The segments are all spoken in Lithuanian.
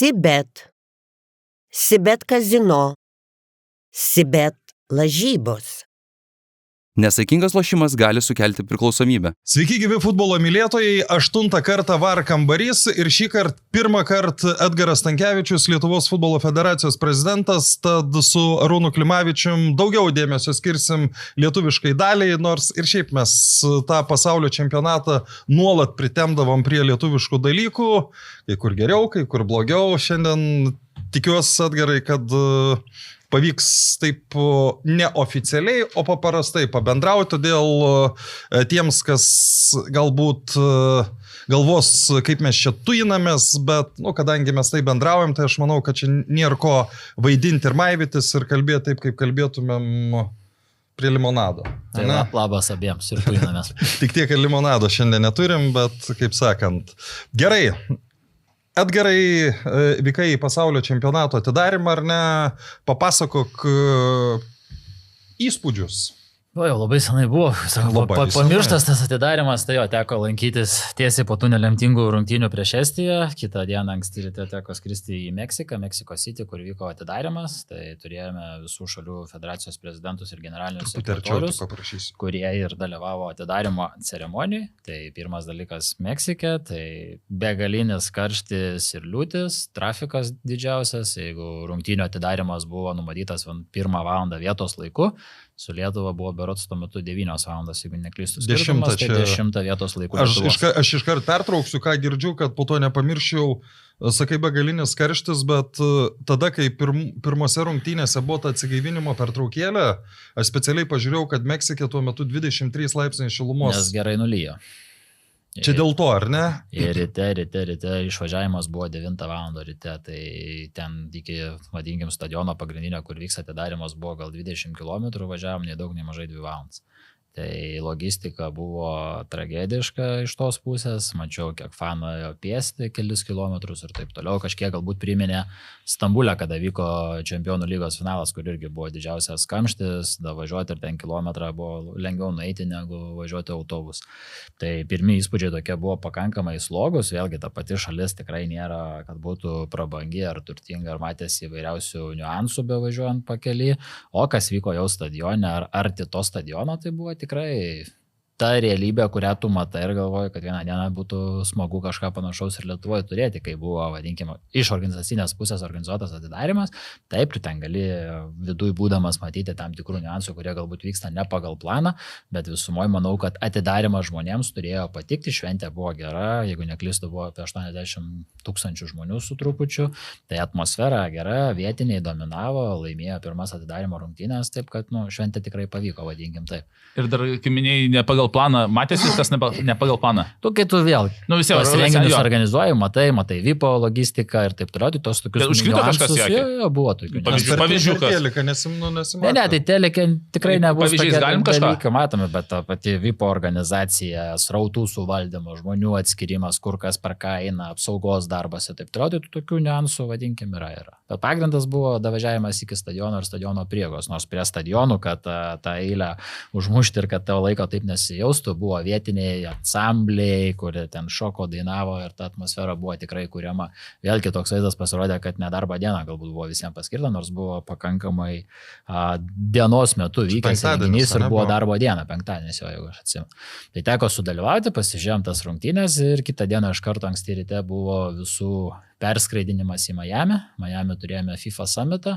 Sibet, Sibet kazino, Sibet lažybos. Nesaikingas lošimas gali sukelti priklausomybę. Sveiki, gyvi futbolo mylėtojai, 8 kartą VAR kambarys ir šį kartą pirmą kartą Edgaras Stankevičius, Lietuvos futbolo federacijos prezidentas, tad su Arūnu Klimavičium daugiau dėmesio skirsim lietuviškai daliai, nors ir šiaip mes tą pasaulio čempionatą nuolat pritemdavom prie lietuviškų dalykų, kai kur geriau, kai kur blogiau. Šiandien tikiuosi, Edgarai, kad pavyks taip neoficialiai, o paprastai pabendrauti, todėl tiems, kas galbūt galvos, kaip mes čia tuinamės, bet, kadangi mes tai bendraujam, tai aš manau, kad čia nėra ko vaidinti ir maivytis ir kalbėti taip, kaip kalbėtumėm prie limonado. Tai labas abiems ir tuinamės. Tik tiek, kad limonado šiandien neturim, bet, kaip sakant, gerai. Edgarai, vykai į pasaulio čempionato atidarimą, ar ne? Papasakok įspūdžius. Jau labai senai buvo, pamirštas tas atidarimas, tai jo teko lankytis tiesiai po tų nelemtingų rungtynių prieš Estiją, kitą dieną anksti ryte teko skristi į Meksiką, Meksiko City, kur vyko atidarimas, tai turėjome visų šalių federacijos prezidentus ir generalinius sekretorius, kurie ir dalyvavo atidarimo ceremonijai. Tai pirmas dalykas Meksike, tai begalinis karštis ir liūtis, trafikas didžiausias, jeigu rungtynių atidarimas buvo numatytas 1 valandą vietos laiku, su Lietuva buvo berods tuo metu 9 valandas, jeigu neklystu. 10 vietos laikų. Aš iškart pertrauksiu, ką girdžiu, kad po to nepamirščiau, sakai, begalinis karštis, bet tada, kai pirmose rungtynėse buvo ta atsigaivinimo pertraukėlė, aš specialiai pažiūrėjau, kad Meksikė tuo metu 23 laipsniai šilumos. Nes gerai nulyjo. Čia dėl to, ar ne? Ir ryte išvažiavimas buvo 9 valandą ryte, tai ten iki, vadinkim, stadiono pagrindinio, kur vyks atidarimas, buvo gal 20 km, važiavom nei daug, nei mažai 2 valandas. Tai logistika buvo tragediška iš tos pusės, mačiau, kiek fanų pėsti kelis kilometrus ir taip toliau, kažkiek galbūt priminė Stambulę, kada vyko Čempionų lygos finalas, kur irgi buvo didžiausias kamštis, da važiuoti ir ten kilometrą buvo lengviau nueiti negu važiuoti autobus. Tai pirmi įspūdžiai tokie buvo pakankamai slogus, vėlgi ta pati šalis tikrai nėra, kad būtų prabangi ar turtinga, ar matėsi įvairiausių niuansų be važiuojant pakely, o kas vyko jau stadione ar arti to stadiono, tai buvo tikrai ta realybė, kurią tu matai ir galvoji, kad vieną dieną būtų smagu kažką panašaus ir Lietuvoje turėti, kai buvo, vadinkime, iš organizacinės pusės organizuotas atidarimas. Taip, tu ten gali viduj būdamas matyti tam tikrų niuansų, kurie galbūt vyksta ne pagal planą, bet visumoje manau, kad atidarimas žmonėms turėjo patikti, šventė buvo gera, jeigu neklystu, buvo apie 80 000 žmonių su trupučiu, tai atmosfera gera, vietiniai dominavo, laimėjo pirmas atidarimo rungtynės, taip kad šventė tikrai pavyko, vadinkim taip. Ir dar, kaip minėjai, ne pagal planą, matėsi tas ne pagal planą? Kai tu vėl renginius organizuoji, matai VIPO logistiką ir taip toliau, tai tos tokius užkrito kažkas į akį? Jo, buvo tokių. Pavyzdžių, Ne, tai telekė tikrai nebus tokie dalykai, matome, bet ta pati VIPO organizacija, srautų suvaldymo, žmonių atskirimas, kur kas per ką eina, apsaugos darbas ir taip toliau, tai tokių niuansų, vadinkim, yra. Bet pagrindas buvo davažiavimas iki stadiono ir stadiono priegos, nors prie stadionų, kad tą eilę užmušti ir kad tavo laiko taip nesijaustų, buvo vietiniai ansambliai, kurie ten šoko, dainavo ir ta atmosfera buvo tikrai kuriama. Vėl kitoks vaizdas pasirodė, kad nedarbo diena galbūt buvo visiems paskirta, nors buvo pakankamai dienos metu vykęs renginys ir buvo darbo diena, penktadienis jo, jeigu aš atsimenu. Tai teko sudalyvauti, pasižiūrėjom tas rungtynės ir kitą dieną iš karto anksti ryte buvo visų perskraidinimas į Miami. Miami turėjome FIFA summitą,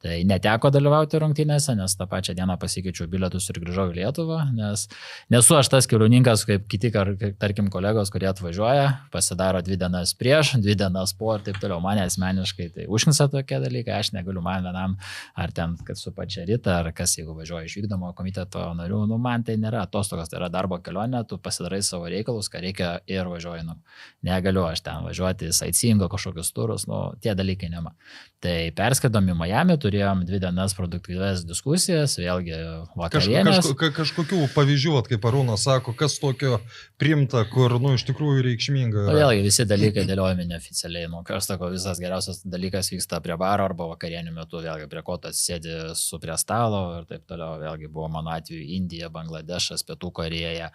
tai neteko dalyvauti rungtynėse, nes tą pačią dieną pasikeičiau bilietus ir grįžau į Lietuvą, nes nesu aš tas keliauninkas, kaip kiti, tarkim, kolegos, kurie atvažiuoja, pasidaro 2 dienas prieš, 2 dienas po ir taip toliau. Mane asmeniškai tai užknisa tokie dalykai, aš negaliu man vienam, ar ten, kad su pačia Rita, ar kas, jeigu važiuoja iš vykdomo komiteto narių, man tai nėra atostogos, tai yra darbo kelionė, tu pasidarai savo reikalus, ką reikia ir važiuoji. Negaliu aš ten važiuoti sightseeingo kažkokius turus, tie dalykai nema. Tai perskridom į Miami, turėjom 2 dienas produktyvias diskusijas, vėlgi vakarienės. Kažkokių pavyzdžių, kaip Arūnas sako, kas tokio primta, kur, iš tikrųjų reikšminga. Vėlgi visi dalykai dėliojami neoficialiai. Aš sakau, visas geriausias dalykas vyksta prie baro arba vakarienių metu, vėlgi prie ko tas sėdi su prie stalo ir taip toliau. Vėlgi buvo mano atveju Indija, Bangladešas, Pietų Korėja,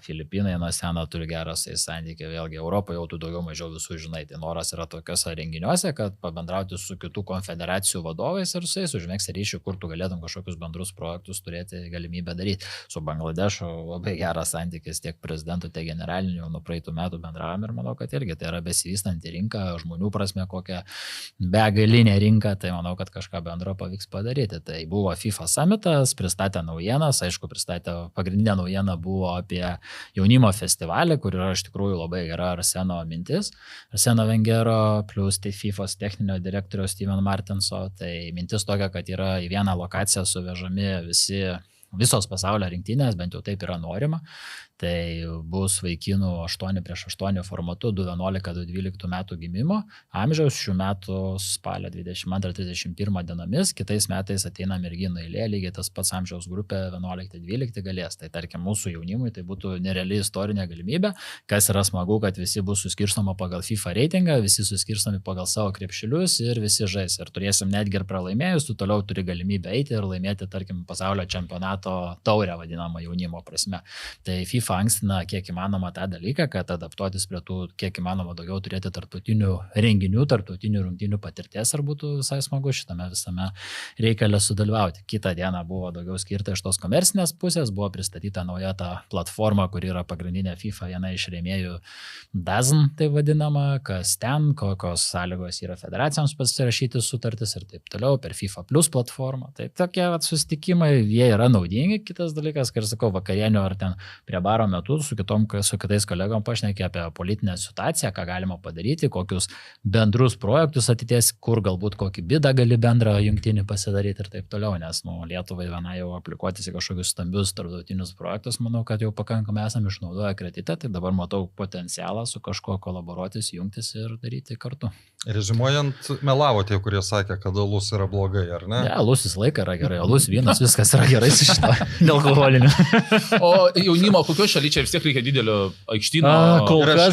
Filipinai nuo seno turi gerą santykių, vėlgi Europą jau tu daugiau mažiau visų žinai. Tai noras tikslas yra tokiuose renginiuose, kad pabendrauti su kitų konfederacijų vadovais ir su jais užmėgsti ryšį, kur tu galėtum kažkokius bendrus projektus turėti galimybę daryti. Su Bangladešu labai geras santykis tiek prezidentų, tiek generalinių, jau nuo praeitų metų bendravom ir manau, kad irgi tai yra besivystanti rinka, žmonių prasme kokią begalinę rinką, tai manau, kad kažką bendro pavyks padaryti. Tai buvo FIFA summitas, pristatė naujienas, aišku, pagrindinė naujiena buvo apie jaunimo festivalį, kur yra iš tikrųjų labai gera Arseno mintis, Arseno Wengero plus tai FIFA's techninio direktoriaus Steven Martinso, tai mintis tokia, kad yra į vieną lokaciją suvežami visos pasaulio rinktinės, bent jau taip yra norima. Tai bus vaikinų 8x8 formatu 2-11-12 metų gimimo amžiaus, šių metų spalio 22-31 dienomis, kitais metais ateina merginų eilė, lygiai tas pats amžiaus grupė 11-12 galės. Tai tarkim mūsų jaunimui tai būtų nereali istorinė galimybė, kas yra smagu, kad visi bus suskirstoma pagal FIFA reitingą, visi suskirstomi pagal savo krepšilius ir visi žais. Ir turėsim netgi ir pralaimėjus, tu toliau turi galimybę eiti ir laimėti, tarkim, pasaulio čempionato taurę vadinamą jaunimo prasme. Tai FIFA ankstina kiek įmanoma tą dalyką, kad adaptuotis prie tų kiek įmanoma daugiau turėti tarptautinių renginių, tarptautinių rungtynių patirties, ar būtų visai smagu šitame visame reikale sudalyvauti. Kitą dieną buvo daugiau skirta iš tos komercinės pusės, buvo pristatyta nauja ta platforma, kuri yra pagrindinė FIFA, viena iš rėmėjų DAZN, tai vadinama, kas ten, kokios sąlygos yra federacijoms pasirašyti sutartis ir taip toliau per FIFA Plus platformą. Tai tokie susitikimai, jie yra naudingi. Kitas dalykas, kai sakau, vakarienio ar ten prie baro metu su kitais kolegom pašnekė apie politinę situaciją, ką galima padaryti, kokius bendrus projektus ateities, kur galbūt kokį bidą gali bendrą jungtinį pasidaryti ir taip toliau, nes Lietuvai viena jau aplikuotis į kažkokius stambius tarptautinius projektus, manau, kad jau pakankamai esame išnaudoję kreditą, tai dabar matau potencialą su kažkuo kolaboruotis, jungtis ir daryti kartu. Rezimuojant, melavo tie, kurie sakė, kad alus yra blogai, ar ne? Ne, alus visą laiką yra gerai, alus, vynas, viskas yra gerai su šito nealkoholiniu. O jaunimo kokio šaly čia vis tiek reikia didelio aikštyno?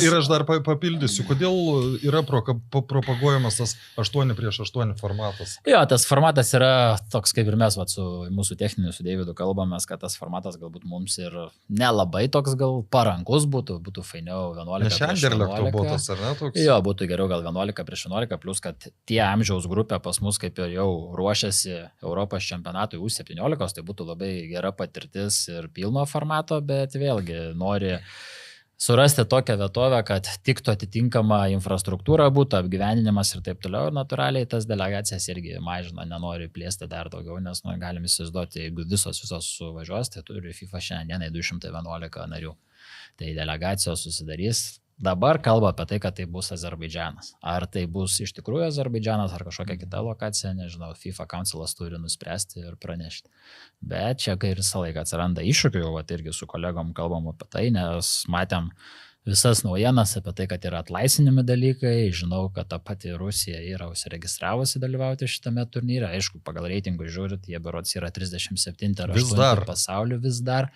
Ir aš dar papildysiu, kodėl yra propaguojamas tas 8x8 formatas? Jo, tas formatas yra toks, kaip ir mes su mūsų techniniu su Deividu kalbamės, kad tas formatas galbūt mums ir nelabai toks gal parankus būtų fainiau 11x11. Būtas, ar ne toks? Jo, būtų geriau gal 11x11, plus kad tie amžiaus grupė pas mus kaip ir jau ruošiasi Europos čempionatui U17, tai būtų labai gera patirtis ir pilno formato, bet vėlgi nori surasti tokią vietovę, kad tiktų atitinkama infrastruktūra būtų, apgyvendinimas ir taip toliau. Ir natūraliai tas delegacijas irgi mažina, nenori plėsti dar daugiau, nes galim įsivaizduoti, jeigu visos suvažiuos, tai turi FIFA šiandienai 211 narių. Tai delegacijos susidarys. Dabar kalba apie tai, kad tai bus Azerbaidžanas. Ar tai bus iš tikrųjų Azerbaidžanas ar kažkokia kita lokacija, nežinau, FIFA Councilas turi nuspręsti ir pranešti. Bet čia kai visą laiką atsiranda iššūkių, jau irgi su kolegom kalbam apie tai, nes matėm visas naujienas apie tai, kad yra atlaisvinimi dalykai. Žinau, kad ta pati Rusija yra užsiregistravusi dalyvauti šitame turnyre. Aišku, pagal reitingų žiūrint, jie berods yra 37 ar 8 pasauliu vis dar.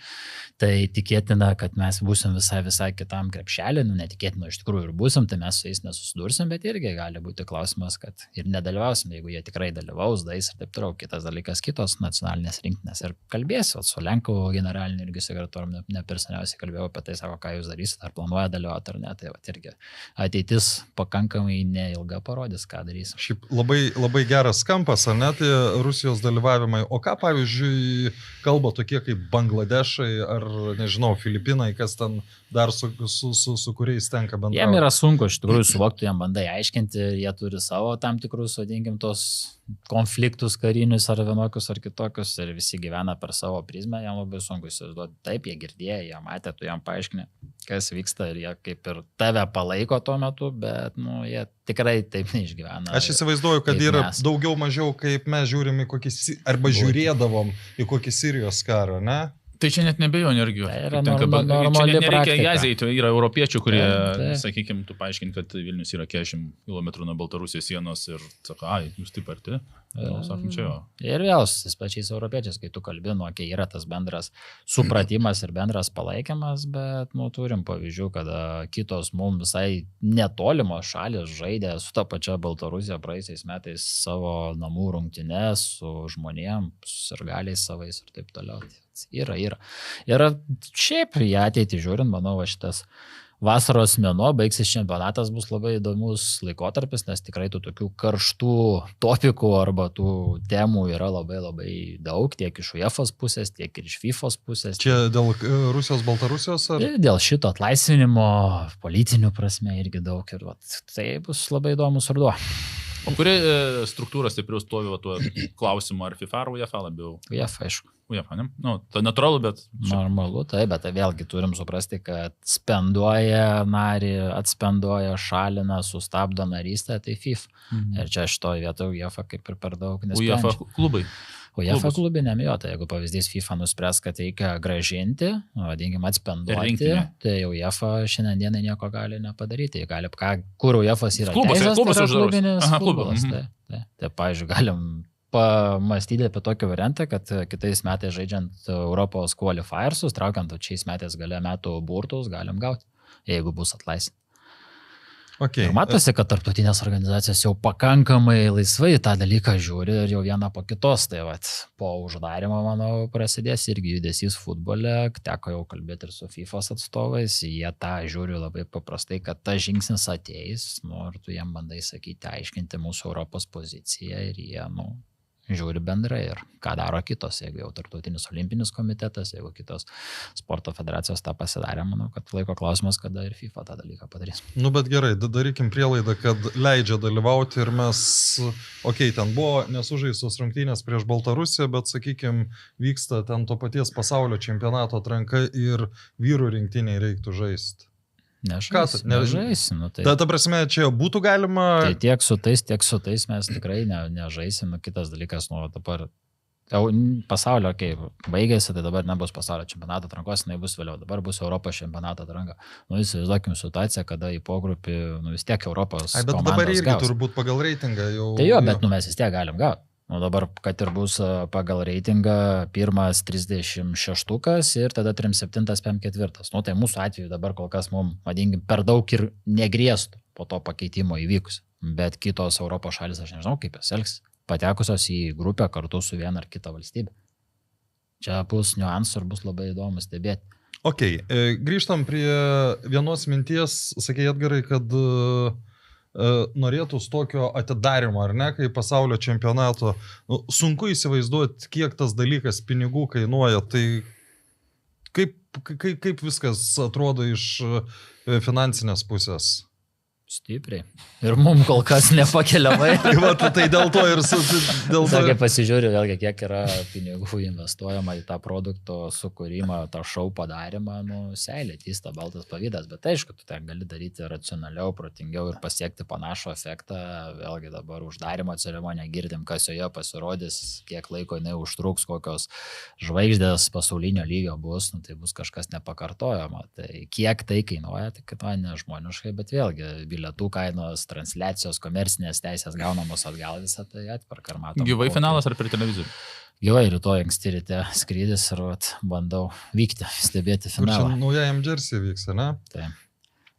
Tai tikėtina, kad mes būsim visai kitam krepšelį. Netikėtina, iš tikrųjų ir būsim, tai mes su jais nesusidursim, bet irgi gali būti klausimas, kad ir nedalyvausim, jeigu jie tikrai dalyvaus, dais ir taip toliau. Kitas dalykas, kitos nacionalinės rinktinės. Ir kalbėsiu, su Lenkų generaliniu irgi sekretoriumi ne per seniausiai kalbėjau apie tai, sako, ką jūs darysite, ar planuojate dalyvauti ar ne, tai irgi ateitis pakankamai neilga parodys, ką darys. Šiaip labai geras kampas, ar ne, tai Rusijos dalyvavimai. O ką, pavyzdžiui, kalba tokie kaip Bangladešai ar, nežinau, Filipinai, kas ten dar su kuriais tenka bendrauti? Jiem yra sunku, iš tikrųjų, suvokti, jiem bandai aiškinti, jie turi savo tam tikrus, vadinkim, tos konfliktus karinius ar vienokius ar kitokius ir visi gyvena per savo prizmę, jam labai sunku įsivaizduoti. Taip, jie girdėjo, jie matė, tu jam paaiškini, kas vyksta ir jie kaip ir tave palaiko tuo metu, bet jie tikrai taip neišgyvena. Aš įsivaizduoju, kad yra daugiau mažiau, kaip mes žiūrim į kokį, arba žiūrėdavom į kokį Sirijos karą, ne? Tai čia net nebejo energijų. Tai yra čia nereikia jazai, tai yra europiečių, kurie, sakykime, tu paaiškini, kad Vilnius yra 40 km nuo Baltarusijos sienos ir sako, jūs taip arti, sakom, čia jo. Ir vėl su tais pačiais europiečiais, kai tu kalbi, kai yra tas bendras supratimas ir bendras palaikymas, bet turim pavyzdžių, kada kitos mums visai netolimos šalis žaidė su ta pačia Baltarusija praeisiais metais savo namų rungtynes su žmonėm, su sirgaliais savais ir taip toliau. Yra. Ir šiaip į ateitį žiūrint, manau, šitas vasaros mėnuo, baigsis čempionatas, bus labai įdomus laikotarpis, nes tikrai tų tokių karštų topikų arba tų temų yra labai labai daug, tiek iš UEFA's pusės, tiek ir iš FIFA's pusės. Čia dėl Rusijos, Baltarusijos? Ar? Dėl šito atlaisvinimo, politinių prasme irgi daug ir tai bus labai įdomus ruduo. O kuri struktūra stipriau stovi tuo klausimu, ar FIFA ar UEFA labiau? UEFA, aišku. UEFA, ne? Nu, tai natūralu, bet... Normalu, tai, bet vėlgi turim suprasti, kad spenduoja narį, atspenduoja, šalina, sustabdo narystę, tai FIFA. Ir čia šitoje vietoje UEFA kaip ir per daug nesprendžia. UEFA klubai. UEFA klubai nemijota, jeigu pavyzdys FIFA nuspręs, kad reikia gražinti, vadinkim, atspenduoti, tai UEFA šiandien dienai nieko gali nepadaryti. Gali, kur UEFA's yra teisės, tai yra klubinis futbolas. Tai, pavyzdžiui, galim pamastyti apie tokį variantą, kad kitais metais žaidžiant Europos qualifiersus, traukiant šiais metais gale metų burtus, galim gauti, jeigu bus atlaisvinti. Okay. Ir matosi, kad tarptautinės organizacijos jau pakankamai laisvai tą dalyką žiūri ir jau vieną po kitos. Tai po uždarimo, manau, prasidės irgi judesys futbole. Teko jau kalbėti ir su FIFA's atstovais. Jie tą žiūri labai paprastai, kad tas žingsnis ateis. Ir tu jiem bandai sakyti, aiškinti mūsų Europos poziciją ir jie, žiūri bendrai ir ką daro kitos, jeigu jau tarptautinis olimpinis komitetas, jeigu kitos sporto federacijos tą pasidarė, manau, kad laiko klausimas, kada ir FIFA tą dalyką padarys. Bet gerai, darykim prielaidą, kad leidžia dalyvauti ir mes, ten buvo nesužaistos rungtynės prieš Baltarusiją, bet, sakykime, vyksta ten to paties pasaulio čempionato atranka ir vyrų rinktiniai reiktų žaisti. Nežaisim. Ta prasme, čia būtų galima... Tai tiek su tais mes tikrai nežaisim. Kitas dalykas, dabar pasaulio, baigėsi, tai dabar nebus pasaulio čempionato atrankos, bus vėliau, dabar bus Europos čempionato atranka. Įsivaizduokim situaciją, kada į pogrupį, vis tiek Europos komandos gaus. Bet dabar irgi turbūt pagal reitingą jau... Tai bet mes vis tiek galim gauti. Dabar, kad ir bus pagal reitingą pirmas 36 ir tada 37, 54. Tai mūsų atveju dabar kol kas mums, vadinkim, per daug ir negrėstų po to pakeitimo įvykus. Bet kitos Europos šalis, aš nežinau, kaip jos elgs, patekusios į grupę kartu su viena ar kita valstybė. Čia bus niuansų ir bus labai įdomu stebėti. Grįžtam prie vienos minties, sakė Edgarai, kad norėtus tokio atidarimo, ar ne, kai pasaulio čempionato. Sunku įsivaizduoti, kiek tas dalykas pinigų kainuoja. Tai kaip viskas atrodo iš finansinės pusės? Stipriai. Ir mums kol kas nepakeliamai. Tai dėl to ir... Sakai, pasižiūriu vėlgi, kiek yra pinigų investuojama į tą produkto sukūrimą, tą šou padarimą, seilė, tysta, baltas pavydas, bet aišku, tu ten gali daryti racionaliau, protingiau ir pasiekti panašų efektą. Vėlgi dabar uždarimo ceremoniją girdim, kas joje pasirodys, kiek laiko jinai užtruks, kokios žvaigždės pasaulinio lygio bus, tai bus kažkas nepakartojama. Tai kiek tai kainuoja, tai kainuoja nežmoniškai, bet vėlgi bilietų kainos, transliacijos, komercinės teisės gaunamos atgal, visą tai atperka ir matom. Gyvai finalas ar per televizorių? Gyvai, rytoj anksti ryte skrydis ir bandau vykti, stebėti finalą. Kur čia naujajam Jersey vyks, ne? Tai.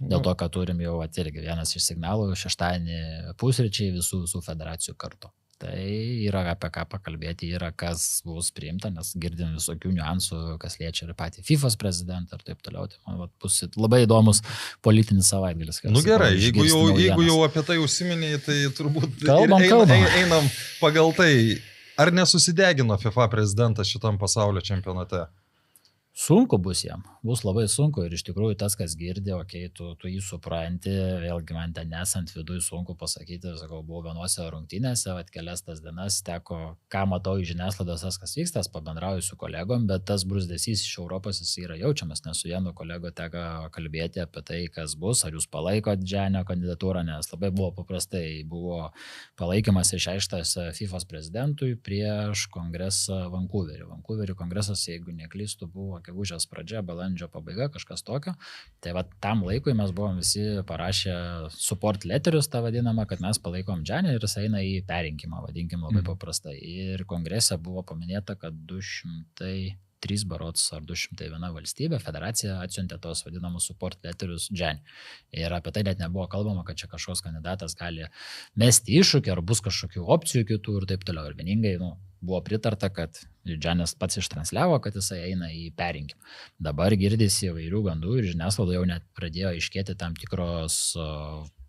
Dėl to, kad turim jau irgi vienas iš signalų, šeštadienį pusryčiai visų federacijų kartu. Tai yra apie ką pakalbėti, yra kas bus priimta, nes girdim visokių niuansų, kas liečia ir patį FIFA's prezidentą ir taip toliau. Tai man bus labai įdomus politinis savaitgalis. Gerai, jeigu jau apie tai užsiminėjai, tai turbūt einam pagal tai. Ar nesusidegino FIFA prezidentas šitam pasaulio čempionate? Sunku bus jam, bus labai sunku ir iš tikrųjų tas, kas girdi, tu jį supranti, vėlgi man ten nesant viduje sunku pasakyti, sakau, buvau vienose rungtynėse, kelias tas dienas teko, ką matau iš žiniasklaidos, kas vyksta, pabendrauju su kolegom, bet tas bruzdesys iš Europos jis yra jaučiamas, nes su vienu kolego teko kalbėti apie tai, kas bus, ar jūs palaikot Džanio kandidatūrą, nes labai buvo paprastai, buvo palaikymas išreikštas FIFA's prezidentui prieš kongresą Vancouverį kongresas, jeigu neklystu, buvo gegužės pradžia, balandžio pabaiga, kažkas tokio. Tai tam laikui mes buvom visi parašę support leterius, tą vadinamą, kad mes palaikom Džanį ir jis eina į perrinkimą, vadinkim labai paprastai. Ir kongrese buvo paminėta, kad 203 berods ar 201 valstybė, federacija atsiuntė tos vadinamus support letters Džani. Ir apie tai net nebuvo kalbama, kad čia kažkoks kandidatas gali mesti iššūkį, ar bus kažkokių opcijų kitų ir taip toliau. Ir vieningai, buvo pritarta, kad Džanis pats ištransliavo, kad jisai eina į perrinkimą. Dabar girdisi įvairių gandų ir žiniasklaida jau net pradėjo iškėti tam tikros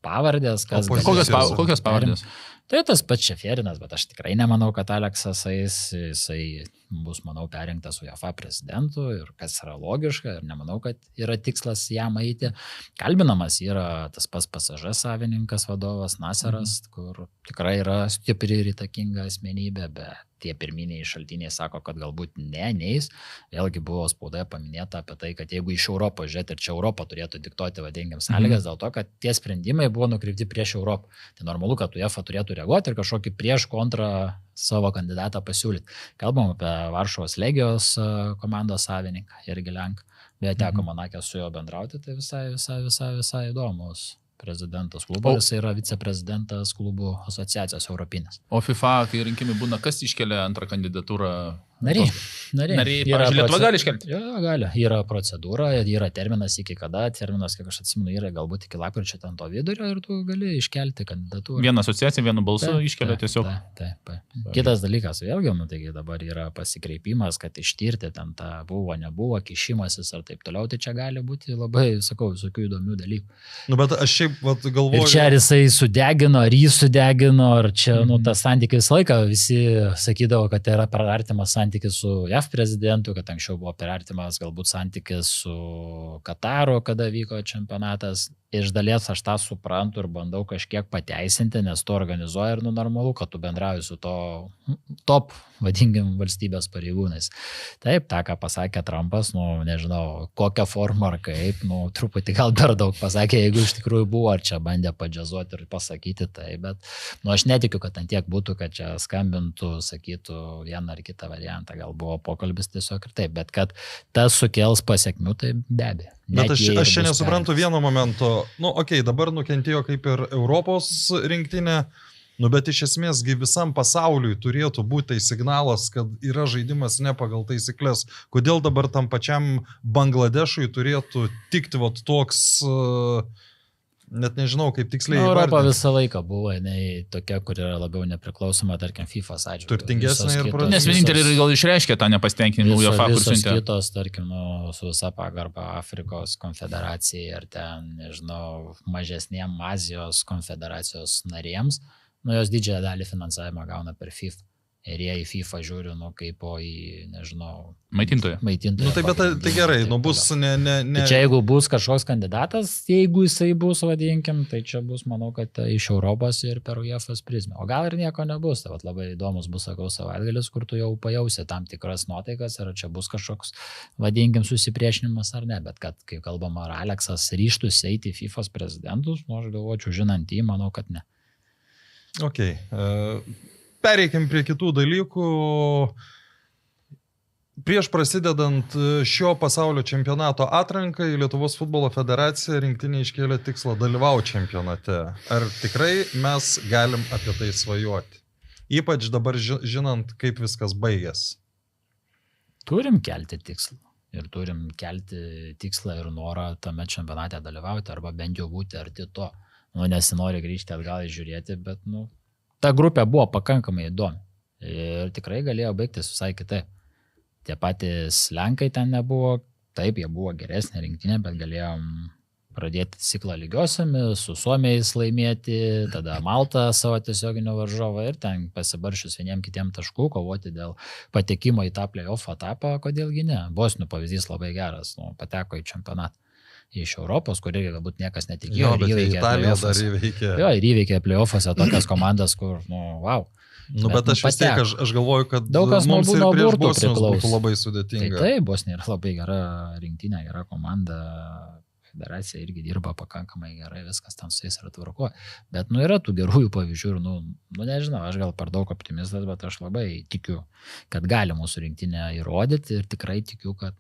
pavardės. Kokios pavardės? Tai tas pats Šeferinas, bet aš tikrai nemanau, kad Aleksas jisai bus, manau, perrinktas UEFA prezidentu ir kas yra logiška ir nemanau, kad yra tikslas jam eiti. Kalbinamas yra tas pats PSG savininkas vadovas Naseras, kur tikrai yra stipri ir įtakinga asmenybė, bet tie pirminiai šaltiniai sako, kad galbūt neis. Vėlgi buvo spaudoje paminėta apie tai, kad jeigu iš Europos žiūrėti ir čia Europą turėtų diktuoti vadinkim sąlygas, dėl to, kad tie sprendimai buvo nukreipti prieš Europą. Tai normalu, kad UEFA turėtų reaguoti ir kažkokį prieš kontrą savo kandidatą pasiūlyti. Kalbam apie Varšuvos Legijos komandos savininką irgi Lenką. Beje, teko Monake su juo bendrauti, tai visai įdomus prezidentas klubo, jis yra viceprezidentas klubų asociacijos Europinės. O FIFA, kai rinkimai būna, kas iškelia antrą kandidatūrą? Nariai. Pavyzdžiui, Lietuva gali iškelti? Jo, gali. Yra procedūra, yra terminas iki kada, terminas, kiek aš atsimenu, yra galbūt iki lapkričio ten to vidurio ir tu gali iškelti kandidatūrą. Viena asociacija, vienu balsu iškelia tiesiog. Taip. Kitas dalykas, vėlgi, taigi dabar yra pasikreipimas, kad ištirti ten tą buvo, nebuvo, kišimasis ar taip toliau, tai čia gali būti labai, sakau, visokių įdomių dalykų. Bet aš šiaip galvoju. Ir čia ar jisai sudegino, ar jį sudegino, ar čia, tas santykis visą laiką visi sakydavo, kad tai yra per artimas santykis su JAV prezidentu, kad anksčiau buvo per artimas galbūt santykis su Kataru, kada vyko čempionatas. Iš dalies aš tą suprantu ir bandau kažkiek pateisinti, nes to organizuoja ir normalu, kad tu bendrauji su to top, vadinkim, valstybės pareigūnais. Taip, tą, ką pasakė Trumpas, nežinau, kokią formą ar kaip, truputį gal per daug pasakė, jeigu iš tikrųjų buvo, ar čia bandė padžiazuoti ir pasakyti tai, bet aš netikiu, kad ant tiek būtų, kad čia skambintų, sakytų vieną ar kitą variantą, gal buvo pokalbis tiesiog ir taip, bet kad tas sukels pasiekmių, tai be abejo. Bet aš čia nesuprantu vieno momento, dabar nukentėjo kaip ir Europos rinktinė, bet iš esmės visam pasauliui turėtų būti tai signalas, kad yra žaidimas ne pagal taisyklės. Kodėl dabar tam pačiam Bangladešui turėtų tikti toks, net nežinau, kaip tiksliai įvardinti. Europa visą laiką buvo, tokia, kur yra labiau nepriklausoma, tarkim, FIFA atžvilgiu. Turtingesnė ir prasme. Nes vienintelį gal išreiškia tą nepasitenkinimą UEFA, kur siuntė. Visos kitos, tarkim, su visa pagarba Afrikos konfederacijai ar ten, nežinau, mažesniem Azijos konfederacijos narėms, jos didžiąją dalį finansavimą gauna per FIFA. Ir jie į FIFA žiūri, kaip į, nežinau, maitintoją. Tai gerai, bus ne. Tai čia jeigu bus kažkoks kandidatas, jeigu jisai bus, vadinkim, tai čia bus, manau, kad iš Europos ir per UEFA's prizmę. O gal ir nieko nebus, tai labai įdomus bus, sakau, savaitgalis, kur tu jau pajausi tam tikras nuotaikas, ar čia bus kažkoks, vadinkim, susipriešinimas ar ne, bet kad, kai kalbama, ar Aleksas ryštųsi eiti į FIFA's prezidentus, aš galvočiau, žinant jį, manau, kad ne. Okay. Pereikim prie kitų dalykų. Prieš prasidedant šio pasaulio čempionato atranką į Lietuvos futbolo federaciją rinktinė iškėlė tikslą dalyvauti čempionate. Ar tikrai mes galim apie tai svajoti? Ypač dabar žinant, kaip viskas baigės. Turim kelti tikslą. Ir turim kelti tikslą ir norą tame čempionate dalyvauti, arba bent jau būti arti to. Nesinori grįžti atgal ir žiūrėti, bet, ta grupė buvo pakankamai įdomi ir tikrai galėjo baigtis visai kitaip. Tie patys Lenkai ten nebuvo, taip, jie buvo geresnė rinktinė, bet galėjom pradėti ciklą lygiosiamis, su Suomiais laimėti, tada Malta savo tiesioginio varžovą ir ten pasibaršius vieniem kitiem taškų, kovoti dėl patekimo į tą play-off etapą, kodėlgi ne. Bosnių pavyzdys labai geras, pateko į čempionatą iš Europos, kur irgi galbūt niekas netikėjo. Jo, bet Italija dar įveikė. Jo, ir įveikė play-offuose tokias komandas, kur, wow. Bet aš vis tiek, aš galvoju, kad mums ir prieš Bosnius būtų labai sudėtinga. Tai Bosnija yra labai gera rinktinė, gera komanda, federacija irgi dirba pakankamai gerai, viskas ten su jais yra tvarko. Bet, yra tų gerųjų pavyzdžių ir, nežinau, aš gal per daug optimistas, bet aš labai tikiu, kad gali mūsų rinktinę įrodyti ir tikrai tikiu, kad,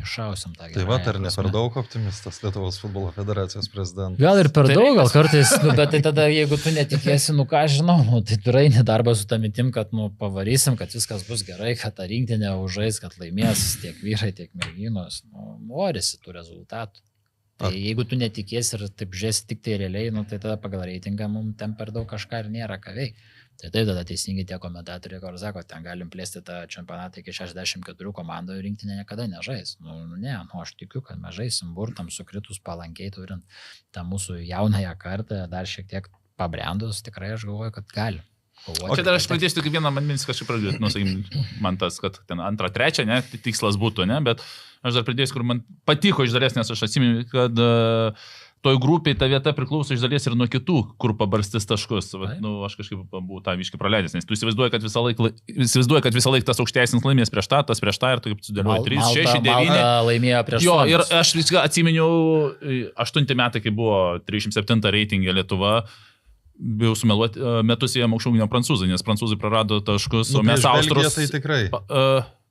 iššausim tą. Tai va, ar ne per daug optimistas Lietuvos futbolo federacijos prezidentas? Gal ir per daug, gal kartais, bet tai tada, jeigu tu netikėsi, ką žinau, tai tu eini darbą su tą mintim, kad pavarysim, kad viskas bus gerai, kad ta rinktinė užžais, kad laimės tiek vyrai, tiek merginos, norisi tų rezultatų. Tai jeigu tu netikėsi ir taip žiūrėsi tik tai realiai, tai tada pagal reitingą mums ten per daug kažką ir nėra ką veikti. Tai taip tada teisingai tie komentatoriai, kur sako, ten galim plėsti tą čempionatą iki 64 komandų ir rinktinė niekada nežais. Aš tikiu, kad mes žaisim burtam sukritus palankiai, turint tą mūsų jaunąją kartą, dar šiek tiek pabrendus, tikrai aš galvoju, kad galim. O čia dar aš pradėsiu tik vieną man mintis kažkaip pradėti, man tas, kad ten antrą, trečią, ne, tikslas būtų, ne, bet aš dar pradėsiu, kur man patiko iš dalies, nes aš atsimenu, kad toj grupiai ta vieta priklauso iš dalies ir nuo kitų, kur pabarstis taškus. Aš kažkaip buvau tą viškį praleidęs, nes tu įsivaizduoji, kad visą laiką tas aukštesnis laimės prieš tą ir taip sudėlioja 3, 6, 9. Malta laimėjo prieš jo, ir aš viską atsiminiau 8 metai, kai buvo 37 reitingė Lietuva, bijau sumeluoti, metus jie aukščiau negu prancūzai, nes prancūzai prarado taškus, o mes austrus. Tai tikrai.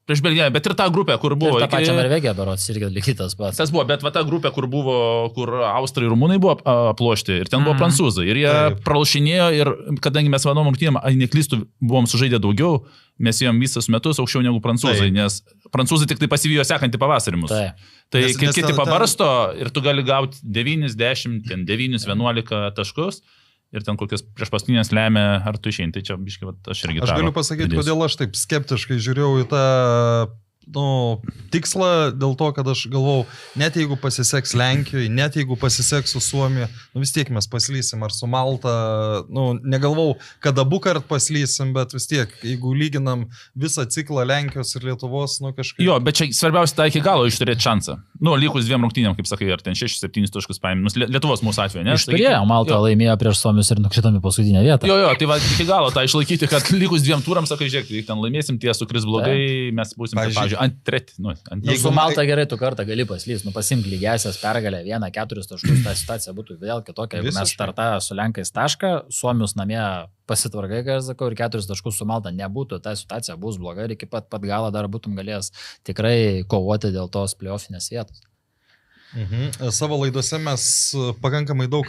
Prieš Belgiją, bet ir ta grupė, kur buvo... Ir tą pačią Norvegiją, berods, irgi lygitas pats. Tas buvo, bet va ta grupė, kur Austrai ir Rumunai buvo aplošti, ir ten buvo prancūzai. Ir jie pralašinėjo, ir kadangi mes vanom rungtynėm, neklystų, buvom sužaidę daugiau, mes jom visus metus aukščiau negu prancūzai, nes prancūzai tik tai pasivijo sekantį pavasarį mus. Tai kaip kiti pabarsto, ir tu gali gauti 9, 10, 9, 11 taškus. Ir ten kokias prieš paskutinės lemia, ar tu išeini, tai čia biškai, aš irgi tą. Aš galiu pasakyti, kodėl aš taip skeptiškai žiūrėjau į tą tikslą, dėl to, kad aš galvau, net jeigu pasiseks Lenkijoje, net jeigu pasiseks su Suomija, vis tiek mes paslysim, ar su Malta, negalvau, kad abu kart paslysim, bet vis tiek, jeigu lyginam visą ciklą Lenkijos ir Lietuvos, kažkaip... Jo, bet čia svarbiausia tai iki galo išturėti šansą. Likus 2 rungtynėm, kaip sakai, ar ten 6-7 taškus paėmė, Lietuvos mūsų atveju, ne? Išturėjo, Malta laimėjo prieš Suomius ir nukritome paskutinę vietą. Jo, tai va, iki galo tą išlaikyti, kad likus 2 turams, sakai, žiūrėk, ten laimėsim, tie sukris blogai, mes būsim, pavyzdžiui, ant tretį. Jeigu Malta gerai, tu kartą gali paslys, pasimk lygiasias pergalę 1-4 taškus, ta situacija būtų vėl kitokia. Jeigu mes startą su Lenkais tašką, Suomius namie pasitvarkai, kai aš sakau, ir 4 taškus su Malta nebūtų, ta situacija bus bloga ir iki pat galo dar būtum galėjęs tikrai kovoti dėl tos play-offinės vietos. Savo laidose mes pakankamai daug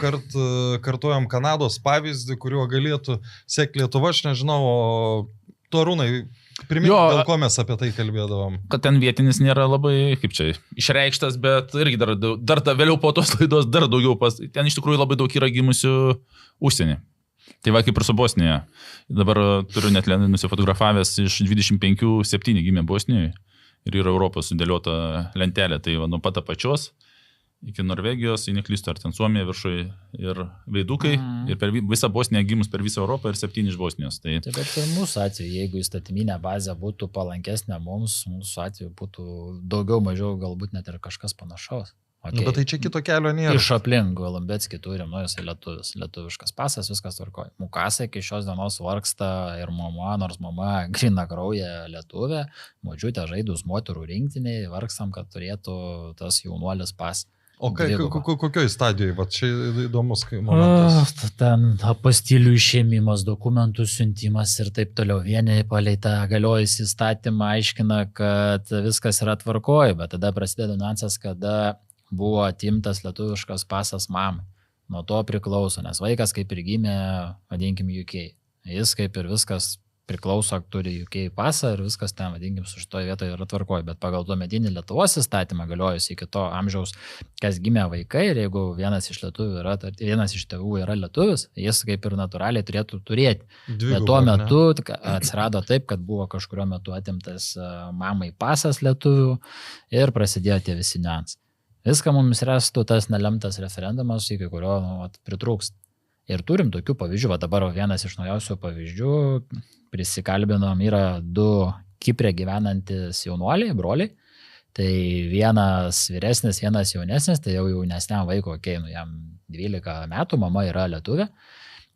kartuojam Kanados pavyzdį, kuriuo galėtų sekti Lietuva, aš nežinau, tu Arūnai, primink, dėl ko mes apie tai kalbėdavom. Kad ten vietinis nėra labai, kaip čia, išreikštas, bet irgi dar vėliau po tos laidos dar daugiau, ten iš tikrųjų labai daug yra gimusių užsienį. Tai va, kaip ir su Bosnija. Dabar turiu net nusifotografavęs iš 25-7 gimė Bosnijoje ir yra Europos sudėliota lentelė. Tai va, nuo pat apačios iki Norvegijos, neklystu, ar ten Suomija viršuje ir veidukai, ir per visą Bosniją gimus per visą Europą ir 7 iš Bosnijos. Taip, bet ir mūsų atveju, jeigu įstatyminė bazė būtų palankesnė mūsų atveju būtų daugiau, mažiau, galbūt net ir kažkas panašaus. Okay. Bet tai čia kito kelio nėra. Iš aplink Lambetskį turim, jisai lietuviškas pasas, viskas tvarkoja. Mukasa iki šios dienos vargsta ir mama, nors mama grina kraują lietuvė, močiutė žaidus moterų rinktiniai, vargstam, kad turėtų tas jaunuolis pas. O kokioj stadijoje, va čia įdomus momentas? Ten apostilių išėmimas, dokumentų siuntimas ir taip toliau. Vieni palei tą galiojusį įstatymą aiškina, kad viskas yra tvarkoja, bet tada prasideda niuansas, kada buvo atimtas lietuviškas pasas mamai. Nuo to priklauso, nes vaikas kaip ir gimė, vadinkim, UK. Jis kaip ir viskas priklauso, turi UK pasą ir viskas ten, vadinkim, su šitoje vietoje yra tvarkoja. Bet pagal tuo metinį Lietuvos įstatymą galiojus iki to amžiaus, kas gimė vaikai, ir jeigu vienas iš tėvų yra lietuvis, jis kaip ir natūraliai turėtų turėti. Bet tuo metu atsirado taip, kad buvo kažkurio metu atimtas mamai pasas lietuvių ir prasidėjo tie visi niuansai. Viską mums restų tas nelemtas referendumas, iki kurio pritrūksta. Ir turim tokių pavyzdžių, va dabar vienas iš naujausių pavyzdžių, prisikalbinom, yra 2 Kiprė gyvenantis jaunuoliai, broliai, tai vienas vyresnis, vienas jaunesnis, tai jau jaunesniam vaiko, jam 12 metų, mama yra lietuvė,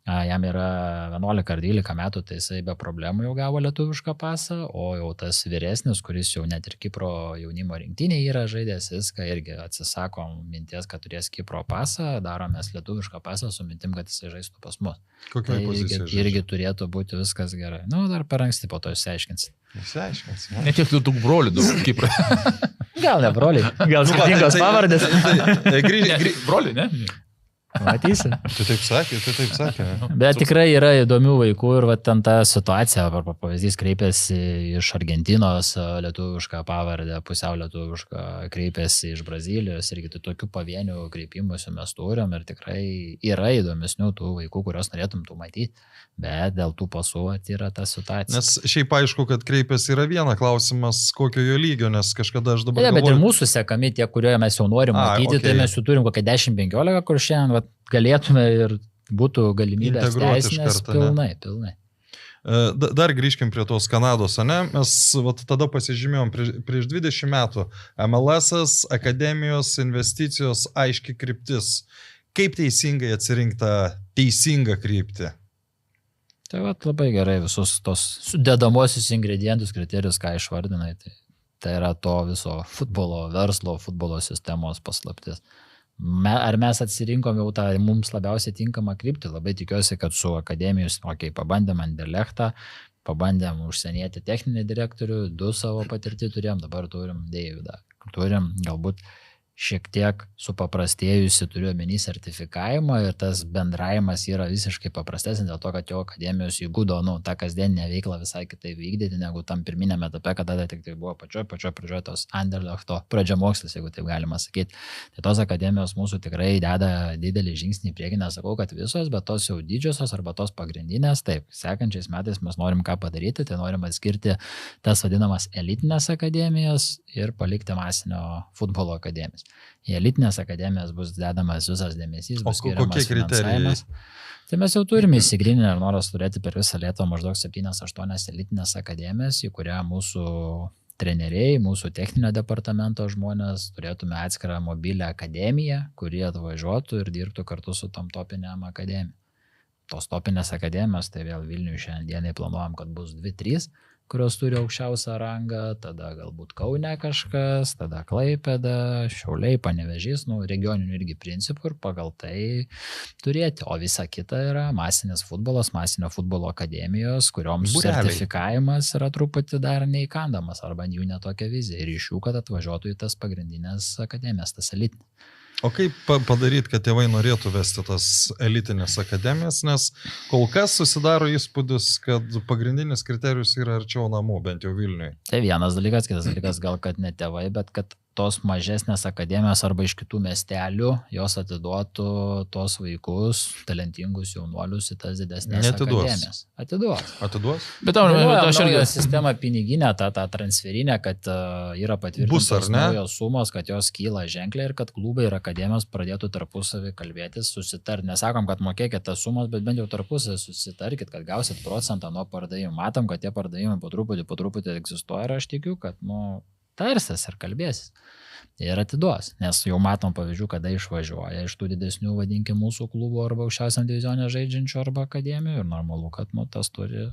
jam yra 11 ar 12 metų, tai jisai be problemų jau gavo lietuvišką pasą, o jau tas vyresnis, kuris jau net ir Kipro jaunimo rinktinėje yra žaidęs, viską irgi atsisako minties, kad turės Kipro pasą, daromės lietuvišką pasą su mintim, kad jisai žaistų pas mus. Kokioj pozicijoje? Irgi turėtų būti viskas gerai. Dar per anksti po to išsiaiškinsi. Išsiaiškinsi. Ne tiek daug brolių, daug Kiprą. Gal ne broliai, gal skirtingos pavardės. Broliai, ne? Matysi. Tai taip sakė. Bet tikrai yra įdomių vaikų ir va, ten ta situacija, pavyzdys, kreipėsi iš Argentinos lietuvišką pavardę, pusiau lietuvišką, kreipėsi iš Brazilijos ir tokių pavienių kreipimusių mes turim ir tikrai yra įdomesnių tų vaikų, kurios norėtum tų matyti, bet dėl tų pasų yra ta situacija. Nes šiaip aišku, kad kreipėsi yra viena klausimas, kokio jo lygio, nes kažkada aš dabar... Bet ir mūsų sekami tie, kurioje mes jau norim matyti, okay. Tai mes jau turim kokią 10-15, kur šiandien galėtume ir būtų galimybės teisinės pilnai. Dar grįžkim prie tos Kanados, ne? Mes tada pasižymėjom prieš 20 metų MLS, akademijos, investicijos, aiški kryptis. Kaip teisingai atsirinkta teisinga kryptį? Tai labai gerai visus tos sudedamosius ingredientus, kriterijus, ką išvardinai. Tai yra to viso futbolo verslo, futbolo sistemos paslaptis. Ar mes atsirinkom jau tą mums labiausiai tinkamą kryptį? Labai tikiuosi, kad su akademijos, pabandėm Anderlechtą, pabandėm užsienietį techninį direktorių, 2 savo patirtį turėjom, dabar turim Deividą. Turim galbūt šiek tiek supaprastėjusi, turiu omeny sertifikavimą ir tas bendravimas yra visiškai paprastesnis dėl to, kad jo akademijos įgūdo, tą kasdieninę veiklą visai kitaip vykdyti, negu tam pirminėme etape, kada tik tai buvo pačioj pradžioje tos Anderlechto pradžiamokslis, jeigu taip galima sakyti. Tai tos akademijos mūsų tikrai deda didelį žingsnį į priekį, nesakau, kad visos, bet tos jau didžiosios arba tos pagrindinės, taip, sekančiais metais mes norim ką padaryti, tai norim atskirti tas vadinamas elitinės akademijas ir palikti masinio futbolo akademijas. Į elitinės akademijas bus dedamas visas dėmesys, bus skiriamas finansavimas. Tai mes jau turime įsigryninę ir noras turėti per visą Lietuvą maždaug 7-8 elitinės akademijas, į kurią mūsų treneriai, mūsų techninio departamento žmonės turėtume atskirą mobilią akademiją, kurie atvažiuotų ir dirbtų kartu su tom topiniam akademijom. Tos topinės akademijos, tai vėl Vilniuje šiandienai planuojam, kad bus 2-3, kurios turi aukščiausią rangą, tada galbūt Kaune kažkas, tada Klaipėda, Šiauliai, Panevėžys, regioninių irgi principų ir pagal tai turėti. O visa kita yra masinis futbolas, masinio futbolo akademijos, kurioms sertifikavimas yra truputį dar neįkandamas arba jų netokia vizija ir iš jų, kad atvažiuotų į tas pagrindinės akademijas, tas elitinės. O kaip padaryti, kad tėvai norėtų vesti tas elitinės akademijas, nes kol kas susidaro įspūdis, kad pagrindinis kriterijus yra arčiau namų, bent jau Vilniuje. Tai vienas dalykas, kitas dalykas gal, kad ne tėvai, bet kad tos mažesnės akademijos arba iš kitų miestelių jos atiduotų tos vaikus, talentingus jaunuolius į tas didesnės akademijas. Atiduos? Bet aš irgi sistemą piniginę, tą transferinę, kad yra patvirtintos naujos sumos, kad jos kyla ženkliai ir kad klubai ir akademijos pradėtų tarpusavį kalbėtis, susitarti. Nesakom, kad mokėkite tas sumas, bet bent jau tarpusavį susitarkit, kad gausit procentą nuo pardavimų. Matom, kad tie pardavimai po truputį egzistuoja ir aš tikiu, kad tarsis ir kalbėsis. Ir atiduos, nes jau matom pavyzdžių, kada išvažiuoja iš tų didesnių, vadinkim, mūsų klubų arba aukščiausiam divizionė žaidžiančių arba akademijų ir normalu, kad tas turi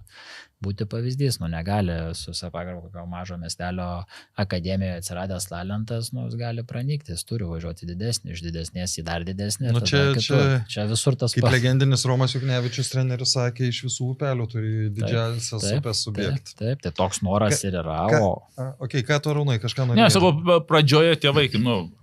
būti pavyzdys. Negali susipagarbo kokio mažo miestelio akademijoje atsiradęs talentas, jis gali pranykti, jis turi važiuoti didesnį, iš didesnės į dar didesnį. Čia visur tas pats. Kaip legendinis Romas Juknevičius treneris sakė, iš visų upelių turi didžiausias upės subjektą. Taip, tai toks noras ir yra. Ką tu, Arūnai, kažką norėjai? Ne, sakau, pradžioje tėvai,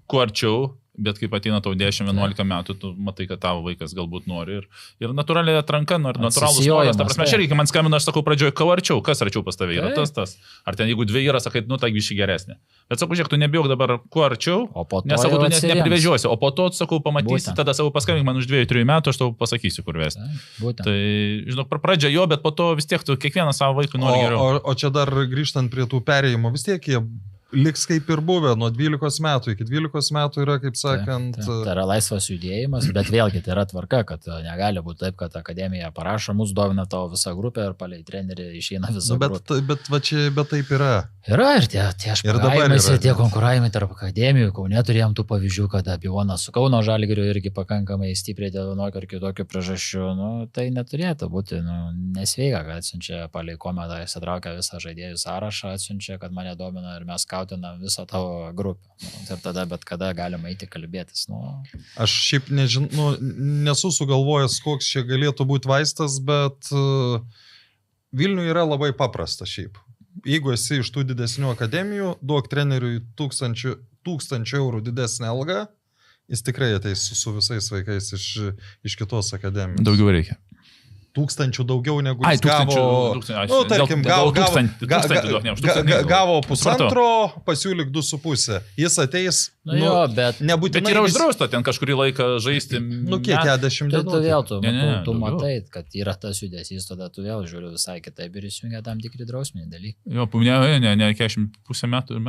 kuo arčiau, bet kaip ateina tau 10-11 metų, tu matai, kad tavo vaikas galbūt nori ir natūraliai atranka, natūralus noras. Ta prasme, aš irgi, man skambina, aš sakau pradžioje, ką arčiau, kas arčiau pas tave yra tas. Ar ten jeigu 2 yra, sakai, tai biški geresnė. Bet sakau, žiūrėk, tu nebijok dabar kuo arčiau, nes sakau, tu neprivežiuosi, o po to, sakau, pamatysi, tada sakau, paskambink man už 2-3 metų, aš tau pasakysiu, kur vesti. Tai, žinok, pradžia jo, bet po to vis tiek tu kiekvieną savo vaikui nori geriau. O čia dar grįžtant prie tų perėjimų, vis tiek jie liks kaip ir buvę, nuo 12 metų iki 12 metų yra, kaip sakant... Tai yra laisvas judėjimas, bet vėlgi tai yra tvarka, kad negali būti taip, kad akademija parašo, mus dovina tavo visą grupę ir palei trenerį išeina visą grupę. Bet taip yra. Yra ir tie špagavimaisi, tie konkuravimai tarp akademijų, Kaune turėjom tų pavyzdžių, kad Abionas su Kauno Žalgiriu irgi pakankamai stipriai dėl vienokio ar kitokio priežasčių, tai neturėtų būti, nesveika, kad atsiunčia palei kometą, įsitraukia visą žaidėjų sąrašą, atsiunčia, kad mane domina ir mes visą tavo grupę. Ir tada bet kada galima eiti kalbėtis. Aš šiaip nesu sugalvojęs, koks čia galėtų būti vaistas, bet Vilniuje yra labai paprasta šiaip. jeigu esi iš tų didesnių akademijų, duok treneriui 1000 eurų didesnę algą, jis tikrai ateis su visais vaikais iš kitos akademijos. Daugiau reikia. 1000 daugiau negu Ai, jis gavo. Nu, tarkim, gavo pusantro, pasiūlyk 2,5. Jis ateis, bet nebūtinai. Bet yra uždrausta ten kažkurį laiką žaisti. Kiek 10 dienų. Tu vėl, tu matai, kad yra tas judesys, tada tu vėl žiūri visai kitaip ir įsijungia tam tikri drausminiai dalykai. Jo, ne, 40,5 metų,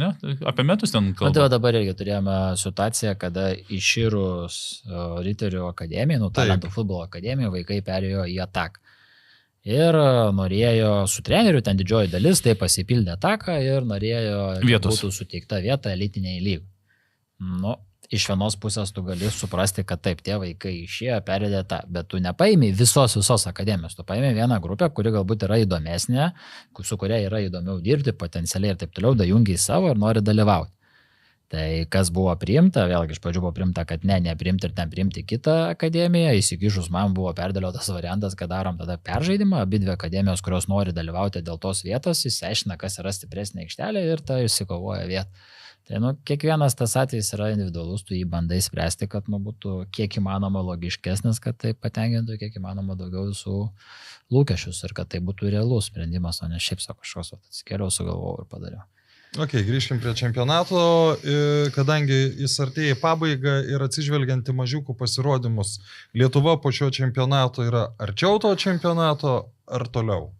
ne, apie metus ten kalba. Tai dabar irgi turėjome situaciją, kada iširus Riterių akademiją, Talentų futbolo akademiją, vaikai perėjo į ataką. Ir norėjo su treneriu, ten didžioji dalis, tai pasipildė ataką ir norėjo, kad būtų suteikta vieta elitiniai lygai. Nu, iš vienos pusės tu gali suprasti, kad taip, tie vaikai išėjo, perėdė tą, bet tu nepaimi visos akademijos, tu paimi vieną grupę, kuri galbūt yra įdomesnė, su kuria yra įdomiau dirbti, potencialiai ir taip toliau, dajungiai savo ir nori dalyvauti. Tai kas buvo priimta, vėlgi iš pradžių buvo priimta, kad nepriimti ir ten priimti kitą akademiją, įsikišus man buvo perdėliotas variantas, kad darom tada peržaidimą, abidvi akademijos, kurios nori dalyvauti dėl tos vietos, įsiaiškina, kas yra stipresnė aikštelė ir ta išsikovoja vietą. Tai kiekvienas tas atvejis yra individualus, tu jį bandai spręsti, kad būtų kiek įmanoma logiškesnis, kad tai patenkintų kiek įmanoma daugiau visų lūkesčius ir kad tai būtų realus sprendimas, o ne šiaip kažkoks atsikėliau, sugalvojau ir padariau. Ok, grįžkim prie čempionato, kadangi jis artėja į pabaigą ir atsižvelgiant į mažiukų pasirodymus, Lietuva po šio čempionato yra arčiau to čempionato ar toliau?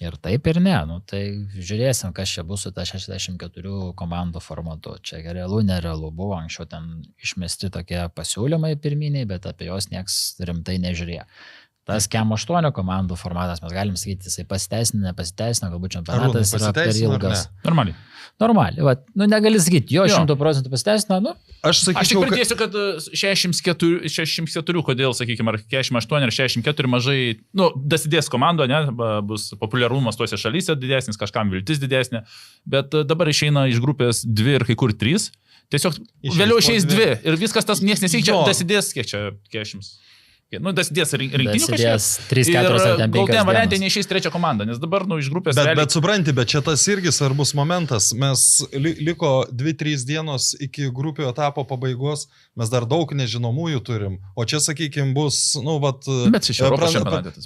Ir taip ir ne, tai žiūrėsim, kas čia bus su ta 64 komandų formatu. Čia realu, nerealu buvo, anksčiau ten išmesti tokie pasiūlymai pirminiai, bet apie jos nieks rimtai nežiūrėjo. Tas KEM 8 komandų formatas, mes galim sakyti, jisai nepasiteisina, galbūt čempionatas yra per ilgas. Normaliai, negali sakyti, jo 100% pasiteisina, Aš tik pridėsiu, kad 64, kodėl, sakykime, ar 48 ar 64 mažai, dasidės komando, ne, bus populiarumas tose šalyse didesnis, kažkam viltis didesnė, bet dabar išeina iš grupės 2 ir kai kur 3, tiesiog vėliau išeis 2 ir viskas tas nieks nesikeičia, dasidės, kiek čia 40. Dasidės rinktinių kažkiek. 3-4 ar 5. Golden variantai neišeis trečią komandą, nes dabar iš grupės... Bet supranti, bet čia tas irgi svarbus momentas. Mes liko 2-3 dienos iki grupių etapo pabaigos, mes dar daug nežinomųjų turim. O čia, sakykime, bus, Bet iš Europos čempionatas.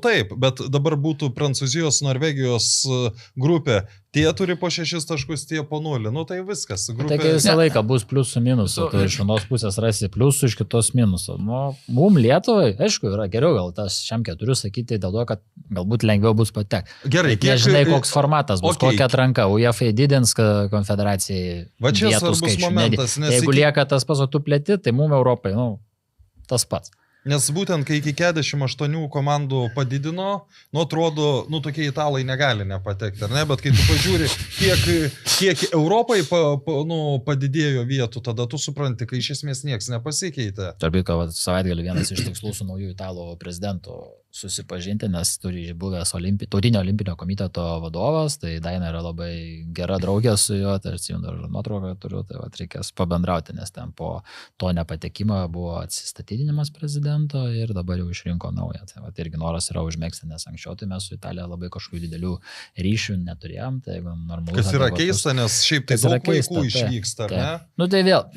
Taip, bet dabar būtų Prancūzijos, Norvegijos grupė. Tie turi po 6 taškus, tie po 0. Tai viskas. Tai visą laiką bus pliusų minusų. Tu iš vienos pusės rasi pliusų, iš kitos minusų. Mum Lietuvai, aišku, yra geriau gal tas šiam 4 sakyti dėl to, kad galbūt lengviau bus patekti. Gerai, nežinai, koks formatas bus, kokia atranka. UEFA didins konfederacijai vietų skaičių. Jeigu lieka tas pats, o tu plėti, tai mum Europai, tas pats. Nes būtent, kai iki 48 komandų padidino, atrodo, tokie italai negali nepatekti, ar ne? Bet kai tu pažiūri, kiek Europai padidėjo vietų, tada tu supranti, kai iš esmės nieks nepasikeitė. Tarp savaitgalį vienas iš tikslų su nauju italų prezidentu susipažinti, nes turi buvęs tautinio olimpinio komiteto vadovas, tai Daina yra labai gera draugė su juo, tai atsimenu dar nuotrauką turiu, tai reikės pabendrauti, nes ten po to nepatekimo buvo atsistatydinimas prezidento ir dabar jau išrinko naują. Tai irgi noras yra užmėgsti, nes anksčiau tai mes su Italija labai kažkokių didelių ryšių neturėjom. Tai kas yra keista, nes šiaip tai daug vaikų išvyksta, ne? Tai vėl.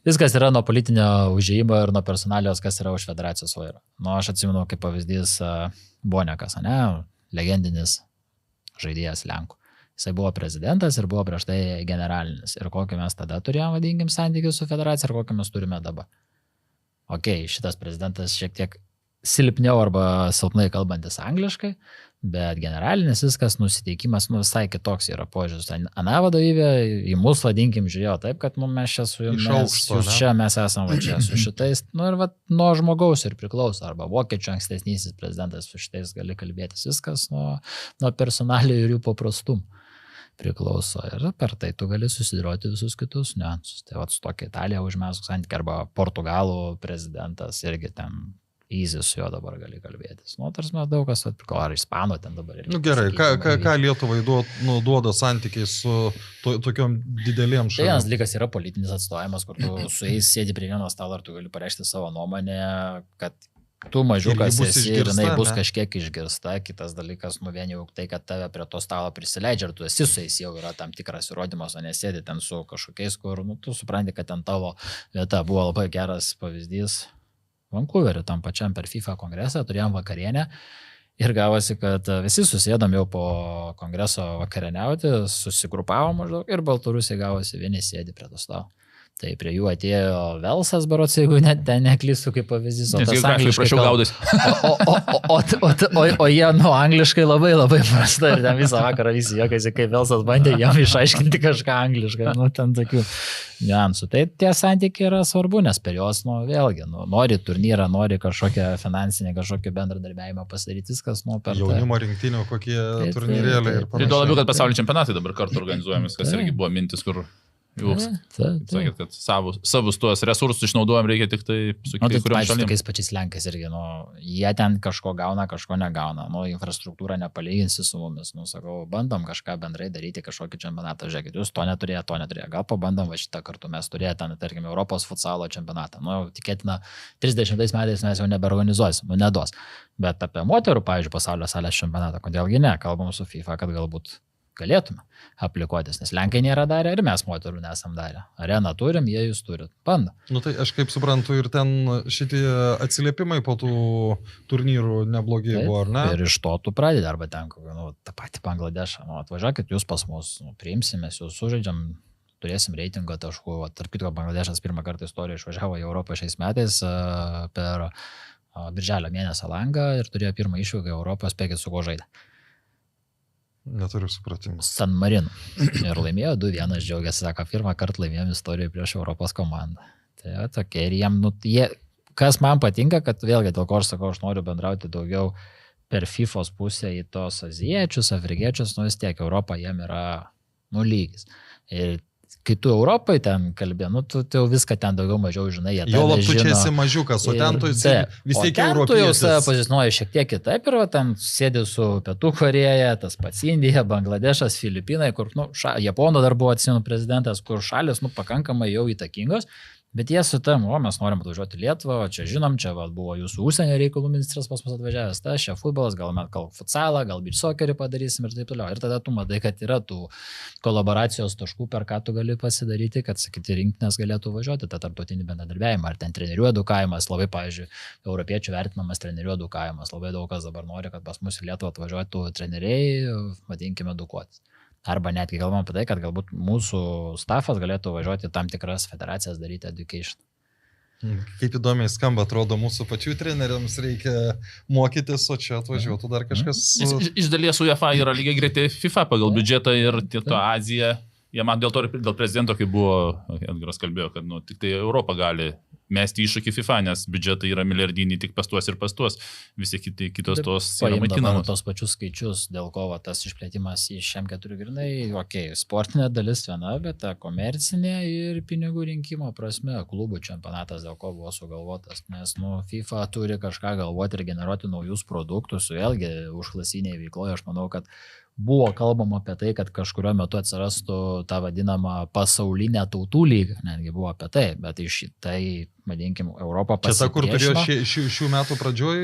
Viskas yra nuo politinio užėjimo ir nuo personalijos, kas yra už federacijos vairo. Aš atsimenu, kaip pavyzdys Bonekas, legendinis žaidėjas Lenkų. Jisai buvo prezidentas ir buvo prieš tai generalinis. Ir kokį mes tada turėjom, vadinkim, santykių su federacija ir kokį mes turime dabar. Šitas prezidentas šiek tiek silpniau arba silpnai kalbantis angliškai, bet generalinis viskas nusiteikimas visai kitoks yra požiūris. Ana vadovybė į mus, vadinkim, žiūrėjo taip, kad mes čia su jumis, mes esame čia su šitais, ir nuo žmogaus ir priklauso, arba vokiečių ankstesnysis prezidentas su šitais gali kalbėtis, viskas nuo personalijų ir jų paprastumų priklauso. Ir per tai tu gali susidėlioti visus kitus niuansus. Tai su tokia Italija užmesgus santykiai, arba Portugalų prezidentas irgi ten easy su juo dabar gali kalbėtis. Tarsi mes daug kas atpiko, ar ispanų ten dabar. Gerai, ką Lietuvai duoda santykiai su tokiom didelėm šalim? Tai vienas dalykas yra politinis atstovavimas, kur tu su jais sėdi prie vieno stalo ir tu gali pareikšti savo nuomonę, kad tu mažiukas bus esi ir jinai išgirsta, bus ne? kažkiek išgirsta. Kitas dalykas, vien jau tai, kad tave prie to stalo prisileidžia ir tu esi su jais, jau yra tam tikras įrodymas, o nesėdi ten su kažkokiais, kur tu supranti, kad ten tavo vieta. Buvo labai geras pavyzdys Vancouverį, tam pačiam per FIFA kongresą, turėjom vakarienę. Ir gavosi, kad visi susėdom jau po kongreso vakarieniauti, susigrupavom maždaug ir Baltarusiai gavosi vieni sėdi prie to stalo. Tai prie jų atėjo Velsas, berods, jeigu net ten neklystu kaip pavyzdys. Nes jeigu angliškai prašiau gaudys. O jie, angliškai labai prasta ir ten visą vakarą visi jokasi, kai Velsas bandė jam išaiškinti kažką angliškai. Ten tokių niuansų. Tai tie santykiai yra svarbu, nes per juos, vėlgi, nori turnyrą, nori kažkokią finansinį, kažkokį bendradarbiavimą pasidaryti, viskas, per jaunimo rinktinių, kokie turnyrėliai ir panašiai. Tai labiau, kad pasaulio čempionatai dabar kartu organizuojamis, kas irgi buvo mintis, kur jūs sakėt, kad savus tuos resursus išnaudojam, reikia tik tai su kai kuriuom šalim. Tokiais pačiais Lenkais irgi, jie ten kažko gauna, kažko negauna, infrastruktūrą nepalyginsi su mumis, sakau, bandom kažką bendrai daryti, kažkokį čempionatą, žiūrėkit, jūs to neturėjo, gal pabandom va šitą kartu, mes turėjome ten, tarkim, Europos futsalo čempionatą, tikėtina, 30 metais mes jau nebeorganizuosim, neduos, bet apie moterų, pavyzdžiui, pasaulio salės čempionatą, kodėlgi ne, kalbam su FIFA, kad galbūt galėtume aplikuotis, nes Lenkai nėra darę ir mes moterų nesam darę. Areną turim, jie jūs turit. Bando. Tai aš kaip suprantu, ir ten šitie atsiliepimai po tų turnyrų neblogai buvo, ar ne? Ir iš to tu pradedi, arba ten, tą patį Bangladešą. Atvažiuokit, jūs pas mus, priimsimės, jūs sužaidžiam, turėsim reitingą taškų. Tarp kitko, Bangladešas pirmą kartą istoriją išvažiavo į Europą šiais metais per birželio mėnesio langą ir turėjo pirmą išvyką į Europą, spėkit su ko žaidė. Neturiu supratimo. San Marino. Ir laimėjo 2-1, džiaugiasi, sako, pirmą kartą laimėjom istoriją prieš Europos komandą. Tai tokie ir jie, kas man patinka, kad vėlgi dėl ko aš sakau, aš noriu bendrauti daugiau per FIFO's pusę į tos azijiečius, afrikiečius, vis tiek Europa jiem yra lygis. Ir kai tu Europai ten kalbė, tu jau viską ten daugiau mažiau žinai, jie jo lab tu čia esi mažiukas, o ten tu esi vis tiek europietis. Tu jau save pozicionuoji šiek tiek kitaip ir ten sėdi su Pietų Korėja, tas pats Indija, Bangladešas, Filipinai, kur, Japono dar buvo atsimenu prezidentas, kur šalis, pakankamai jau įtakingos. Bet jie su tam, mes norim atvažiuoti Lietuvą, čia žinom, čia buvo jūsų užsienio reikalų ministras pas mus atvažiavęs, čia futbolas, gal futsalą, gal beach soccerį padarysim ir taip toliau. Ir tada tu matai, kad yra tų kolaboracijos taškų, per ką tu gali pasidaryti, kad, sakyti, rinktinės galėtų važiuoti tą tarptautinį bendradarbiavimą. Ar ten trenerių edukavimas, labai, pavyzdžiui, europiečių vertinamas trenerių edukavimas. Labai daug kas dabar nori, kad pas mus į Lietuvą atvažiuotų treneriai, vadinkime, edukuotis. Arba netgi galvom apie tai, kad galbūt mūsų stafas galėtų važiuoti tam tikras federacijas daryti education. Kaip įdomiai skamba, atrodo, mūsų pačių treneriams reikia mokytis, o čia atvažiuotų dar kažkas. Iš dalies UEFA yra lygiai greitai FIFA pagal biudžetą ir to Azija. Jie man dėl prezidento, kai buvo, Edgaras kalbėjo, kad tik tai Europa gali mesti iššūkį FIFA, nes biudžetai yra milijardiniai tik pastuos ir pastuos, visi kitos tos yra maitinamos. Tos pačius skaičius, dėl ko tas išplėtimas į M4 grinai, sportinė dalis viena, bet ta komercinė ir pinigų rinkimo prasme, klubų čempionatas dėl ko buvo sugalvotas, nes FIFA turi kažką galvoti ir generuoti naujus produktus, vėlgi užklasiniai veikloje, aš manau, kad buvo kalbama apie tai, kad kažkurio metu atsirastų ta vadinama pasaulinė tautų lyga, netgi buvo apie tai, bet iš tai, vadinkim, Europą pasipriešino. Čia ta, kur turėjo šių metų pradžioj?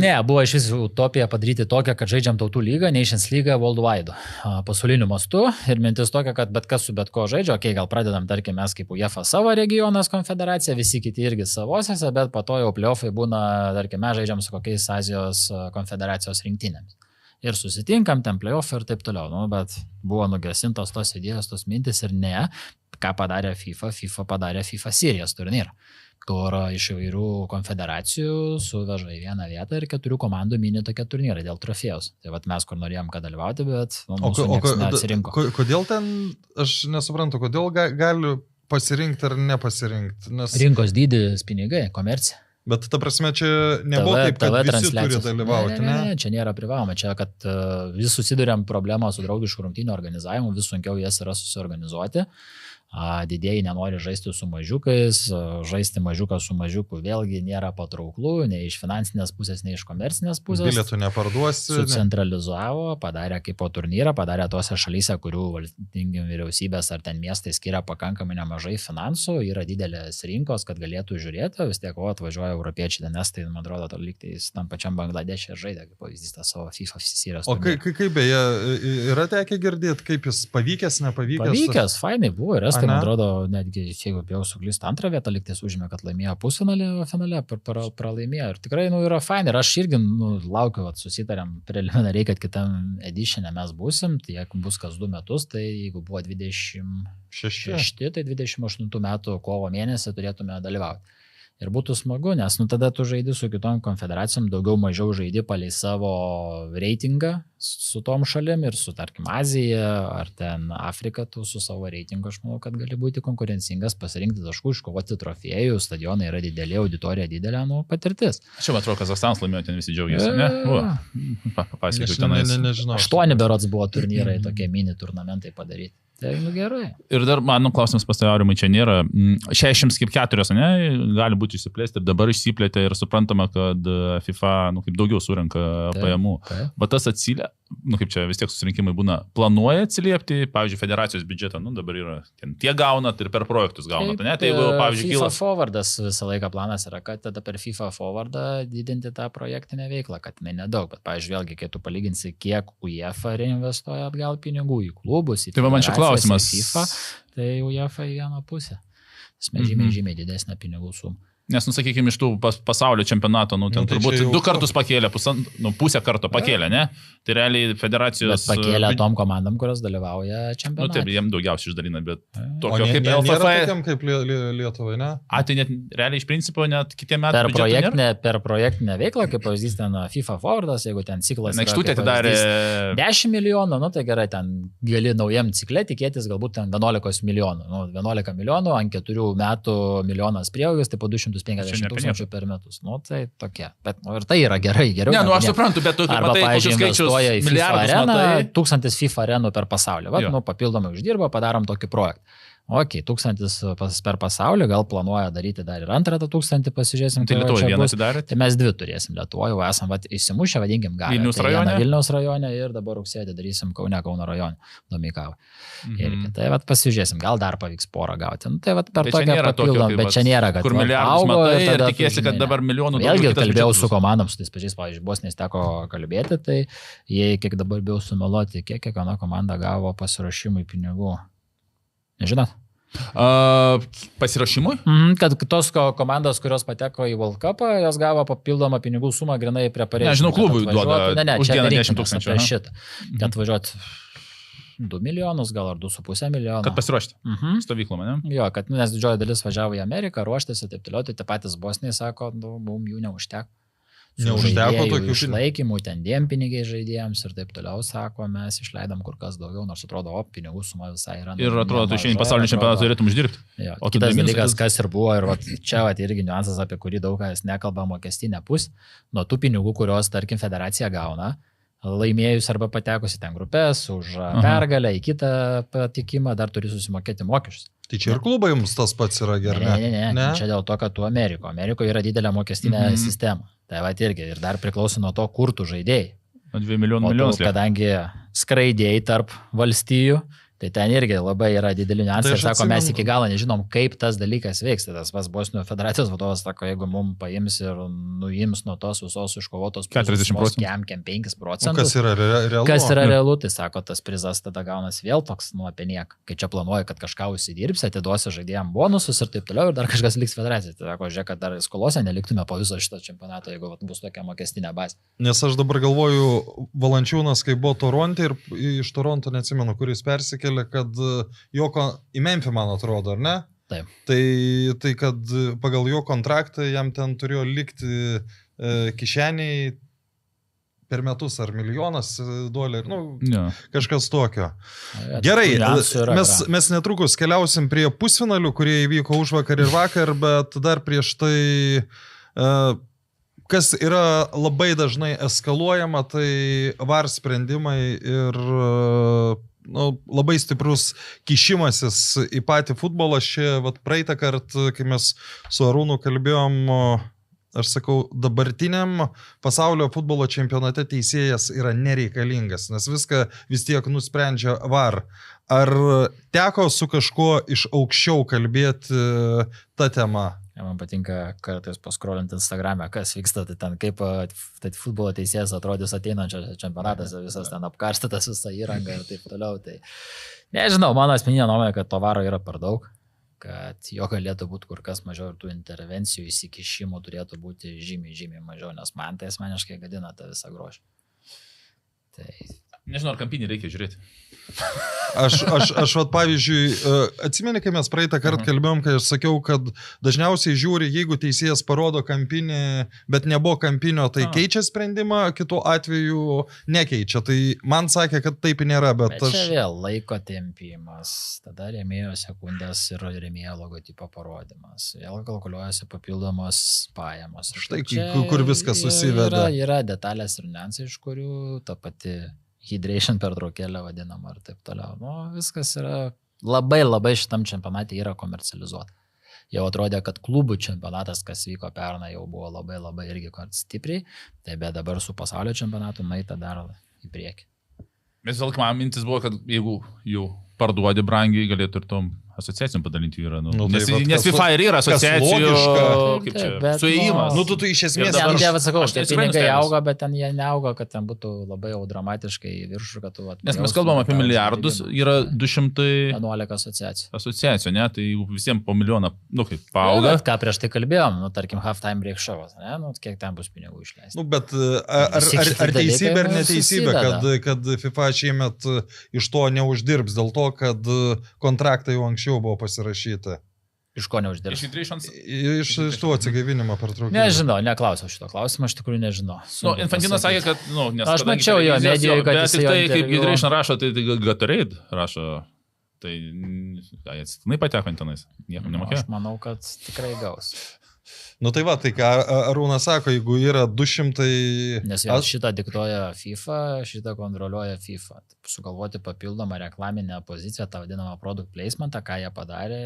Ne, buvo iš vis utopija padaryti tokią, kad žaidžiam tautų lygą, Nations lygą worldwide, pasauliniu mastu ir mintis tokia, kad bet kas su bet ko žaidžia, gal pradedam, tarkim, mes kaip UEFA savo regionas konfederacija, visi kiti irgi savosiose, bet po to jau playoffai būna, tarkim, mes žaidžiam su kokiais Azijos konfederacijos rinktinėmis. Ir susitinkam, ten playoff ir taip toliau, bet buvo nugesintos tos idėjos, tos mintis ir ne, ką padarė FIFA padarė FIFA Series turnyrą, kur iš įvairių konfederacijų suveža į vieną vietą ir 4 komandų mini tokie turnyrai dėl trofėjaus. Tai mes kur norėjom, kad dalyvauti, bet mūsų niekas neatsirinko. Kodėl ten, aš nesuprantu, kodėl gali pasirinkti ar nepasirinkti? Rinkos dydis, pinigai, komercija. Bet ta prasme, čia nebuvo taip, kad visi turi dalyvauti, ne? Čia nėra privaloma, čia, kad vis susidurėm problemą su draugiškų rungtynių organizavimu, vis sunkiau jas yra susiorganizuoti. Didėjai nenori žaisti su mažiukais, žaisti mažiuką su mažiuku vėlgi nėra patrauklų, nei iš finansinės pusės, nei iš komercinės pusės. Bilietų neparduosi. Sucentralizavo, padarė kaip po turnyrą, padarė tose šalyse, kurių vyriausybės ar ten miestai skiria pakankamai nemažai finansų, yra didelės rinkos, kad galėtų žiūrėti, vis tiek atvažiuoja europiečiai, nes tai, man atrodo, lygtais tam pačiam Bangladešė žaidė, kaip pavyzdys tą savo FIFA serijos. O kaip beje, yra tekę girdėti, kaip jis pavykęs, nepavykęs? Pavykęs, fainai buvo ir tai, man atrodo, netgi, jeigu bijau suklysti, antrą vietą lygtais užėmė, kad laimėjo pusfinalį, o finale pralaimėjo. Ir tikrai, yra fainai. Ir aš irgi, laukiu, susitarėm preliminariai, kad kitam editionė mes būsim, tai jeigu bus kas 2 metus, tai jeigu buvo 26, tai 28 metų kovo mėnesį turėtume dalyvauti. Ir būtų smagu, nes tada tu žaidi su kitom konfederacijom, daugiau mažiau žaidi palei savo reitingą su tom šalim ir su, tarkim, Azija ar ten Afrika, tu su savo reitingu, aš manau, kad gali būti konkurencingas, pasirinkti taškų, iškovoti trofėjų, stadionai yra dideli, auditorija didelė, patirtis. Čia, man atrodo, Kazachstanas laimėjo, ten visi džiaugiasi, ne? Pasakysiu tenais. Nežinau. 8 berods buvo turnyrai, tokie mini turnamentai padaryti. Tai gerai. Ir dar, man klausimas pas Aurimai, čia nėra 64, ne, gali būti išsiplėsti ir dabar išsiplėtė ir suprantama, kad FIFA, kaip daugiau surenka pajamų. Bet tas atsilė, kaip čia vis tiek susirinkimai būna, planuoja atsiliepti, pavyzdžiui, federacijos biudžetą, dabar yra, tie gaunat ir per projektus gaunat, ne? Tai jeigu, pavyzdžiui, FIFA forwardas visą laiką planas yra, kad tada per FIFA forwardą didinti tą projektinę veiklą, kad jinai nedaug, bet, pavyzdžiui, vėlgi, kai tu palyginsi, kiek UEFA reinvestuoja atgal pinigų į klubus, į klausimas. FIFA, tai UEFA į vieną pusę. Žymiai didesnė pinigų suma. Nes, sakykime, iš tų pasaulio čempionato, ten turbūt 2 kartus pakėlė, pusę karto pakėlė, ne? Tai realiai federacijos... Bet pakėlė tom komandom, kurios dalyvauja čempionate. Taip, jiem daugiausiai išdalina, bet tokio kaip LFF. Kaip Lietuvai, ne? Tai net realiai iš principo net kitie metai... Per projektinę veiklą, kaip pavyzdys ten FIFA forwardas, jeigu ten ciklas... Aikštutė atidarė... 10 milijonų, tai gerai, ten gali naujam cikle tikėtis galbūt ten 11 milijonų. 11 milijonų, ant 4 metų milijonas prieaugis, tai po 250 tūkstančių per metus. Tai tokie. Bet ir tai yra gerai, geriau. Ne, aš suprantu, bet tu matai, kokius skaičius milijardus, 1000 FIFA arenų per pasaulį. Papildomai uždirba, padarom tokį projektą. 1000 per pasaulį, gal planuoja daryti dar ir antrą 1000, pasižiūrėsim. Tai Lietuvoje vieną atidarėte? Tai mes 2 turėsim Lietuvoje, jau esam įsimušę, vadinkim, galime. Vilniaus rajone ir dabar rugsėjį darysim Kauno rajone, Domeikavą. Tai pasižiūrėsim, gal dar pavyks porą gauti. Tai per tokią papildomą, bet čia nėra, kad kur milijardus matai ir tikėsi, kad dabar milijonų daugiau. Vėlgi kalbėjau su komandom, su tais pačiais, pavyzdžiui, Bosnijos teko kalbėti, tai jei kiek dabar bijau sumeluoti, kiek kiekviena komanda gavo pasiruošimui pinigų. Nežinot? Pasirašymui? Kad tos komandos, kurios pateko į World Cupą, jos gavo papildomą pinigų sumą grinai prie pareigų. Nežinau, klubui duoda. Ne, už čia 10 tūkstančių. Šitą. Kad važiuot 2 milijonus, gal ar 2,5 milijono. Kad pasiruošti stovyklom, ne? Jo, kad nes didžioji dalis važiavo į Ameriką, ruoštėsi taip toliau, tai tie patys Bosniai sako, mums jų neužteko. Neužteko tokių išlaikymų, ten dienpinigiai žaidėjams ir taip toliau, sako, mes išleidom kur kas daugiau, nors atrodo, pinigų suma visai yra. Ir atrodo, tu šiandien pasaulinį čempionatą turėtum uždirbti. Jo, o kitas dalykas, kas ir buvo, ir čia irgi niuansas, apie kurį daug kas nekalba, mokestinė pusė, nuo tų pinigų, kurios, tarkim, federacija gauna, laimėjus arba patekusi ten grupės, už pergalę į kitą patikimą, dar turi susimokėti mokesčius. Tai čia ir klubai jums tas pats yra gerai. Ne. Čia dėl to, kad tu Amerikoje yra didelė mokestinė sistema. Tai va irgi ir dar priklauso nuo to, kur tu žaidėjai. 2 milijonus. Kadangi skraidėjai tarp valstijų, tai ten irgi labai yra dideli niuansai ir sako, mes iki galo nežinom, kaip tas dalykas veiks. Tai tas pas Bosnijos federacijos vadovas sako, jeigu mums paims ir nuims nuo tos visos iškovotos 40%. Kem 5%. Kas yra realu? Kas yra realu, tai sako, tas prizas tada gaunas vėl toks, apie nieką. Kai čia planuoja, kad kažką užsidirbsi, atiduosi žaidėjams bonusus ir taip toliau, ir dar kažkas liks federacijai. Tai sako, žiūrėk, kad dar skolose neliktume po viso šito čempionato, jeigu bus tokia mokestinė bazė. Nes aš dabar galvoju, Valančiūnas, kai buvo Toronte ir iš Toronto neatsimenu, kuris persikėlė, kad Joko į Memphį, man atrodo, ar ne? Taip. Tai kad pagal jo kontraktą jam ten turėjo likti kišeniai per metus ar $1,000,000, kažkas tokio. Gerai, mes netrukus keliausim prie pusfinalių, kurie įvyko užvakar ir vakar, bet dar prieš tai... Kas yra labai dažnai eskaluojama, tai VAR sprendimai ir labai stiprus kišimasis į patį futbolą. Čia praeitą kartą, kai mes su Arūnu kalbėjom, aš sakau, dabartiniam pasaulio futbolo čempionate teisėjas yra nereikalingas, nes viską vis tiek nusprendžia VAR. Ar teko su kažkuo iš aukščiau kalbėti tą temą? Man patinka kartais paskrolinti Instagram'e, kas vyksta, tai ten kaip tai futbolo teisėjas atrodys ateinančio čempionatas, visas ten apkarstytas visą įrangą ir taip toliau. Tai nežinau, mano asmeninė nuomonė, kad to varo yra per daug, kad jo galėtų būti kur kas mažiau ir tų intervencijų, įsikišimų turėtų būti žymiai mažiau, nes man tai asmeniškai gadina tą visą grožį. Tai... Nežinau, ar kampinį reikia žiūrėti. Aš pavyzdžiui, atsimeni, kai mes praeitą kartą kalbėjom, kai aš sakiau, kad dažniausiai žiūri, jeigu teisėjas parodo kampinį, bet nebuvo kampinio, tai keičia sprendimą, kitu atveju nekeičia. Tai man sakė, kad taip nėra, bet aš... Čia vėl laiko tempimas, tada rėmėjo sekundės ir rėmėjo logotipo parodymas, vėl kalkuliuojasi papildomos pajamos. Štai kur viskas susiveda. Yra detalės ir niuansai, iš kurių ta pati hydration pertraukėlė vadinama ir taip toliau. Viskas yra labai šitam čempionate yra komercializuota. Jau atrodė, kad klubų čempionatas, kas vyko pernai, jau buvo labai irgi stipriai, tai bet dabar su pasaulio čempionatu nueita dar į priekį. Mes vėl man mintis buvo, kad jeigu jau parduodi brangiai, galėtų ir tom asociacijom padalinti yra. Nes FIFA ir yra asociacijų, kaip čia, suėjimas. Tu iš esmės... Ten, sakau, tie pinigai auga, bet ten jie neauga, kad ten būtų labai jau dramatiškai į viršų, kad tu... Nes mes kalbam apie milijardus, yra 211 asociacijų. Asociacijų, ne? Tai visiems po milijoną, kaip paauga. Ką prieš tai kalbėjom, tarkim, halftime break show'as, ne? Kiek ten bus pinigų išleisti. Bet ar teisybė ar neteisybė, kad FIFA šiemet iš to neuždirbs dėl to, kad kontraktai jau anksčiau buvo pasirašyti. Iš ko neuždirbs? Iš tų atsigaivinimo pertraukimų. Nežinau, neklausiau šito klausimo, aš tikrųjų nežinau. Infantinas sakė, kad, aš mačiau jo medijoje, kad jis tai, kaip Hydration rašo, tai Gatorade rašo, tai atsitiktinai pateko Intanais. Niekam nemokėjo. Aš manau, kad tikrai gaus. Tai va, tai ką Arūnas sako, jeigu yra 200... Nes šitą diktuoja FIFA, šitą kontroliuoja FIFA. Sugalvoti papildomą reklaminę poziciją, tą vadinamą product placementą, ką jie padarė,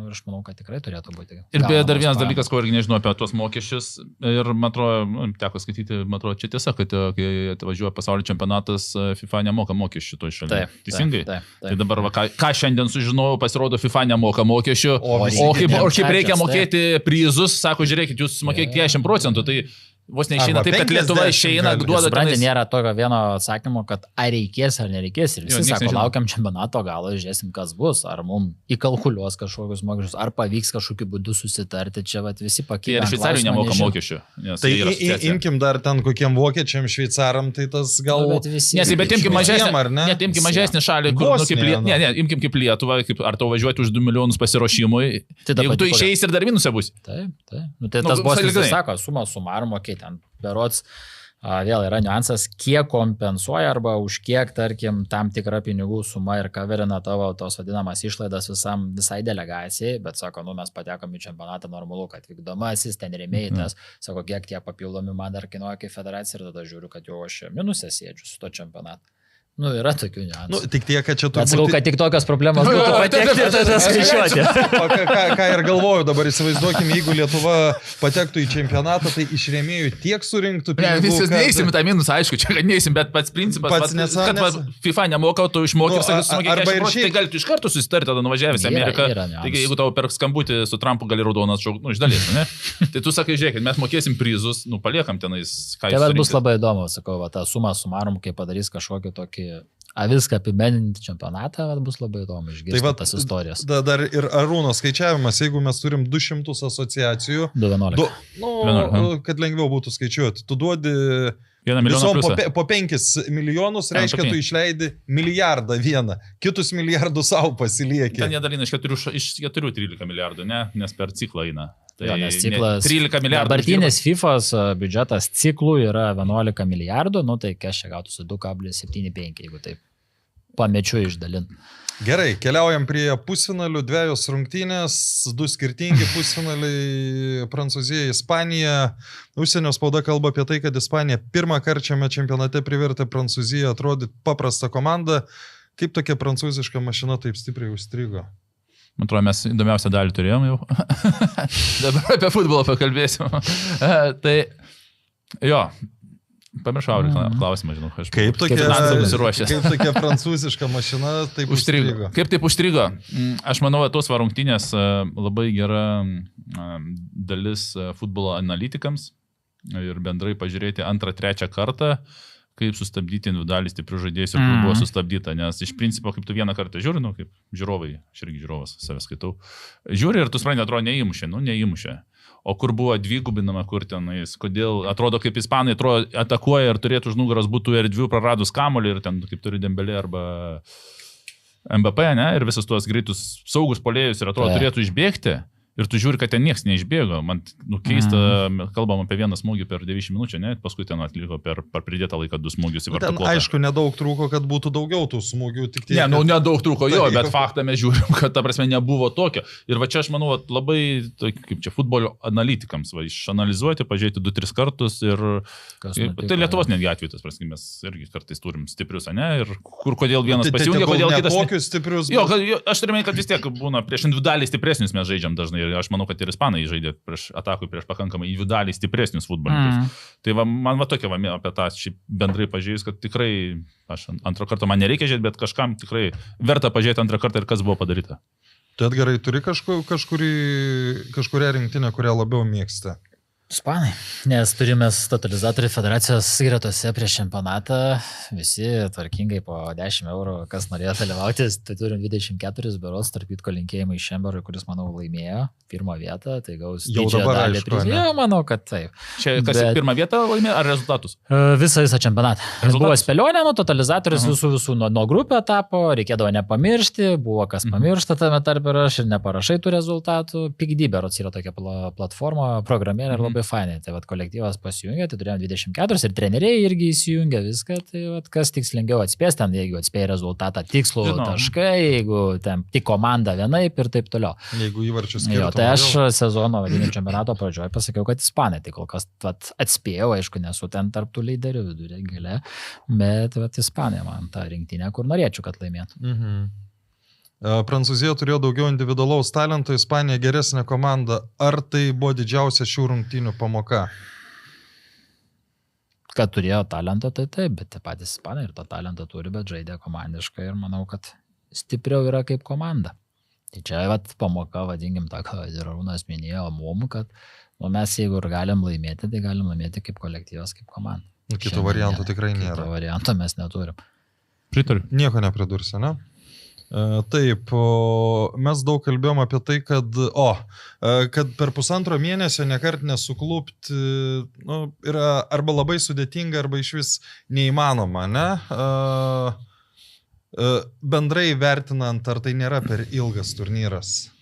aš manau, kad tikrai turėtų būti. Ir beje, dar vienas dalykas, ko irgi nežinau apie tuos mokesčius, ir man atrodo, teko skaityti, man atrodo, čia tiesa, kad kai atvažiuoja pasaulio čempionatas, FIFA nemoka mokesčių toj šalyje. Teisingai? Tai dabar, ką šiandien sužinojau, pasirodo, FIFA nemoka mokesčių, o kaip reikia mokėti prizus, sako, žiūrėkit, jūs mokėkite 40%, tai vos neišeina taip, kad Lietuva išeina, duoda... Suprantate, nėra tokio vieno atsakymo, kad ar reikės ar nereikės. Ir visi sako, laukiam čempionato galo, žiūrėsim, kas bus. Ar mums įkalkuliuos kažkokius mokesčius, ar pavyks kažkokiu būdu susitarti. Čia visi pakeičia. Ir Šveicarijai nemoka mokesčių. Tai imkim dar ten kokiem vokiečiam, šveicaram, tai tas gal... Bet imkim mažesnį šalį, imkim kaip Lietuvą, ar tau važiuoti už 2 milijonus pasiruošimui. Jeigu tu išeisi ir dar minusė bus. Taip. Tai tas bosnis sako, suma sumarum, ten berods vėl yra niuansas, kiek kompensuoja arba už kiek, tarkim, tam tikra pinigų suma ir kaverina tavo tos vadinamas išlaidas visai delegacijai, bet sako, mes patekom į čempionatą normalu, kad vykdomasis, ten rėmėjitas, sako, kiek tie papildomi man dar kainuoja kaip federacija ir tada žiūriu, kad jau aš minusę sėdžiu su to čempionatu. Yra tokių niuansų. Tik tiek, kad čia turbūt... Atsakau, kad tik tokios problemos būtų patekti ir tada skaičiuoti. Ką ir galvoju dabar, įsivaizduokim, jeigu Lietuva patektų į čempionatą, tai iš rėmėjų tiek surinktų pinigų. Visi neįsim tą minusą, aišku, čia neįsim, bet pats principas, kad FIFA nemoka, tu išmoki ir sumokėk 40%, tai galite iš karto susitarti, tada nuvažiavęs į Ameriką. Taigi, jeigu tau per skambutį su Trumpu gali raudonas šaukti, išdalės, ne? Tai tu sakai, žiūrėkit, mes mokėsim prizus, paliekam tenais. Tai bus labai įdomu, sakau, tą sumą sumarum, kai padarys kažkokį tokį viską apibendrinti čempionatą, bus labai įdomu išgirsti tas istorijas. Dar ir Arūno skaičiavimas, jeigu mes turim 200 asociacijų, 211. Kad lengviau būtų skaičiuoti, tu duodi visom po 5 milijonus, reiškia, tu išleidi milijardą vieną, kitus milijardus savo pasilieki. Ten jie dalina iš 4-13 milijardų, ne? Nes per ciklą eina. Tai nes ciklas, 13 milijardų. Dabartinis FIFA's biudžetas ciklų yra 11 milijardų, tai kas čia gautųsi 2,75, jeigu taip pamečiu išdalint. Gerai, keliaujam prie pusfinalių, 2 rungtynės, 2 skirtingi pusfinaliai, Prancūzija, Ispanija. Užsienio spauda kalba apie tai, kad Ispanija pirmą kartą šiame čempionate privertė Prancūziją atrodyti paprastą komandą. Kaip tokia prancūziška mašina taip stipriai užstrigo? Man atrodo, mes įdomiausią dalį turėjom jau. Dabar apie futbolą pakalbėsim. Tai jo, pamiršau klausimą, žinau. Kaip tokia prancūziška mašina taip užstrigo? Kaip taip užstrigo? Aš manau, tos rungtynės labai gera dalis futbolo analitikams ir bendrai pažiūrėti antrą, trečią kartą, kaip sustabdyti individualiai stiprių žaidėjus ir kaip buvo sustabdyta, nes iš principo, kaip tu vieną kartą žiūri, kaip žiūrovai, aš irgi žiūrovas savęs skaitau, žiūri ir tu supranti, atrodo, neįmušė. O kur buvo dvigubinama, kur tenais, kodėl, atrodo, kaip ispanai atakuoja ir turėtų už nugaros būtų erdvių praradus kamuolį ir ten, kaip turi Dembelė arba MVP, ne, ir visus tuos greitus saugus polėjus ir atrodo, turėtų išbėgti. Ir tu žiūri, kad ten niekas neišbėgo. Man keista, kalbam apie vieną smūgį per 90 minučių, ne? Paskui ten atliko per pridėtą laiką 2 smūgius į vartų plotą. Aišku, nedaug trūko, kad būtų daugiau tų smūgių. Tik tiek, nedaug trūko, jo, bet faktą mes žiūrim, kad ta prasme nebuvo tokio. Ir va čia aš manau, labai, kaip čia, futbolio analitikams, išanalizuoti, pažiūrėti 2-3 kartus ir... Tai Lietuvos netgi atveju, tas prasme, mes irgi kartais turim stiprius, ne? Ir kodėl vienas pasijungia, kodėl kitas... Stiprius, jo, aš turiu, kad vis tiek būna prieš individualiai stipresnius mes žaidžiam dažnai. Aš manau, kad ir ispanai žaidė prieš pakankamai individualiai stipresnius futbolininkus. Tai man tokia apie tą bendrai pažiūrėjus, kad tikrai, aš antrą kartą man nereikia žiūrėti, bet kažkam tikrai verta pažiūrėti antrą kartą ir kas buvo padaryta. Tai Edgarai, turi kažkurią rinktinę, kurią labiau mėgsta? Ispanai, nes turime totalizatorių federacijos gretose prieš čempionatą, visi tvarkingai po 10 eurų, kas norėjo dalyvauti, tai turim 24 beros, tarp kitko linkėjimai Šemberui, kuris, manau, laimėjo pirmą vietą, tai gaus didžiąją dalį prizų. Jo, manau, kad taip. Čia kas pirmą vietą laimėjo, ar rezultatus? Visą čempionatą. Buvo spėlionė, totalizatorius visų nuo grupio etapo, reikėdavo nepamiršti, buvo kas pamiršta tame tarp ir aš ir neparašai tų rezultatų. Pigdyberots yra tokia platforma, programėlė ir labai fainai. Tai vat kolektyvas pasijungia, tai turėjom 24 ir treneriai irgi įsijungia viską, tai vat kas tikslingiau atspės, ten jeigu atspėja rezultatą tikslų taškai, jeigu ten tik komanda vienaip ir taip toliau. Jeigu įvarčius skirtumą. Jo, tai aš sezono vadinimo čempionato pradžioje pasakiau, kad ispanai, tai kol kas vat atspėjau, aišku, nesu ten tarptų lyderių vidurė gale, bet vat ispanai man tą rinktinę, kur norėčiau, kad laimėtų. Prancūzija turėjo daugiau individualaus talento, Ispanija geresnė komanda. Ar tai buvo didžiausia šių rungtynių pamoka? Kad turėjo talento, tai taip, bet tie patys ispanai ir to talento turi, bet žaidė komandiškai ir manau, kad stipriau yra kaip komanda. Tai čia pamoka, vadinkim tą, ką Rūnas minėjo mum, kad mes jeigu ir galim laimėti, tai galim laimėti kaip kolektyvas, kaip komanda. Kitų variantų tikrai nėra. Kitų variantų mes neturim. Pritariu. Nieko nepridursi, ne? Taip, mes daug kalbėjom apie tai, kad per pusantro mėnesio nekart nesuklupti yra arba labai sudėtinga, arba iš vis neįmanoma, ne? Bendrai vertinant, ar tai nėra per ilgas turnyras?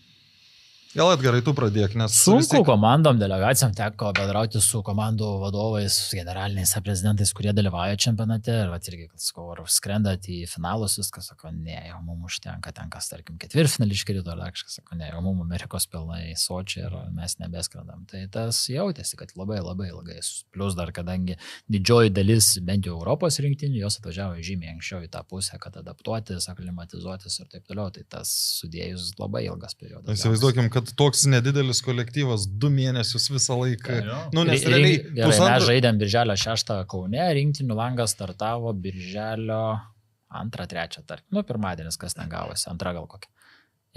Gal Edgarai, tu pradėk, nes... Sunku komandom, delegacijom teko bendrauti su komandų vadovais, generaliniais prezidentais, kurie dalyvauja čempionate. Ir irgi, ar skrendat į finalus, viskas sako, ne, jau mums užtenka, ten kas, tarkim, ketvirtfinalį iškrito, ar kažkas sako, ne, jau mums Amerikos pilnai Sočiai ir mes nebeskrendam. Tai tas jautėsi, kad labai labai ilgai. Plus dar, kadangi didžioji dalis, bent jau Europos rinktinių, jos atvažiavo žymiai anksčiau į tą pusę, kad adaptuotis, aklimatizuotis ir taip toliau. Tai tas sudėjus labai ilgas periodas. Įsivaizduokim, kad toks nedidelis kolektyvas 2 mėnesius visą laiką. Nes realiai mes žaidėm birželio 6 Kaune, rinktinių langas startavo birželio 2-3, tarkim. Pirmadienis, kas ten gavosi, 2 gal kokia.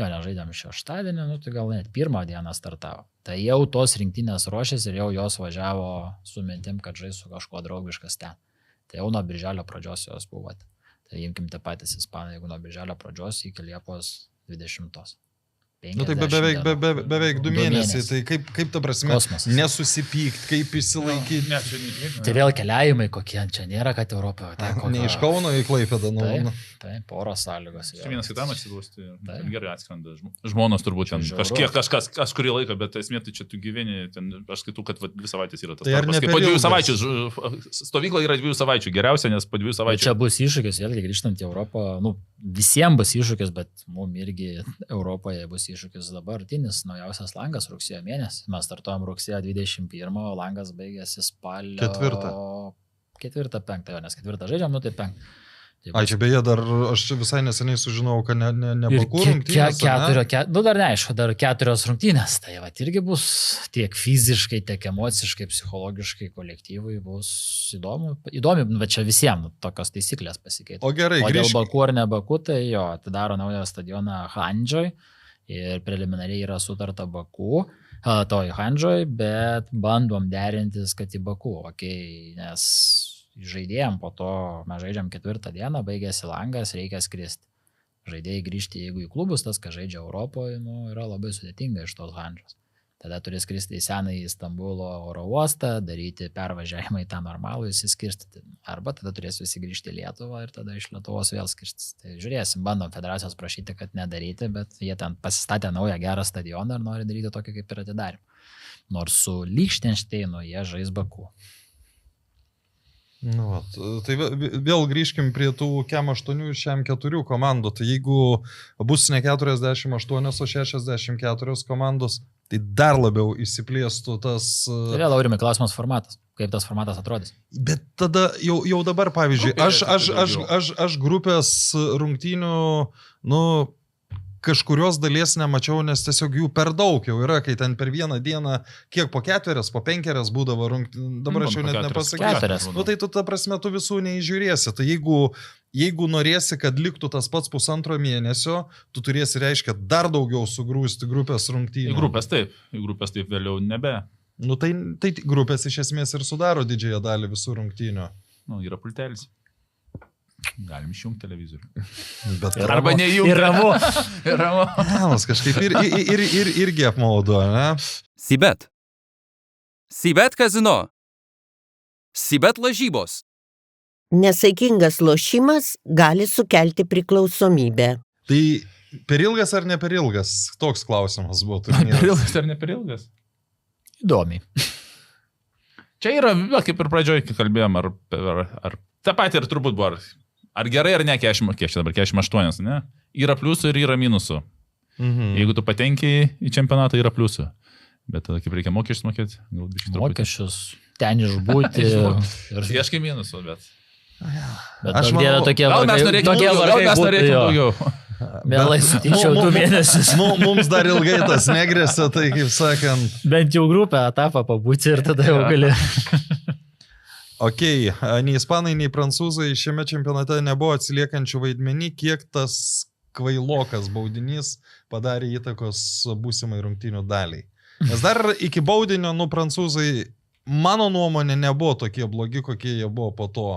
Jo, nežaidėm šeštadienį, tai gal net 1 dieną startavo. Tai jau tos rinktinės ruošėsi ir jau jos važiavo su mintim, kad žais su kažkuo draugiškas ten. Tai jau nuo birželio pradžios jos buvo. Tai imkim tie patys ispanai, jeigu nuo birželio pradžios iki Liepos 20. Tai beveik 2 mėnesiai, tai kaip ta prasme nesusipykt, kaip išsilaikyti. Tai vėl keliavimai kokie, čia nėra, kad Europoje. Ne iš Kauno į Klaipėdą. Taip, oro sąlygos. Čia vienas kitam atsiduosti, gerai atskrenda. Žmonos turbūt ten kažkas kurį laiką, bet esmė tai čia tu gyveni, aš skaitų, kad 2 savaitės yra tas tarpas. Po 2 savaičių, stovykla yra 2 savaičių, geriausia, nes po 2 savaičių. Čia bus iššūkis, vėlgi grįžtant į Europą, visiems bus iššūkis, bet mums irgi Europoje bus iššūkis dabartinis, naujausias langas rugsėjo mėnesį. Mes startuojam rugsėjo 21, o langas baigėsi spalio 4-5, nes 4 žaidžiam, tai 5. Ai, čia beje, dar aš čia visai neseniai sužinojau, kad ne Baku rungtynės. Dar neaišku, dar 4 rungtynės. Tai va, irgi bus tiek fiziškai, tiek emociškai, psichologiškai kolektyvui bus įdomu, bet čia visiems tokios taisyklės pasikeitė. O gerai, o dėl Baku ar ne Baku, tai jo, atidaro naują stadioną Handžoj ir preliminariai yra sutarta Baku, toj Handžoj, bet bandom derintis, kad į Baku, nes žaidėjom po to, mes žaidžiam 4 dieną, baigėsi langas, reikia skristi. Žaidėjai grįžti, jeigu į klubus, tas, kas žaidžia Europoje, yra labai sudėtinga iš tos Handžos. Tada turi skristi į senąjį Stambulo oro uostą, daryti pervažiavimą į tą normalų, įsiskirstyti. Arba tada turės visi grįžti į Lietuvą ir tada iš Lietuvos vėl skirstis. Tai žiūrėsim, bandom federacijos prašyti, kad nedaryti, bet jie ten pasistatė naują gerą stadioną ir nori daryti tokį kaip ir atidarimą. Nors su Liechtensteinu jie žais Baku. Nu, tai vėl grįžkim prie tų KEM 8 ir šiam 4 komandų. Tai jeigu bus ne 48, o 64 komandos, tai dar labiau įsiplėstų tas... Tai vėl, Aurimai, klausimas formatas. Kaip tas formatas atrodys? Bet tada jau dabar, pavyzdžiui, aš grupės rungtynių, kažkurios dalies nemačiau, nes tiesiog jų per daug jau yra, kai ten per vieną dieną kiek po 4, po 5 būdavo rungtynių, dabar aš jau net nepasakysiu. Tai tu ta prasme tu visų neįžiūrėsi. Tai jeigu norėsi, kad liktų tas pats 1,5 mėnesio, tu turėsi, reiškia, dar daugiau sugrūsti grupės rungtynių. Į grupės taip vėliau nebe. Tai grupės iš esmės ir sudaro didžiąją dalį visų rungtynių. Yra pultelis. Galim išjungti televizorių. Arba neįjungti. Ir ramu. Nes kažkaip irgi apmaudu, ne? Sibet. Sibet kazino. Sibet lažybos. Nesaikingas lošimas gali sukelti priklausomybę. Tai per ilgas ar ne per ilgas? Toks klausimas buvo. Per ilgas ar ne per ilgas? Įdomiai. Čia yra, kaip ir pradžioje kalbėjom, ar tą patį ir turbūt buvo, ar gerai ar ne, kiek dabar 48, ne? Yra pliusų ir yra minusų. Jeigu tu patenki į čempionatą, yra pliusų. Bet tada kaip reikia mokesčius mokėti, galbūt mokesčius, ten išbūti. Ieškai minusų, bet... Aš manau, tokie vargai daugiau. Mielai sutikčiau 2 mėnesius. Mums dar ilgai tas negrėsia, tai kaip sakant... Bent jau grupę etapą pabūti ir tada jau gali... Ok, nei ispanai, nei prancūzai šiame čempionate nebuvo atsiliekančių vaidmenį, kiek tas kvailokas baudinys padarė įtakos būsimai rungtynių daliai. Nes dar iki baudinio, prancūzai, mano nuomonė, nebuvo tokie blogi, kokie jie buvo po to.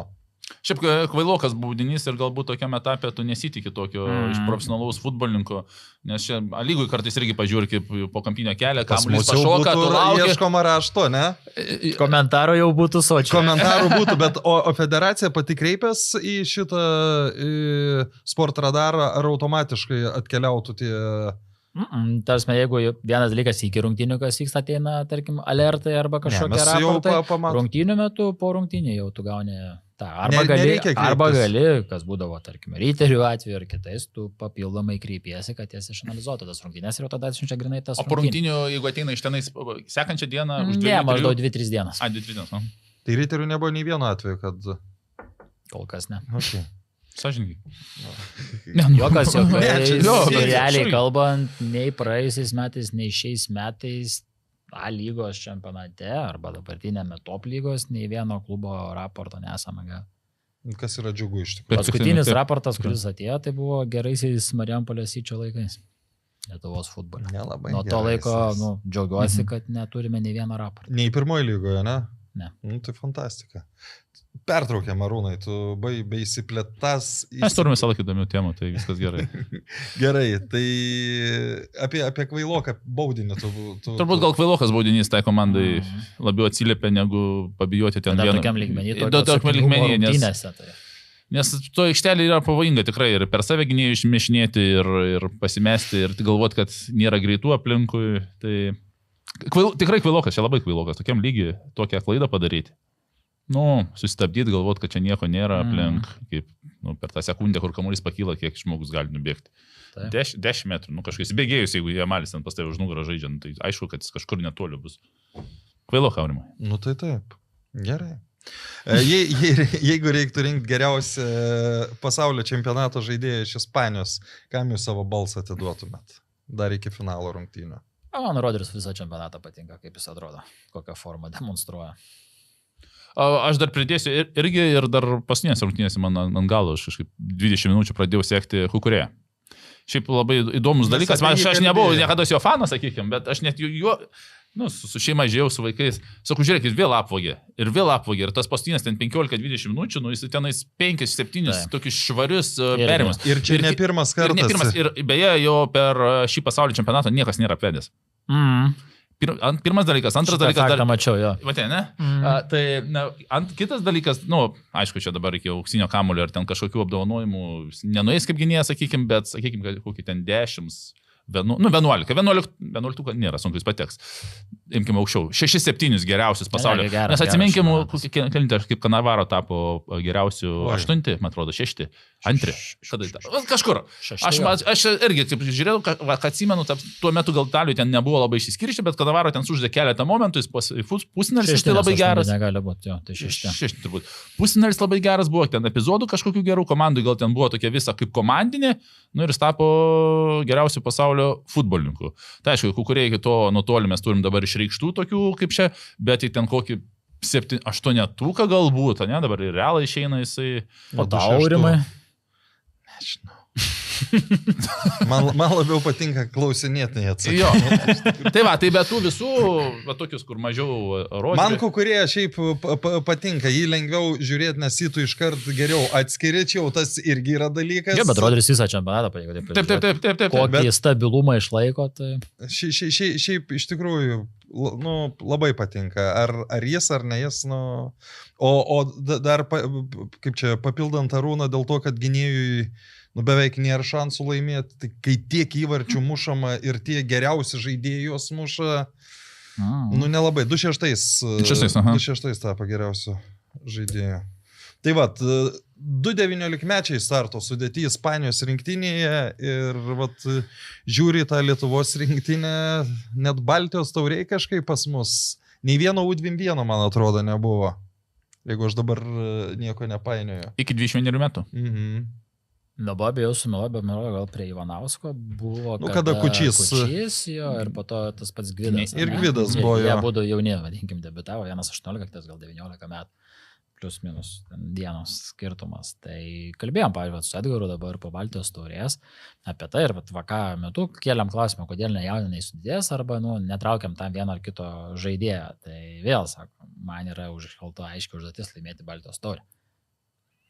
Šiaip kvailokas baudinys ir galbūt tokiam etapė tu nesitikė tokio iš profesionalaus futbolininko, nes čia lygui kartais irgi pažiūri, kaip po kampinio kelią, kamuolys pašoka, tu lauki. Ieškoma rašto, ne? Komentarų jau būtų sočiai. Komentarų būtų, bet o federacija pati kreipės į šitą sport radarą, ar automatiškai atkeliautų tie... Tarsi, jeigu vienas dalykas iki rungtynių, kas vyksta, ateina, tarkim, alertai arba kažkokie raportai, rungtynių metu po rungtynių jau tu gauni tą. Arba gali, kas būdavo, tarkim, Riterių atveju ar kitais, tu papildomai kreipiesi, kad jas išanalizuotų tas rungtynės ir jau tada atsiunčia grinai tas rungtynės. O po rungtynių, jeigu ateina iš tenais sekančią dieną, už 2-3? Ne, maždaug 2-3 dienas. 2-3 dienas. Tai Riterių nebuvo nei vieno atveju, kad... Kol kas ne. Okay. Sąžininkai. Jokas, realiai kalbant, nei praėjusiais metais, nei šiais metais A lygos čempionate arba dabartinėme top lygos nei vieno klubo raporto nesame gavę. Kas yra džiugu iš tikrųjų. Paskutinis raportas, kuris atėjo, tai buvo geraisiais Marijampolės Syčio laikais. Lietuvos futbole. Nuo to laiko džiaugiuosi, kad neturime nei vieno raporto. Nei pirmoje lygoje, ne? Ne. Tai fantastika. Pertraukė Marūnai, tu beįsiplėtas... Mes turime visą laiką įdomių temų, tai viskas gerai. Gerai, tai apie kvailoką baudinį Turbūt gal kvailokas baudinys tai komandai labiau atsiliepia, negu pabijoti ten vieną. Tokiam lygmenį, Nes to aikštelė yra pavojinga tikrai ir per save gynėjų išmešinėti ir pasimesti ir galvoti, kad nėra greitų aplinkui. Tai tikrai kvailokas, čia labai kvailokas, tokiam lygiai tokią klaidą padaryti. Sustabdyti, galvoti, kad čia nieko nėra aplink, kaip per tą sekundę, kur kamuolys pakyla, kiek žmogus gali nubėgti. 10 metrų, kažkas bėgėjus, jeigu jie malis ten pas tave už nugarą žaidžiant, tai aišku, kad jis kažkur netoli bus. Kvailok, Aurimai. Tai taip. Gerai. Jeigu reiktų rinkti geriausią pasaulio čempionato žaidėją iš Ispanijos, kam jūs savo balsą atiduotumėt? Dar iki finalo rungtynių. Man Rodris visą čempionatą patinka, kaip jis atrodo, kokią formą demonstruoja. Aš dar pridėsiu irgi ir dar paskutinės rungtynėse man ant galo, aš kažkaip 20 minučių pradėjau sekti Kukurėją. Šiaip labai įdomus dalykas, aš nebuvau niekada jo fanas, sakykime, bet aš net juo, su šeima žiūrėjau su vaikais, sakau, žiūrėk, jis vėl apvogė, ir tas paskutinės ten 15-20 minučių, jis tenais 5-7 tokius švarius perimus. Ir čia ne pirmas kartas. Ir beje, jo per šį pasaulio čempionatą niekas nėra apvedęs. Pirmas dalykas, antras dalykas. Dar mačiau, jo. Matė, ne? Kitas dalykas, aišku, čia dabar iki auksinio kamulio ir ten kažkokių apdovanojimų nenueis kaip gynėjas, sakykime, bet, sakykime, kokį ten 10, 11 nėra, sunku jis pateks. Imkime aukščiau. 6-7 geriausius pasaulio. Nes atsiminkim, kaip Kanavaro tapo geriausių 8, man atrodo, 6, 2. Kažkur. Aš irgi, kaip žiūrėjau, kad atsimenu, tuo metu gal Italijoje ten nebuvo labai išsiskirti, bet Kanavaro ten sužaidė keletą momentų, jis pusfinalis tai labai geras. Negali būti, jo, tai 6 turbūt. Pusfinalis labai geras buvo, ten epizodų kažkokių gerų komandų, gal ten buvo tokia visa kaip komandinė, ir jis tapo geriausių pasaulio futbolininkų. Tai aišku, Kukurėja iki to nutolį mes turim dabar išreikštų tokių kaip čia, bet ten kokį 7-8 galbūt, ne, dabar ir Realą išeina jisai. O Aurimai? Nežinau. Man labiau patinka klausinėti, nei atsakyti. Tai va, tai be tų visų, tokius, kur mažiau rodė. Man Kukurėja šiaip patinka, jį lengviau žiūrėti, nes jį tu iškart geriau atskiri, čia jau tas irgi yra dalykas. Jo, bet Rodris visą čempionatą patinka. Taip. Kokį stabilumą išlaiko, tai... Šiaip iš tikrųjų, labai patinka. Ar jis, ar ne jis, O dar, kaip čia, papildant Arūną dėl to, kad gynėjui beveik nėra šansų laimėti, tai kai tiek įvarčių mušama ir tie geriausi žaidėjos muša, nelabai. 2-6 tapo geriausiu žaidėju. Tai vat, 2-19-mečiai starto sudėti Ispanijos rinktinėje ir vat, žiūri tą Lietuvos rinktinę, net Baltijos tauriai kažkaip pas mus. Nei vieno U21, man atrodo, nebuvo. Jeigu aš dabar nieko nepainioju. Iki 21 metų. Dabar bijau sumeluoti, gal prie Ivanausko buvo, kada Kučys jo, ir po to tas pats Gvidas. Ir Gvidas buvo jo. Jie būdų jauni, vadinkim, debitavo, vienas 18, kitas gal 19 metų, plius minus dienos skirtumas. Tai kalbėjom, pavyzdžiui, su Edgaru dabar po Baltijos taurės apie tai ir vakarą metu kėlėm klausimą, kodėl nejauniniai sudės arba netraukiam tam vieną ar kito žaidėją. Tai vėl, sako, man yra užkelta aiškiai užduotis laimėti Baltijos taurę.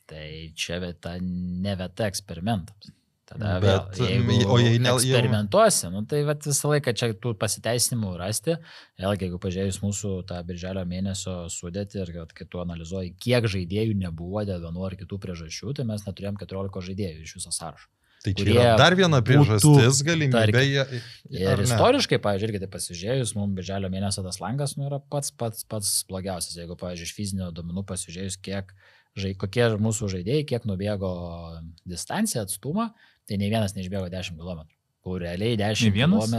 Tai čia vieta ne vieta eksperimentams. Tada jeigu eksperimentuosi, tai visą laiką čia tų pasiteisinimų rasti. Vėlgi, jeigu pažiūrėjus mūsų tą birželio mėnesio sudėtį ir kai tu analizuoji, kiek žaidėjų nebuvo dėl vienų ar kitų priežasčių, tai mes neturėjom 14 žaidėjų iš viso sąrašo. Tai čia yra dar viena priežastis, galimybė. Ir istoriškai, pavyzdžiui, irgi tai pasižiūrėjus, mums birželio mėnesio tas langas yra pats blogiausias. Jeigu, pavyzdžiui, iš fizinio duomenų pasižiūrėjus, kokie mūsų žaidėjai, kiek nubėgo distanciją, atstumą, tai nei vienas neišbėgo 10 km. Kur realiai 10 km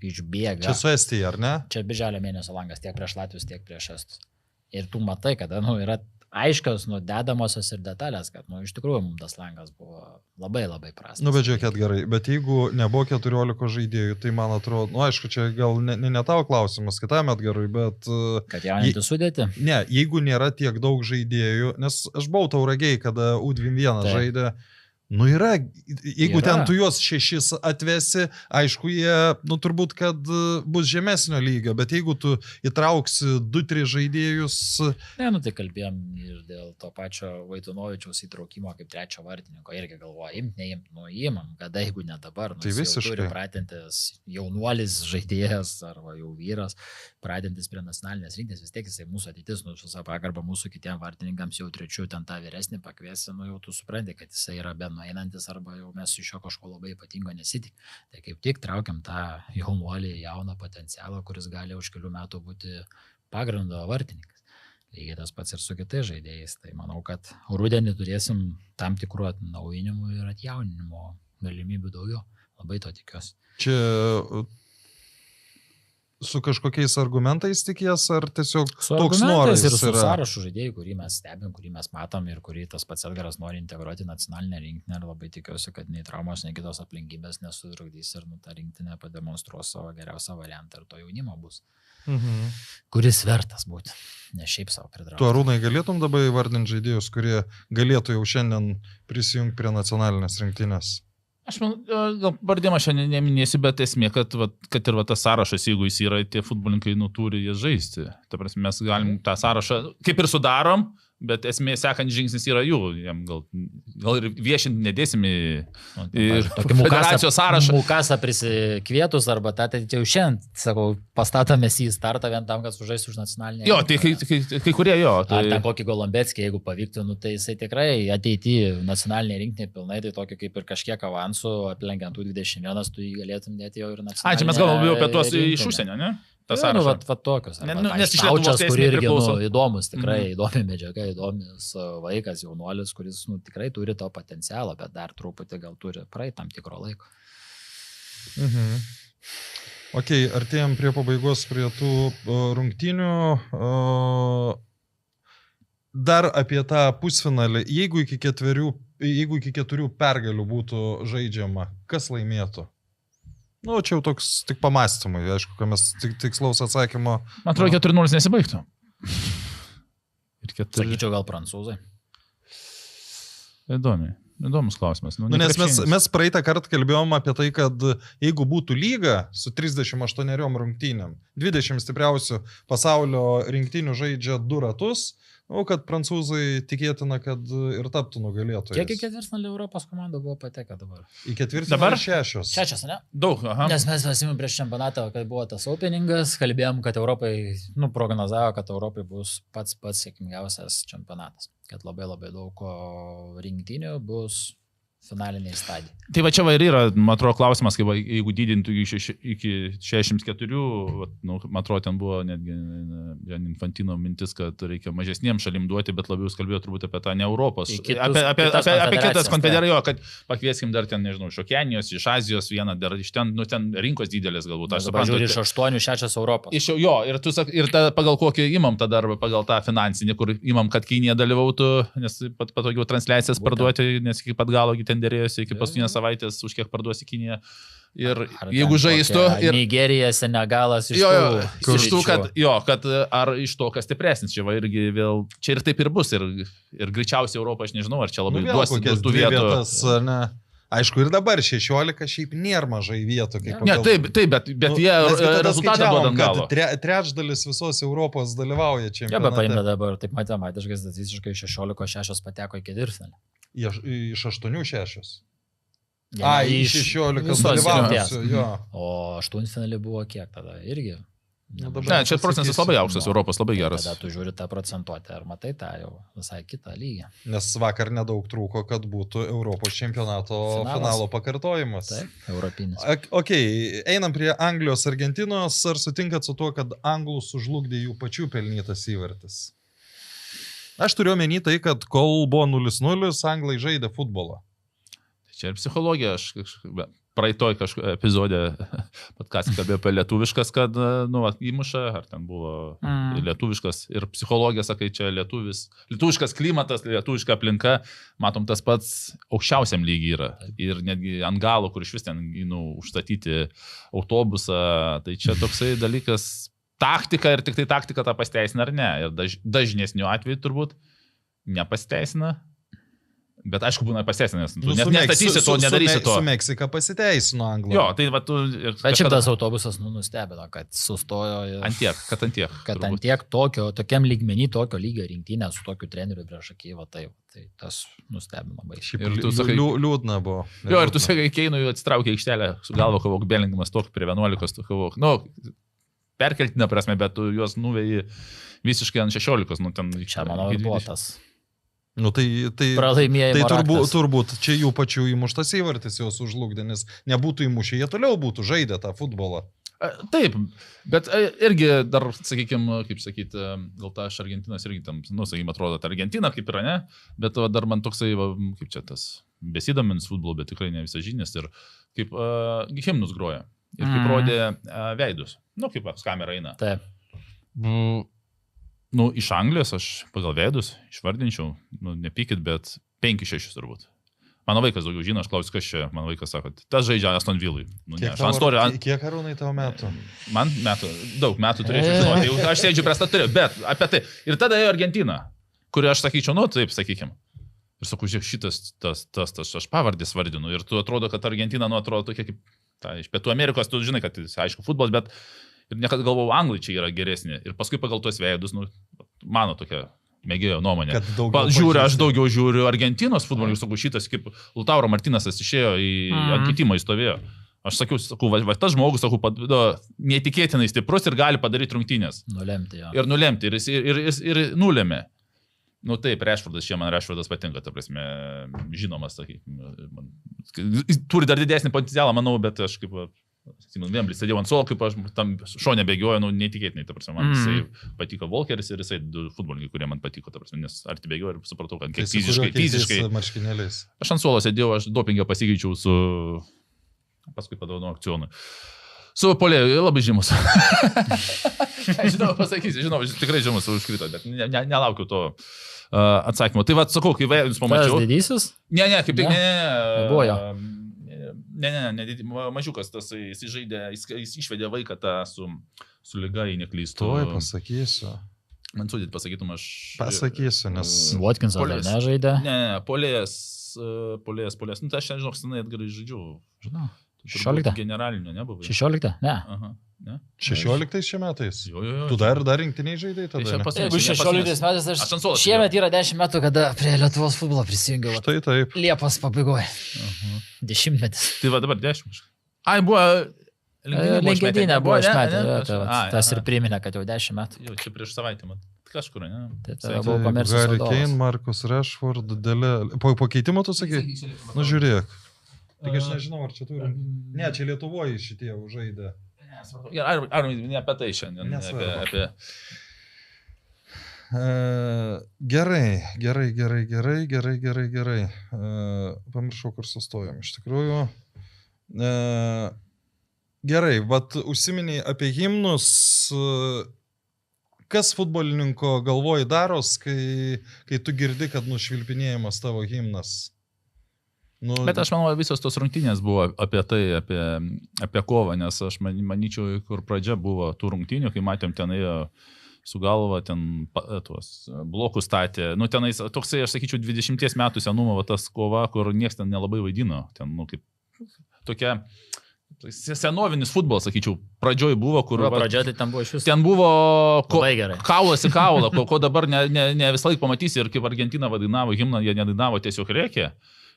išbėga. Čia su Estija, ar ne? Čia birželio mėnesio langas tiek prieš Latvius, tiek prieš Estus. Ir tu matai, kad yra aiškios dedamosios ir detalės, kad iš tikrųjų mums tas langas buvo labai labai prastas. Bet žiūrėkit gerai, bet jeigu nebuvo 14 žaidėjų, tai man atrodo, aišku, čia gal ne tavo klausimas, kitam Edgarui, bet... Kad jauninti sudėti? Ne, jeigu nėra tiek daug žaidėjų, nes aš buvau Tauragiai, kada U21 žaidė, yra, jeigu ten tu juos 6 atvesi, aišku, jie, turbūt, kad bus žemesnio lygio, bet jeigu tu įtrauksi 2-3 žaidėjus... Tai kalbėjom ir dėl to pačio Vaitunovičiaus įtraukimo kaip trečio vartininko, irgi galvoja, neimt, imam, kada jeigu ne dabar, tai visiškai turi pratintis jaunuolis žaidėjas arba jau vyras, pratintis prie nacionalinės rinktinės, vis tiek jisai mūsų ateitis, visą pagarbą mūsų kitiem vartininkams jau trečių ten tą vyresnį pakviesi, jau tu supranti, kad jisai yra be einantis arba jau mes iš jo kažko labai ypatingo nesitik. Tai kaip tik traukiam tą jaunuolį, jauną potencialą, kuris gali už kelių metų būti pagrindo vartininkas. Lygiai tas pats ir su kitais žaidėjais. Tai manau, kad rudenį turėsim tam tikrų atnaujinimų ir atjauninimo galimybių daugiau. Labai to tikiuosi. Čia su kažkokiais argumentais tikies, ar tiesiog Su toks argumentais noras ir su yra? sąrašu žaidėjų, kurį mes stebim, kurį mes matom ir kurį tas pats Edgaras nori integruoti nacionalinę rinktinę ir labai tikiuosi, kad nei traumos, nei kitos aplinkybės nesutrukdys ir ta rinktinė pademonstruos savo geriausią variantą ir to jaunimo bus, kuris vertas būti, ne šiaip savo pritraukti. Tu Arūnai galėtum dabar įvardinti žaidėjus, kurie galėtų jau šiandien prisijungti prie nacionalinės rinktinės? Aš gal pardėmą šiandien neminėsiu, bet esmė, kad ir tas sąrašas, jeigu jis yra, tie futbolininkai turi jį žaisti. Ta prasme, mes galim tą sąrašą kaip ir sudarom, bet esmė sekant žingsnis yra jų. Jam gal ir viešinti nedėsim į federacijos sąrašą. Mukasą prisikvietus arba tą, tai jau šiandien, sakau, pastatomės į startą vien tam, kad sužaistų už nacionalinę. Jo, tai kai kurie jo. Tai... Ar ten kokį Golombetskį, jeigu pavyktų, tai jisai tikrai ateityje nacionalinė rinktinė pilnai, tai tokį kaip ir kažkiek avansų, aplenkiant 21, tu jį galėtum dėti jau ir nacionalinę. Čia mes galvom jau apie tuos iš užsienio, ne? Va tokius. Nes iš Lietuvos kur irgi įdomus, tikrai įdomi medžiaga, įdomus vaikas, jaunuolis, kuris tikrai turi to potencialą, bet dar truputį gal turi praeiti tam tikro laiko. Ok, artėjom prie pabaigos prie tų rungtynių. Dar apie tą pusfinalį. Jeigu iki 4 pergalių būtų žaidžiama, kas laimėtų? Nu, čia jau toks tik pamastymai, aišku, kad mes tikslaus atsakymo. Man atrodo, 4-0 nesibaigtų. Sakyčiau, gal prancūzai. Įdomus klausimas. Nes mes praeitą kartą kalbėjom apie tai, kad jeigu būtų lyga su 38 rungtynėm, 20 stipriausių pasaulio rinktinių žaidžia 2 ratus, kad prancūzai tikėtina, kad ir taptų nugalėtojais. Kiek į ketvirtfinalį Europos komandų buvo patekę dabar? Į ketvirtfinalį 6. 6, ne? Daug, aha. Nes mes pasimėm prieš čempionatą, kad buvo tas openingas, kalbėjom, kad Europai, prognozavo, kad Europai bus pats sėkmingiausias čempionatas. Kad labai daug rinktinių bus finaliniai stadijai. Tai va čia va ir yra, man atrodo, klausimas, kaip jeigu didintų iki 64, man atrodo, ten buvo netgi Infantino mintis, kad reikia mažesniems šalim duoti, bet labiau kalbėjo turbūt apie tą ne Europos. Apie kitas konfederacijos, kad pakvieskim dar ten, nežinau, iš Okeanijos, iš Azijos vieną, dar iš ten, ten rinkos didelės galbūt. Aš suprantu, iš 8-6 Europos. Jo, ir tu sakai, ir pagal kokį imam tada, arba pagal tą finansinį, kur imam, kad Kinija dalyvautų, nes patogiau transliacijas parduoti, nes iki pat galo ten dėrėjosi iki paskutinės savaitės, už kiek parduosi Kiniją. Ir jeigu žaistų... Nigerija, Senegalas iš tų, kad ar iš to, kas stipresnis, čia va irgi vėl, čia ir taip ir bus, ir greičiausiai Europą, aš nežinau, ar čia labai duos tų vietų. Aišku, ir dabar 16 šiaip nėra mažai vietų. Ne, taip, bet jie rezultatą duodant galo. Trečdalis visos Europos dalyvauja čempionate. Ja, bet paimė dabar, taip matematiškai, statistiškai 16-6 pateko į ketvirtfinalį. Iš 8-6. Iš 16 dalyvaujusių, jo. O aštuntfinalį buvo kiek tada irgi? Ne, čia procentas labai aukštas, Europos labai geras. Tada tu žiūri tą procentuotę, ar matai tą jau visai kitą lygį. Nes vakar nedaug trūko, kad būtų Europos čempionato finalo pakartojimas. Taip, europinis. Ok, einam prie Anglijos, Argentinos. Ar sutinkat su tuo, kad anglų sužlugdė jų pačių pelnytas įvartis? Aš turiu omeny tai, kad kol buvo 0-0, anglai žaidė futbolą. Čia ir psichologija, aš praeitoj kažkokią epizodę, pat kas kalbėjo apie lietuviškas, kad, įmuša, ar ten buvo lietuviškas ir psichologija, sakai, čia lietuviškas klimatas, lietuviška aplinka, matom, tas pats aukščiausiam lygiai yra. Ir netgi ant galo, kur iš vis ten, užstatyti autobusą, tai čia toksai dalykas, taktika ir tik tai taktika tą pasteisina ar ne. Ir dažnesniu atveju turbūt nepasteisina. Bet aišku, būna pasiteisinęs. Nes nestatysi to, nedarysi to. Su Meksika pasiteisino anglų. Jo, tai va tu... Bet šiaip tas autobusas nustebino, kad sustojo... Antiek. Kad antiek tokiam lygmenį, tokio lygio rinktinę su tokiu treneriu prieš akį, va tai tas nustebino baisiai. Ir tu sakai... Liūdna buvo. Jo, ir tu sakai, Keinui atsitraukė aikštelę, su galvo kovok Belingamas tokį prie 11 kovok. Perkeltinė prasme, bet tu juos nuvėjai visiškai ant 16. Čia, manau, buvo tas... Tai turbūt čia jų pačių įmuštas įvartis jos užlugdė, nes nebūtų įmušę, jie toliau būtų žaidę tą futbolą. Taip, bet irgi dar, sakykime, kaip sakyti, gal ta iš Argentinos irgi tam, sakykime, atrodo, ta Argentina kaip yra, ne, bet dar man toksai, kaip čia tas, besidomins futbolu, bet tikrai ne visas žinias ir kaip himnus groja ir kaip rodė veidus. Nu, kaip kamera eina. Taip. Nu, iš Anglijos aš pagal veidus išvardinčiau, nu, nepykit, bet 5-6 turbūt. Mano vaikas daugiau žino, aš klausiu, kas čia, mano vaikas sako, tas žaidžia Aston Villai. Nu, Kiek Arūnai tavo metų? Man metų, daug metų turėčiau žinoti, jau aš sėdžiu prie staturių, bet apie tai. Ir tada ėjo Argentina, kuri aš sakyčiau, nu taip, sakykim. Ir sakau, žiūrėk, šitas, aš pavardės vardinu. Ir tu atrodo, kad Argentina, nu, atrodo tokia kaip, ta, iš Pietų Amerikos, tu žinai, kad aišku, futbolas, bet ir niekada galvojau, anglai čia yra geresnė. Ir paskui pagal tuos veidus, nu, mano tokia mėgėjo nuomonė. Aš daugiau žiūriu Argentinos futbolą, jūs sakau, šitas kaip Lautaro Martinasas išėjo ant kitimą įstovėjo. Aš sakau, va, tas žmogus, sakau, neįtikėtinai stiprus ir gali padaryti rungtynės. Nulemti, jo. Ir nulemti, ir nulėmė. Nu taip, Rashfordas, man Rashfordas patinka, ta prasme, žinomas, sakykime. Turi dar didesnį potencialą, manau, bet aš kaip... Vemblis sėdėjau ant suolo, kaip aš tam šonė bėgioju, nu, neįtikėtinai, ta prasme, man jisai patiko Volkeris ir jisai du futbolininkai, kurie man patiko, ta prasme, nes arti bėgioju ir supratau, kad kiek fiziškai. Aš ant suolo sėdėjau, aš dopingą pasikeičiau su, paskui padavau akcionui. Su Polėju, labai žymus. Žinau, pasakysiu, tikrai žymus užkrito, bet nelaukiu to atsakymo. Tai va, sakau, kai jūs pamačiau. Tas didysis? Ne, kaip tik, ne. Buvo jo. Ne, mažiukas, jis žaidė, jis išvedė vaiką tą su lyga, jei neklystu. Tuoj pasakysiu. Man sudėt pasakytum, aš... Pasakysiu, nes... Watkinsas dar nežaidė. Ne, Polės. Nu, tai aš nežinau, senai atgarai žaidžiu. Žinau. 16. Generalinio nebuvai. 16? Ne. Aha. Ne? 16 šiais metais? Jo. Tu dar rinktiniai žaidai tada? Jeigu 16 metais aš šiemet yra 10 metų, kada prie Lietuvos futbolo prisijungiau. Štai taip. Liepos pabaigoje. 10 metais. Tai va dabar 10. Ai, buvo... Legendinė buvo išmetė. Tas ir priminė, kad jau 10 metų. Jau čia prieš savaitę, man. Kažkur, ne? Tai buvo komercijos vadovas. Harry Kane, Marcus Rashford, Dele... Po keitimo tu sakai? Nu, žiūrėk. Tik aš nežinau, ar čia turim. Ne, čia Lietuvoje šitie užžaidė. Ar ne apie tai šiandien? Apie... Gerai. Pamiršau, kur sustojom. Iš tikrųjų. Gerai, vat užsiminiai apie himnus. Kas futbolininko galvoji daros, kai tu girdi, kad nušvilpinėjimas tavo himnas? Nu, bet aš manau, visos tos rungtynės buvo apie tai, apie kovą, nes aš manyčiau, kur pradžia buvo tų rungtynių, kai matėm ten ėjo su galva, ten tuos blokus statė. Nu, tenais toksai, aš sakyčiau, 20 metų senumo va, tas kova, kur niekas ten nelabai vaidino. Ten, nu, kaip tokia... Senovinis futbolas, sakyčiau, pradžioj buvo, kur... Pradžioje tai ten buvo iš viso. Ten buvo kaulas į kaulą, ko dabar ne visą laiką pamatysi ir kaip Argentina vadinavo himną, jie nedainavo tiesiog rėkė.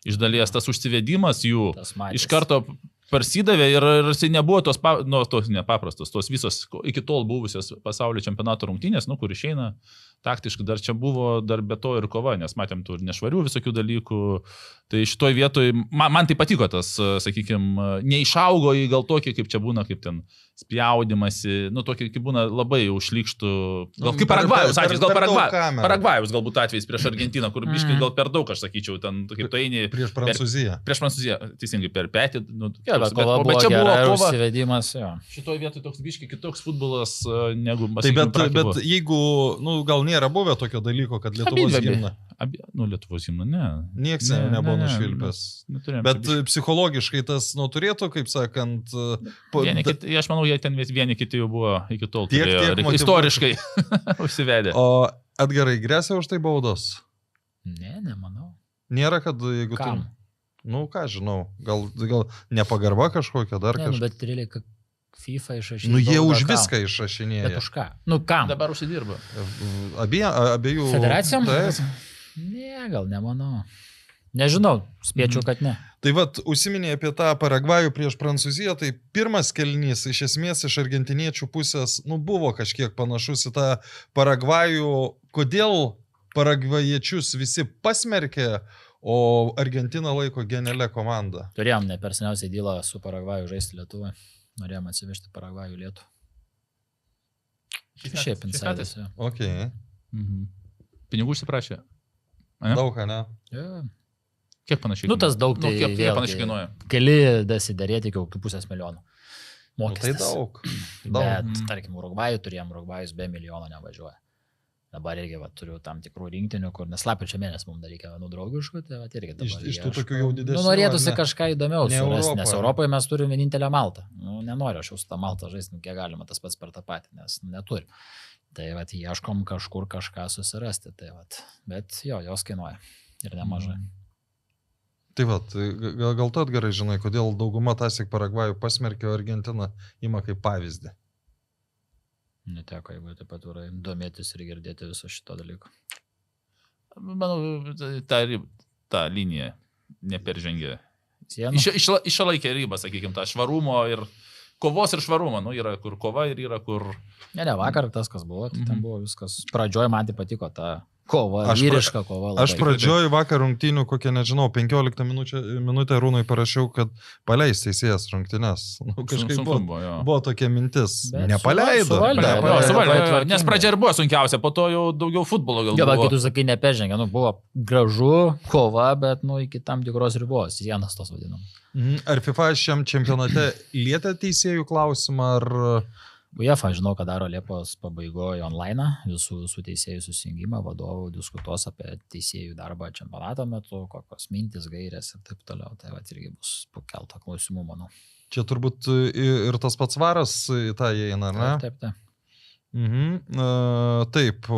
Iš dalies tas užsivedimas jų iš karto parsidavė ir jisai nebuvo tos nepaprastos, tos visos iki tol buvusios pasaulio čempionato rungtynės, nu, kur išeina taktiškai, dar čia buvo dar be to ir kova, nes matėm tų nešvarių visokių dalykų. Tai šitoj vietoj, man tai patiko tas, sakykime, neišaugo į gal tokį, kaip čia būna, kaip ten spjaudimasi, nu, tokį, kaip būna labai užšlykštų, gal kaip Paragvajus atvejais, Paragvajus galbūt atvejais prieš Argentiną, kur biškai gal per daug, aš sakyčiau, ten, kaip tu eini... Prieš Prancūziją. Prieš Prancūziją, teisingai, per petį. Nu, bet čia buvo užsivedimas, jo. Šitoj vietoj toks biškai kitoks futbolas negu... Bet jeigu, nu, gal nėra buvę tokio dalyko, kad Lietuvos himną. Lietuvos himną, ne. Niekas nebuvo nušvilpęs. Bet psichologiškai tas, nu, turėtų, kaip sakant... Aš manau, jie ten vieni kiti jau buvo iki tol. Tiek istoriškai užsivedė. O Edgarai, grėsia už tai baudos? Ne, nemanau. Nėra, kad jeigu tu... Nu, ką žinau, gal nepagarba kažkokia dar kažkokia. Bet realiai, kad FIFA išrašinė. Nu, jie už viską išrašinėja. Bet už ką? Nu, kam? Dabar užsidirba. Abiejų... Federacijom? Ne, gal nemanau. Nežinau, spėčiau, kad ne. Tai vat, užsiminė apie tą Paragvajų prieš Prancūziją, tai pirmas kėlinys iš esmės iš argentiniečių pusės, nu, buvo kažkiek panašus į tą Paragvajų. Kodėl paragvajiečius visi pasmerkė, o Argentina laiko genialia komanda? Turėjom ne per seniausiai dylą su Paragvaju žaisti Lietuvą. Norėjom atsivežti Paragvajų Lietuvą. Šiaip insidas. Okay. Pinigų užsiprašė? Daug, ne? Ja. Kiek panašiai? Nu, tas daug, tai kiek panašiai kainuoja? Keli dasidarėti iki 500 000. Nu, tai mokestis. daug. Bet, tarkim, Urugvajus be milijono nevažiuoja. Dabar irgi turiu tam tikrų rinktinių, kur neslapčio mėnesį mums dar reikia vienų draugiškų, tai irgi dabar. Iš tų tokių jau didesnių. Norėtųsi kažką įdomiau Ne surasti, Europoje. nes Europoje mes turime vienintelę Maltą. Nenoriu aš jau su tą Maltą žaisti, kiek galima tas pats per tą patį, nes neturiu. Tai ieškom kažkur kažką susirasti, tai bet jos kainuoja ir nemažai. Tai gal tu Edgarai žinai, kodėl dauguma tąsyk Paragvajų pasmerkė, o Argentina ima kaip pavyzdį. Neteko, jeigu taip pat domėtis ir girdėti viso šito dalyko. Manau, ta linija neperžengė. Sienų? Išlaikė ribą, sakykime, tą švarumo ir kovos ir švarumo. Yra kur kova ir yra kur... Ne, vakar tas, kas buvo, tai ten buvo viskas. Pradžioje man tai patiko ta kova, vyriška kova. Aš pradžioj vakar rungtynių, kokią, nežinau, 15 minutę Rūnui parašiau, kad paleis teisėjas rungtynės. Kažkaip buvo tokia mintis. Nepaleido. Suvaldė, nes pradžia ir buvo sunkiausia, po to jau daugiau futbolo gal buvo. Jo, kai tu sakai, neperžengė, buvo gražu kova, bet iki tam tikros ribos, sienas tos vadinam. Ar FIFA šiam čempionate lietė teisėjų klausimą, ar... UEFA, žinau, kad daro Liepos pabaigoje online visų teisėjų susijungimą, vadovų diskutuos apie teisėjų darbą čempionato metu, kokios mintis, gairės ir taip toliau. Tai irgi bus pakelta klausimų, manau. Čia turbūt ir tas pats varas į tą įeina, ne? Taip. Taip,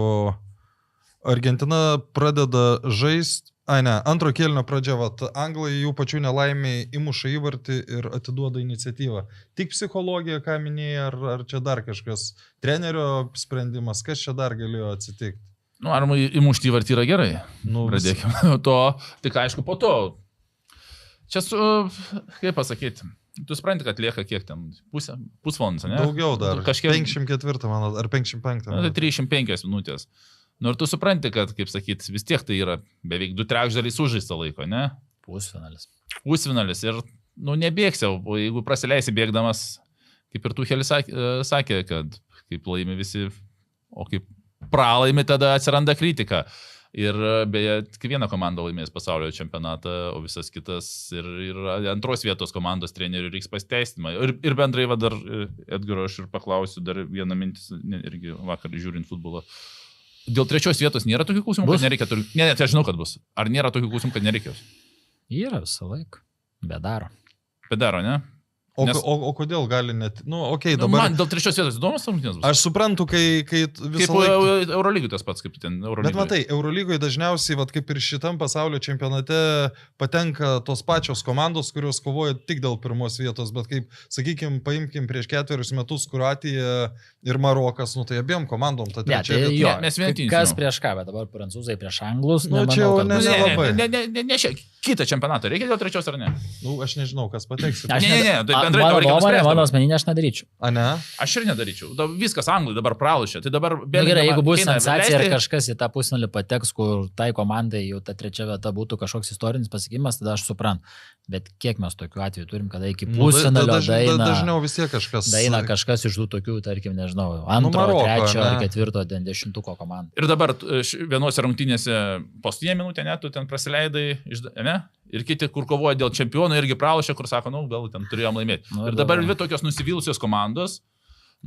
Argentina pradeda žaisti. Antro kėlinio pradžia, anglai jų pačių nelaimiai įmuša įvartį ir atiduoda iniciatyvą. Tik psichologija, ką minėjai, ar čia dar kažkas trenerio sprendimas, kas čia dar galėjo atsitikti? Ar įmušti įvartį yra gerai? Pradėkime to, tik aišku, po to. Čia kaip pasakyti, tu supranti, kad lieka kiek ten, pusvalandis, ne? Daugiau dar, 54, manau, ar 55. Tai 35 minutės. Ir tu supranti, kad, kaip sakyt, vis tiek tai yra beveik 2/3 sužaista laiko, ne? Pusfinalis ir, nebėgsiu, o jeigu prasileisi bėgdamas, kaip ir Tuchelis sakė, kad kaip laimi visi, o kaip pralaimi, tada atsiranda kritika. Ir beje, kiekviena komanda laimės pasaulio čempionatą, o visas kitas ir antros vietos komandos trenerių reiks pasiteisinimą. Ir bendrai dar, Edgaro, aš ir paklausiu dar vieną mintis, irgi vakar žiūrint futbolą. Dėl trečios vietos nėra tokių klausimų, kad nereikia. Ne, tai aš žinau, kad bus. Ar nėra tokių klausimų, kad nereikia? Yra visą laiką. Bedaro, ne? O kodėl gali net... dabar... Man dėl trečios vietos įdomus rungtynės bus. Aš suprantu, kai visą laiką... Kaip Eurolygui tas pats, kaip ten Eurolygoje. Bet matai, Eurolygoje dažniausiai, kaip ir šitam pasaulio čempionate, patenka tos pačios komandos, kurios kovoja tik dėl pirmos vietos, bet kaip, sakykime, paimkim prieš 4 metus Kroatija ir Marokas, tai abiem komandom ta trečia vieta. Mes vienintinis. Kas prieš ką, bet dabar prancūzai prieš anglus. Čia jau nelabai. Ne, kitą čempionatą reikia dėl trečios ar ne? Aš nežinau, kas pateks. Mano nuomonė, mano asmeninė, aš nedaryčiau. Aš ir nedaryčiau. Viskas anglai dabar pralašė. Tai dabar... Gerai, jeigu bus sensacija ir kažkas į tą pusfinalį pateks, kur tai komandai jau ta trečia vieta būtų kažkoks istorinis pasiekimas, tada aš suprantu. Bet kiek mes tokių atvejų turim, kada iki pusfinalio dažniau vis tiek kažkas... Daina kažkas iš tų tokių, tarkim, nežinau, antro, trečio ar ketvirto, 10-tuko komandų. Ir dabar vienose rungtynėse paskutinė minutė, ne, tu ten prasileidai, ne? Ir kiti, kur kovoja dėl čempionų, irgi pralašė, kur sako, gal ten turėjom laimėti. Ir dabar dvi tokios nusivylusios komandos.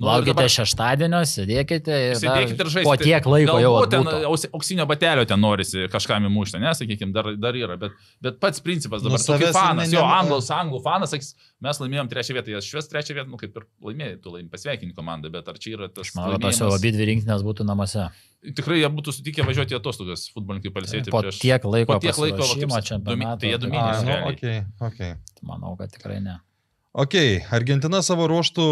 Laukite šeštadienio, sėdėkite ir žaiskite. Po tiek laiko jau ten auksinio batelio ten norisi kažkam įmušti, nesakykime, dar yra. Bet pats principas dabar, tokia fanas, anglų fanas, sakys, mes laimėjom trečią vietą, jie šves trečią vietą, kaip ir laimėjai, tu pasveikinti komandą, bet ar čia yra tas... Manau, tos jau abi dvi rinktinės būtų namuose. Tikrai jie būtų sutikę važiuoti atostogas futbolininkai palsėti po tiek laiko pasiruošimo čempionato. Tai jie 2 mėnesius. Okay. Manau, kad tikrai ne. Argentina savo ruoštų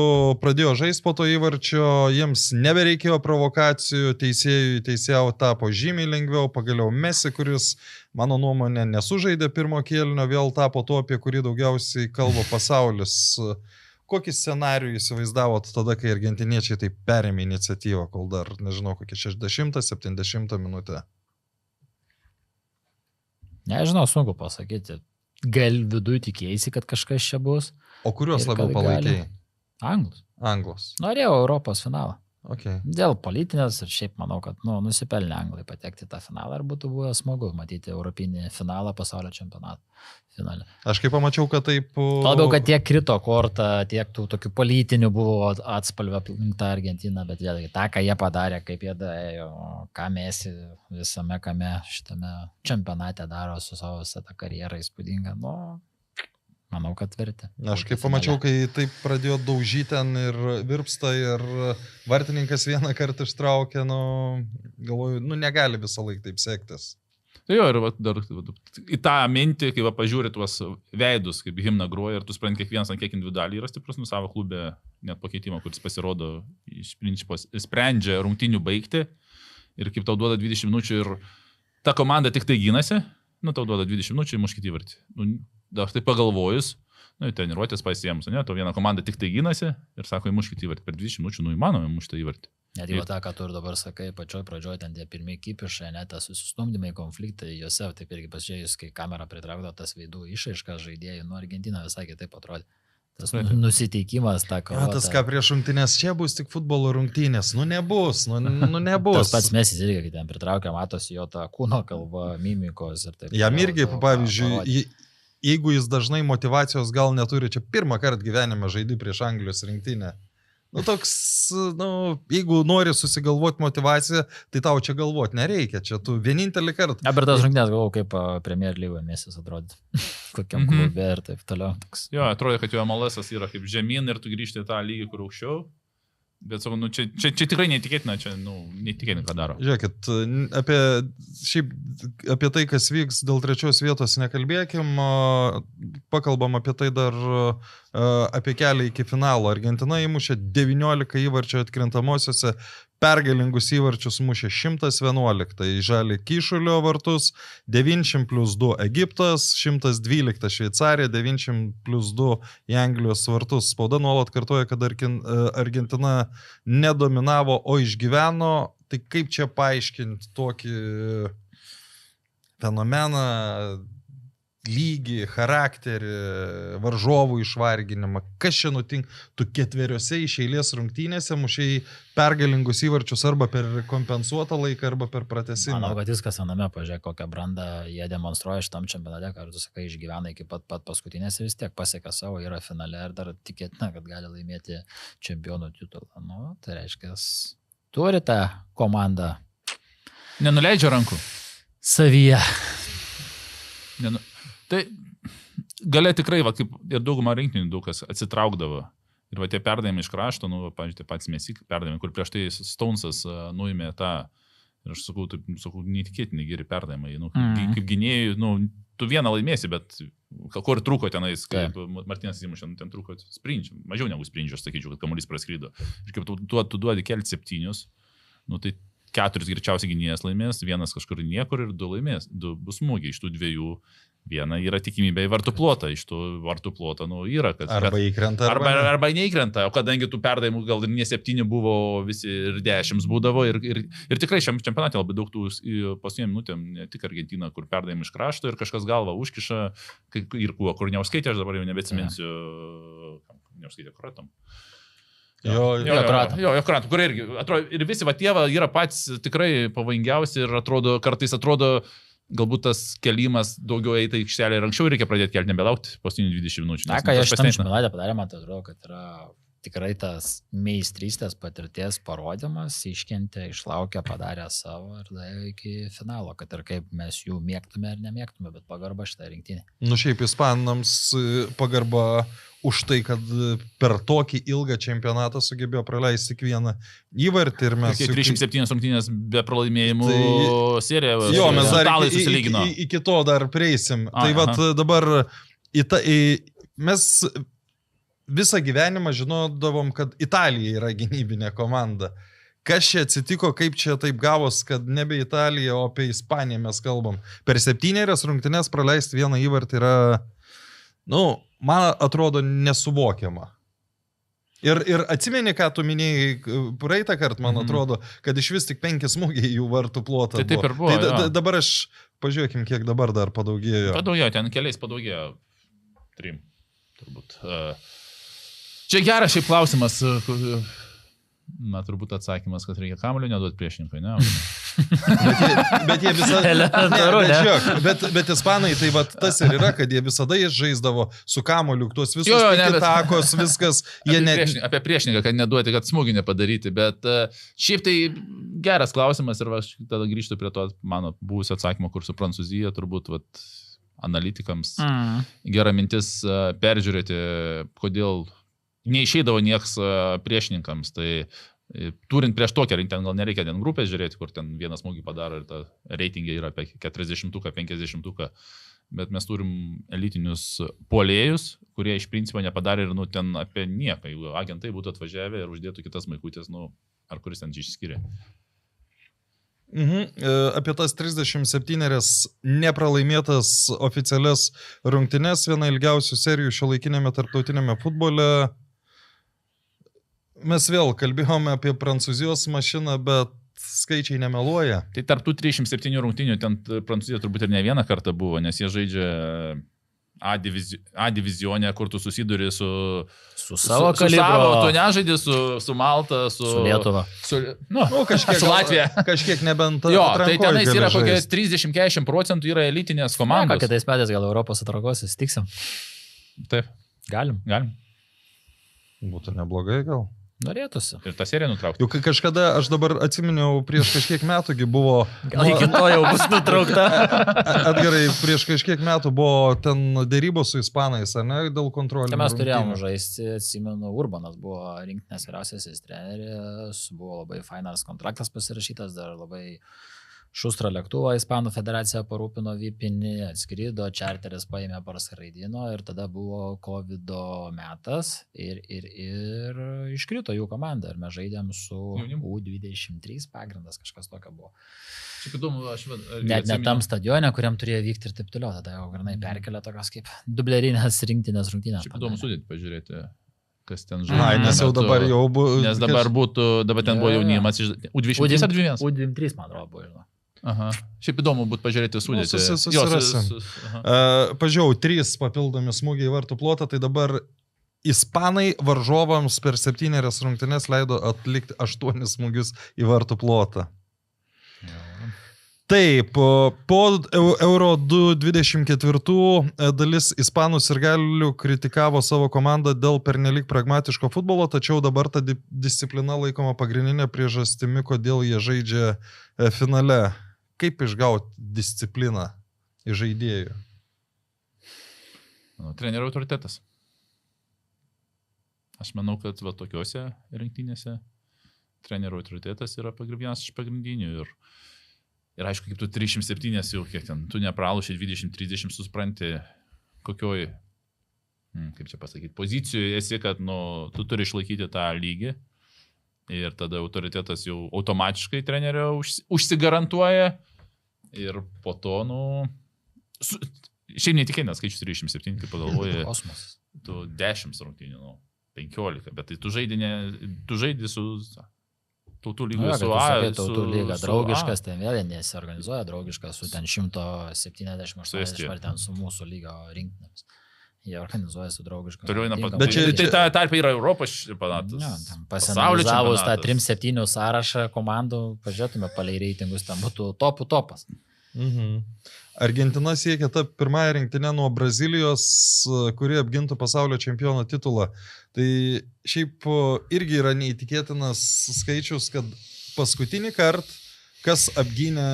pradėjo žaisti po to įvarčio, jiems nebereikėjo provokacijų, teisėjų tapo žymiai lengviau, pagaliau Messi, kuris, mano nuomonė, nesužaidė pirmo kėlinio, vėl tapo tuo, apie kurį daugiausiai kalba pasaulis. Kokį scenarijų įsivaizdavot tada, kai argentiniečiai taip perėmė iniciatyvą, kol dar, nežinau, kokia 60-70 minutė? Nežinau, sunku pasakyti. Gal viduje tikėjai, kad kažkas čia bus. O kuriuos labiau palaikiai? Anglus. Anglus. Norėjau Europos finalą. Okay. Dėl politinės ir šiaip manau, kad nusipelnė anglai patekti tą finalą ir būtų buvę smagu matyti europinį finalą pasaulio čempionato finale. Aš kaip pamačiau, kad taip... Labiau, kad tiek krito korta, tiek tų tokių politinių buvo atspalvę aplink tą Argentiną, bet vėlgi tą, ką jie padarė, kaip jie daėjo, ką Messi visame kame šitame čempionate daro su savo visą tą karjerą įspūdingą, manau, kad vertė. Aš kaip pamačiau, kai taip pradėjo daužyti ten ir virpsta ir vartininkas vieną kartą ištraukė, galvoju, negali visą laiką taip sektis. Tai jo, ir dar į tą mintį, kai pažiūri tuos veidus, kaip himną groja ir tu supranti kiekvienas ant kiek individualiai yra stiprus savo klube, net pakeitimą, kuris pasirodo, iš principo sprendžia rungtynių baigti ir kaip tau duoda 20 minučių ir ta komanda tik tai gynasi, tau duoda 20 minučių ir muškit įvartį. Aš tai pagalvojus, treniruotės pasiemus, tau viena komanda tik tai gynasi ir sako, įmuškit įvartį. Per 20 minučių, įmanoma įmušti įvartį. Net jau tą, ką tu ir dabar sakai, pačioj pradžioj ten tie pirmieji kipišai, net tas susistumdymai, konfliktai, juose, taip irgi pasižiūrėjus, kai kamera pritraukdo tas veidų išraiškas žaidėjų, Argentina visai kitaip atrodė. Tas nusiteikimas, ta kova. Tas, ką prieš rungtynės, čia bus tik futbolo rungtynės. Nebus, nebus. Tas pats Messi irgi, kai ten pritraukia, matosi jo tą kūno kalbą, mimikos ir taip. Jam irgi, pavyzdžiui, jeigu jis dažnai motyvacijos gal neturi, čia pirmą kartą gyvenime žaidži prieš Anglijos rinktinę. Jeigu nori susigalvoti motivaciją, tai tau čia galvoti nereikia, čia tu vienintelį kartą. Bet tas rungtynės galvau, kaip Premier Lygoje Messi atrodė, kokiam klube ir taip toliau. Jo, atrodo, kad jo MLS yra kaip žemyn ir tu grįžti į tą lygį, kur aukščiau. Bet sakau, čia tikrai neįtikėtina, čia neįtikėtina, ką daro. Žiūrėkit, apie tai, kas vyks dėl 3 vietos nekalbėkim, pakalbam apie tai dar apie kelią iki finalo. Argentina įmušė 19 įvarčių atkrintamosiose, pergalingus įvarčius mušė 111 Žalį Kyšulio vartus, 90+2 Egiptas, 112 Šveicarija, 90+2 į Anglijos vartus. Spauda nuolat kartoja, kad Argentina nedominavo, o išgyveno. Tai kaip čia paaiškinti tokį fenomeną, lygį, charakterį, varžovų išvarginimą? Kas čia nutinka? Tu 4 iš eilės rungtynėse mušiai pergalingus įvarčius arba per kompensuotą laiką, arba per pratęsimą. Manau, kad viskas viename, pažiūrėk, kokią brandą jie demonstruoja šitam čempionate, kad tu sakai, išgyvena iki pat paskutinės ir vis tiek pasiekia savo, yra finale ir dar tikėtina, kad gali laimėti čempionų titulą. Tai reiškia, turi tą komandą. Nenuleidžia rankų. Savyje. Tai galia tikrai, kaip ir daugumą rinktinių daug kas atsitraukdavo. Ir tie perdavimai iš krašto, pavyzdžiui, pats Messi perdavimai, kur prieš tai Stonesas nuėmė tą, ir aš sakau, neįtikėtinai geri perdavimai. Kaip gynėjai, tu vieną laimėsi, bet kur trūko tenais, kaip Martynas įmušė, ten trūko sprindžių, mažiau negu sprindžių, aš sakyčiau, kad kamuolys praskrydo. Ir kaip tu duodi kelti 7, tai 4 greičiausiai gynėjas laimės, 1 kažkur niekur ir 2 laimės. 2 bus smūgiai, iš tų 2 1 yra tikimybė į vartų plotą, iš tų vartų plotą yra. Arba įkrenta, arba neįkrenta, o kadangi tų perdavimų gal ne 7 buvo, visi ir 10 būdavo ir tikrai šiam čempionate labai daug tų paskutinėm minutėm, ne tik Argentina, kur perdavimai iš krašto ir kažkas galvą užkiša, ir kur neuskaitė, aš dabar jau nebeatsiminsiu, neuskaitė Kroatam. Kroatam, kur irgi, atrodo, ir visi tie yra patys tikrai pavojingiausi ir kartais atrodo, galbūt tas kelimas daugiau eita į aikštelę ir anksčiau reikia pradėti kelti, nebelaukti paskutinių 20 minučių. Na, ką aš šitam čempionate padarė, man atrodo, kad yra tikrai tas meistrystės patirties parodymas, iškentė, išlaukė, padarė savo ir daėjo iki finalo, kad ir kaip mes jų mėgtume ar nemėgtume, bet pagarba šitą rinktinį. Šiaip ispanams pagarba už tai, kad per tokį ilgą čempionatą sugebėjo praleisti tik vieną įvartį ir mes... 307 rungtynės be pralaimėjimų serija. Jo, mes dar iki to dar prieisim. Tai dabar mes visą gyvenimą žinodavom, kad Italija yra gynybinė komanda. Kas čia atsitiko, kaip čia taip gavos, kad nebe Italija, o apie Ispaniją mes kalbam. Per 7 rungtynės praleisti vieną įvartį yra, man atrodo, nesuvokiama. Ir atsimeni, ką tu minėjai praeitą kartą, man atrodo, kad iš vis tik 5 smūgiai jų vartų plotą. Tai taip ir buvo. Tai dabar pažiūrėkim, kiek dabar dar padaugėjo. Padaugėjo, ten keliais padaugėjo. 3, turbūt. Čia geras šiaip klausimas. Na, turbūt atsakymas, kad reikia kamuolio neduoti priešininkui, ne? Bet jie visada... Elementaru, ne? Bet ispanai, tai vat, tas ir yra, kad jie visada žaisdavo su kamuoliu, tuos visus takos, viskas. Apie priešininką, kad neduoti, kad smūgį nepadaryti, bet šiaip tai geras klausimas ir aš tada grįžtu prie to mano buvusio atsakymo, kur su Prancūzija turbūt analitikams gera mintis peržiūrėti, kodėl neišeidavo nieks priešininkams, tai turint prieš tokią rinktinę, gal nereikia ten grupės žiūrėti, kur ten vienas smūgį padaro ir ta reitingai yra apie 40-50, bet mes turim elitinius puolėjus, kurie iš principo nepadarė ir ten apie nieką, jeigu agentai būtų atvažiavę ir uždėtų kitas maikutės, ar kuris ten išskiria. Apie tas 37 nepralaimėtas oficialias rungtynes, viena ilgiausių serijų šiuolaikinėme tarptautinėme futbole. Mes vėl kalbėjome apie Prancūzijos mašiną, bet skaičiai nemeluoja. Tai tarp tų 37 rungtynių ten Prancūzija turbūt ir ne vieną kartą buvo, nes jie žaidžia A divizione, kur tu susiduri su savo kalibru. Tu nežaidži su Malta, su Lietuva. Kažkiek, su Latvija. Kažkiek nebent jo, tai tenais yra kokie 30-40% yra elitinės komandos. Kitais metais gal Europos atrankos įstiksim. Taip. Galim. Būtų neblogai gal. Norėtųsi. Ir tą seriją nutraukti. Juk kažkada, aš dabar atsiminiau, prieš kažkiek metųgi buvo... Gal iki to jau bus nutraukta. Edgarai, prieš kažkiek metų buvo ten dėrybos su ispanais, ar ne, dėl kontrolės. Tai mes turėjom žaisti, atsimenu, Urbanas buvo rinktinės vyriausiasis treneris, buvo labai fainas kontraktas pasirašytas, dar labai šustrą lėktuvą Ispanų federacija parūpino vipinį, atskrido, čarteris paėmė parskraidino ir tada buvo COVID metas ir iškrito jų komanda ir mes žaidėm su U23 pagrindas, kažkas tokio buvo. Šiaip įdomu, net tam stadione, kuriam turėjo vykti ir taip toliau, tada jau granai perkelia tokios kaip dublerinės rinktinės rungtynės. Šiaip įdomu sudėti pažiūrėti. Kas ten žaidžia. Nes jau dabar jau buvo... Nes dabar ten buvo jaunimas iš U23 ar 21? U23, man atrodo, buvo, žinau. Aha. Šiaip įdomu būtų pažiūrėti sudėti. Pažiūrėjau, 3 papildomi smūgiai į vartų plotą, tai dabar ispanai varžovams per 7 rungtynes leido atlikti 8 smūgius į vartų plotą. Taip, po Euro 2024 dalis ispanų sirgalių kritikavo savo komandą dėl pernelyg pragmatiško futbolo, tačiau dabar ta disciplina laikoma pagrindinė priežastimi, kodėl jie žaidžia finale. Kaip išgauti discipliną iš žaidėjų? Trenerio autoritetas. Aš manau, kad tokiuose rinktynėse trenerio autoritetas yra vienas iš pagrindinių. Ir aišku, kaip tu 307 jau kiek ten, tu nepralošiai 20-30 supranti, kokioj, kaip čia pasakyti, pozicijoje esi, kad tu turi išlaikyti tą lygį. Ir tada autoritetas jau automatiškai trenerio užsigarantuoja. Ir po to, šiaip netikėtina skaičius 37, kaip pagalvoji, tu 10 rungtynių, 15, bet tai tu žaidži su tautų lyga, su A. Tautų lyga draugiškas, ten vėl nesiorganizuoja draugiškas su ten 170-80 ar ten su mūsų lygio rinktinėmis. Jie organizuoja su draugišku. Bet tai tarpe yra Europos čempionatas. Pasianalizavus tą 3-7 sąrašą komandų, pažiūrėtume palei reitingus, ten būtų topas. Argentina siekia ta pirmąją rinktinę nuo Brazilijos, kuri apgintų pasaulio čempiono titulą. Tai šiaip irgi yra neįtikėtinas skaičius, kad paskutinį kartą kas apgynė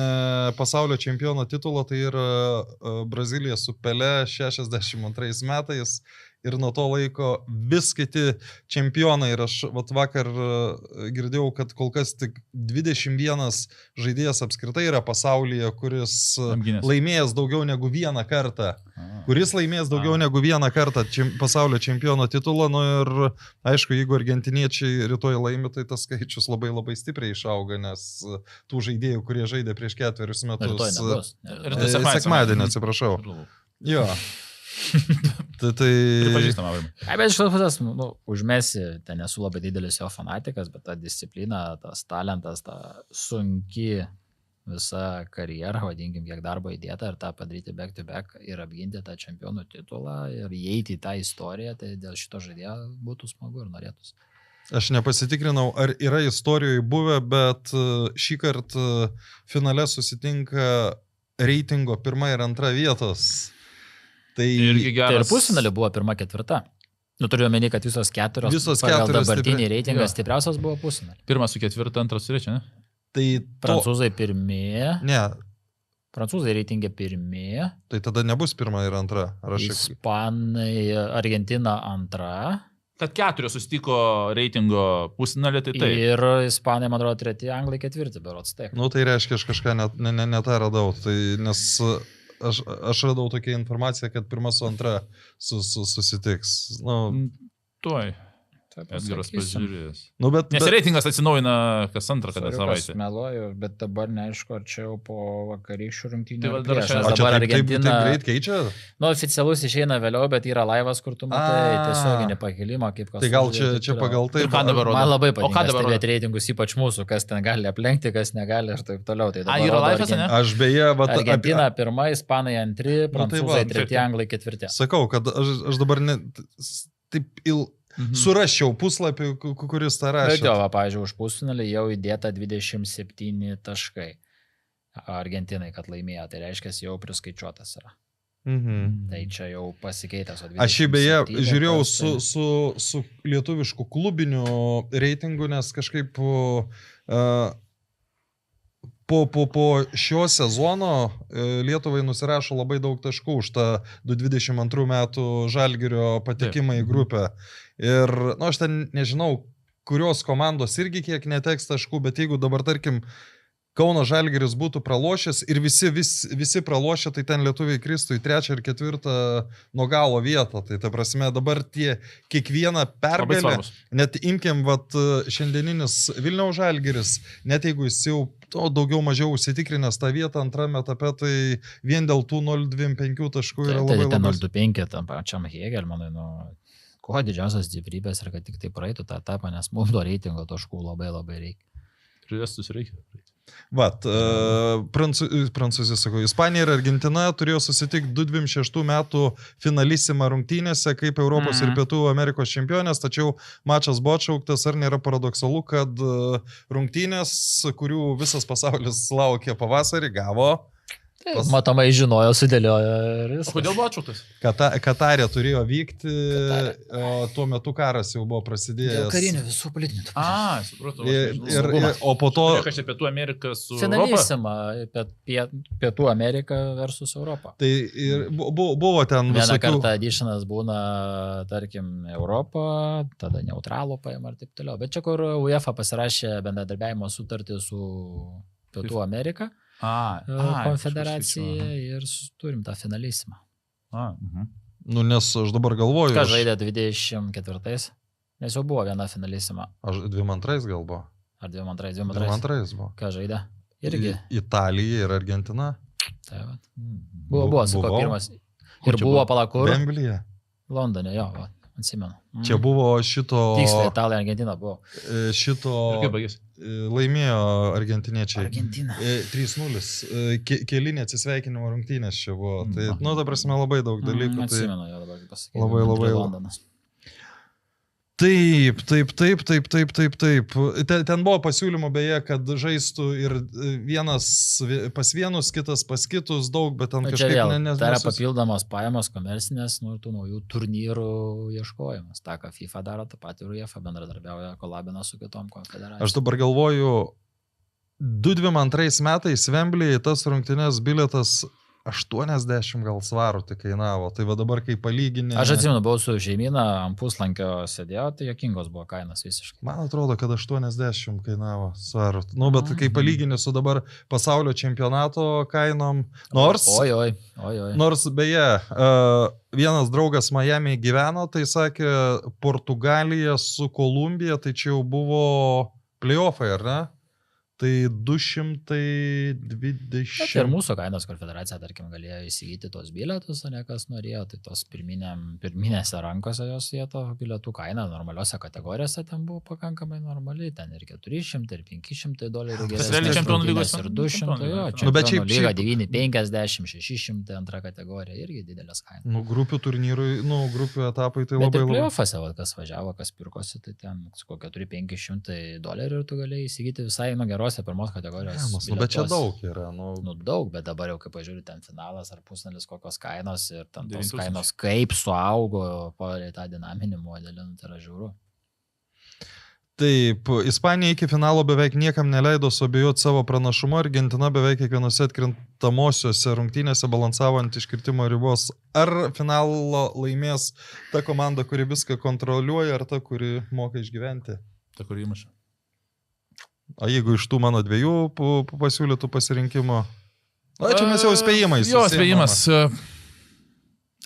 pasaulio čempiono titulą, tai yra Brazilija su Pele 62 metais ir nuo to laiko vis kiti čempionai. Ir aš vakar girdėjau, kad kol kas tik 21 žaidėjas apskritai yra pasaulyje, kuris laimėjęs daugiau negu vieną kartą. Pasaulio čempiono titulą. Ir aišku, jeigu argentiniečiai rytoj laimi, tai tas skaičius labai labai stipriai išauga, nes tų žaidėjų, kurie žaidė prieš 4 metus. Sekmadienį, atsiprašau. Jo. Pripažįstama. Bet iš tos pusės, užmesi, ten esu labai didelis jo fanatikas, bet ta disciplina, tas talentas, ta sunki visa karjera, vadinkim, kiek darbo įdėta ir tą padaryti back to back ir apginti tą čempionų titulą ir įeiti į tą istoriją, tai dėl šito žaidėjo būtų smagu ir norėtųsi. Aš nepasitikrinau, ar yra istorijoje buvę, bet šį kartą finale susitinka reitingo 1 ir 2 vietos. Tai Irgi Tai ir geras. pusfinalį buvo 1-4. Nu, turiu omeny, kad visos 4 Visos pagal 4 dabartinį reitingą Jo. stipriausias buvo pusfinalį. 1 su 4, 2 su 3, ne? tai Prancūzai pirmieji, Ne, prancūzai reitingė pirmieji, tai tada nebus 1 ir 2. Ar aš Ispanai, Argentina antra Kad 4 susitiko reitingo pusfinalį, tai taip. ir Ispanai, man atrodo, 3, Anglai 4, berods taip. Nu, tai reiškia, aš kažką netą radau. Tai, nes aš radau tokią informaciją, kad 1 su 2 susitiks. Nu, Tuoj. Taip, Edgaras pasakysim. pažiūrės. nu bet, Nes reitingas atsinaujina kas antrą kada Soriukas, savaitę. meluoju, bet dabar neaišku, ar čia jau po vakarykščių rungtynių. Tai va ar dar prieš, šiandien- nes o čia dabar taip Argentina. greit keičia? Nu, oficialus išeina vėliau, bet yra laivas, kur tu matai A. tiesioginį pakilimą, kaip kas. Tai gal sužaidė, čia taip pagal tai... Ir ką dabar rodo? Man labai O ką patinka dabar stebėti reitingus, ypač mūsų, kas ten gali aplenkti, kas negali ir taip toliau. Tai dabar yra rodo laivas, ne? Aš beje, vat, Argentina pirma, Ispanai antri, tai prancūzai va, treti, anglai ketvirti. sakau, kad aš dabar taip suraščiau puslapį, kuris tą Bet jo, rašė. va, pavyzdžiui, už pusfinalį jau įdėta 27 taškai. Argentinai, kad laimėjo, tai reiškia, jau priskaičiuotas yra. Mhm. Tai čia jau pasikeitęs. Aš jį beje 27 žiūrėjau tas, tai- su lietuvišku klubiniu reitingu, nes kažkaip po šio sezono Lietuvai nusirašo labai daug taškų už tą 2022 metų Žalgirio patekimą į grupę. Ir, nu, aš ten nežinau, kurios komandos irgi kiek neteks taškų, bet jeigu dabar, tarkim, Kauno Žalgiris būtų pralošęs ir visi pralošę, tai ten lietuviai kristų į 3 ir 4 nuo galo vietą. Tai ta prasme dabar tie kiekvieną Labai pergalę, svarbus. net imkim vat, šiandieninis Vilniaus Žalgiris, net jeigu jis jau daugiau mažiau užsitikrinęs tą vietą antrame etape, tai vien dėl tų 0,25 taškų yra Tai labai ten labai... 0,25 tam pačiam Hegelmanui, nu, kuo didžiausias stiprybės ir kad tik tai praeitų tą etapą, nes mums to reitingo taškų labai labai reikia. Pridėstus reikia. Vat, Prancūzija, sakau, Ispanija ir Argentina turėjo susitikti 2026 metų finalisima rungtynėse kaip Europos ir Pietų Amerikos čempionės, tačiau mačas buvo atšauktas, ar nėra paradoksalu, kad rungtynės, kurių visas pasaulis laukė pavasarį, gavo. Matomai žinojo, sudėliojo ir O viskas. kodėl buvo atšauktas? Katarė turėjo vykti, Katare. o tuo metu karas jau buvo prasidėjęs. Dėl karinių visų politinių. Supratau. O po to... Kas čia Pietų Amerika su Europa? Finalisima, Pietų Amerika versus Europa. Tai ir buvo ten Vieną visokių... kartą editionas būna, tarkim, Europą, tada neutralų paima ir taip toliau. Bet čia, kur UEFA pasirašė bendradarbiavimo sutartį su Pietų Amerika konfederacija ir turim tą finalisimą. Nu, nes aš dabar galvoju... Ką žaidė 24? Nes jau buvo viena finalisima. Aš 22 gal buvo. Ar 22? 22 buvo. Ką žaidė? Irgi. Italija ir Argentina. Tai va. Buvo, sakau, pirmas. Ir čia buvo buvo? palakur. Wembley'e. Londone, jo, va, atsimenu. Čia buvo šito... Tiksliai, Italija, Argentina buvo. Šito... Kaip baigėsi? Laimėjo argentiniečiai. Argentina. 3-0. Kelinė atsisveikinimo rungtynės čia buvo. Tai, nu, ta prasme, labai daug dalykų. Tai... Atsimenu, jo dabar pasakyti. Labai. Londonas. Taip. Ten buvo pasiūlymų beje, kad žaistų ir vienas pas vienus, kitas pas kitus daug, bet ten Na, čia kažkaip vėl, tai yra papildomos pajamos komercinės, nu, ir tų naujų turnyrų ieškojimas. Ta, ką FIFA daro, tą patį ir UEFA bendradarbiauja, kolabina su kitom konfederacijom. Aš dabar galvoju, 2022 metais Wembley'e tas rungtynės bilietas 80 gal svarų tik kainavo. Tai va dabar, kai palyginė... Aš atsimenu, buvau su šeimyna, ant puslankio sėdėjo, tai jokingos buvo kainas visiškai. Man atrodo, kad 80 kainavo svarų. Nu, bet kai palyginė su dabar pasaulio čempionato kainom, nors... Oi. Nors beje, vienas draugas Miami gyveno, tai sakė, Portugalija su Kolumbija, tai čia jau buvo playoffai, ar ne? Tai 220. Bet ir mūsų kainos, kur federacija, tarkim, galėjo įsigyti tos bilietus, o ne kas norėjo, tai tos pirminėse rankose jos vieto bilietų kaina normaliuose kategorijose ten buvo pakankamai normali, ten ir 400, ir 500 dolerių realiai Čempionų lygos ir 200, jo, Nu, bet Čempionų šiaip- lyga 950, 600 antra kategorija, irgi didelės kainos. Nu, grupių turnyrui, grupių etapai tai Bet labai ir labai. playoffuose, kas važiavo, kas pirkosi, tai ten su kokia 400-500 dolerių ir tu galėjai įsigyti visai nuo gerose pirmos kategorijos. Bet čia bilietus. daug yra. Nu, daug, bet dabar jau, kai pažiūrėjau, ten finalas ar pusnalis kokios kainos ir ten tos 9 000. kainos kaip suaugo po tą dinaminį modelį, nu, tai yra žiauru. Taip, Ispanija iki finalo beveik niekam neleido suabejoti savo pranašumu, Argentina beveik kiekvienose atkrintamosiose rungtynėse balansavo ant iškritimo ribos. Ar finalo laimės ta komanda, kuri viską kontroliuoja, ar ta, kuri moka išgyventi? Ta, kur įmuša. O jeigu iš tų mano dviejų pasiūlytų pasirinkimo? O čia mes jau spėjimais. Jo, spėjimas.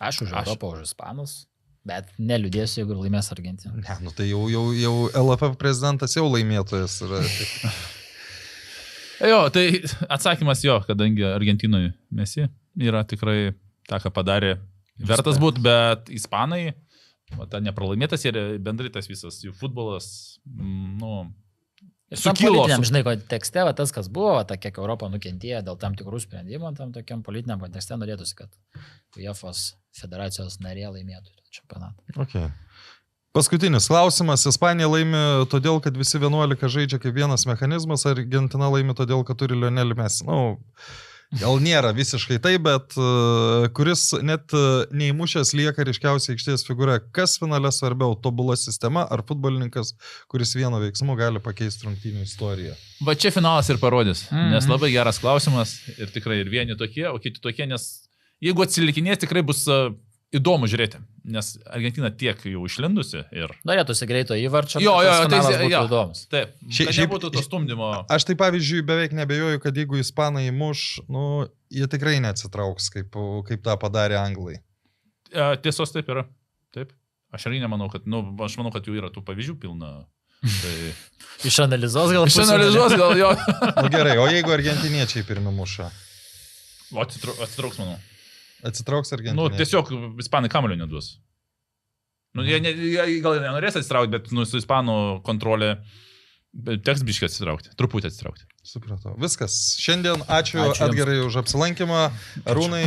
Aš už Europą, už Ispanus, bet neliūdėsiu, jeigu laimės Argentina. Ne, nu tai jau LFF prezidentas jau laimėtojas yra. Jo, tai atsakymas jo, kadangi Argentinoje Messi yra tikrai tą, ką padarė, vertas būti, bet Ispanai, ta nepralaimėtas ir bendrai tas visas jų futbolas, Ir tam sukilo. politiniam, žinai, kontekste, va, tas, kas buvo, va, ta, kiek Europą nukentėjo dėl tam tikrų sprendimų, tam tokiam politiniam kontekste norėtųsi, kad UEFA's federacijos narė laimėtų čempionatą. Okay. Paskutinis klausimas. Ispanija laimi todėl, kad visi 11 žaidžia kaip vienas mechanizmas, ar Argentina laimi todėl, kad turi Lionelį Messi? Gal nėra visiškai tai, bet kuris net neįmušęs lieka ryškiausiai aikštės figūra. Kas finale svarbiau, tobula sistema ar futbolininkas, kuris vieno veiksmu gali pakeisti rungtynių istoriją? Va čia finalas ir parodys, nes labai geras klausimas ir tikrai ir vieni tokie, o kiti tokie, nes jeigu atsilikinės, tikrai bus įdomu žiūrėti, nes Argentina tiek jau išlindusi ir... Norėtųsi greito įvarčio, Jo, tas tai finalas būtų jo. įdomus. Taip, kad nebūtų to stumdymo. Aš tai pavyzdžiui beveik nebejoju, kad jeigu ispanai muš, jie tikrai neatsitrauks, kaip tą padarė anglai. Tiesos taip yra. Taip. Aš irgi nemanau, kad, aš manau, kad jau yra tų pavyzdžių pilna. Tai... Išanalizuos gal? Išanalizuos gal jo. Gerai, o jeigu argentiniečiai pirmi muša? O atsitrauks, manau. Atsitrauks argentiniečiai? Tiesiog ispanai kamuolio neduos. Jie gal nenorės atsitraukti, bet su ispanų kontrolė teks biškai atsitraukti, truputį atsitraukti. Supratau. Viskas. Šiandien ačiū Edgarai už apsilankymą. Arūnai,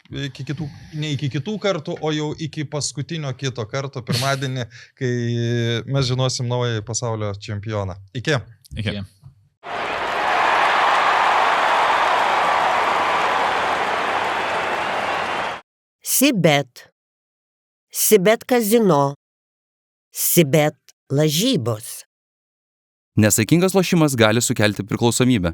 ne iki kitų kartų, o jau iki paskutinio kito karto, pirmadienį, kai mes žinosim naują pasaulio čempioną. Iki. Iki. Sibet kazino, Sibet lažybos. Nesaikingas lošimas gali sukelti priklausomybę.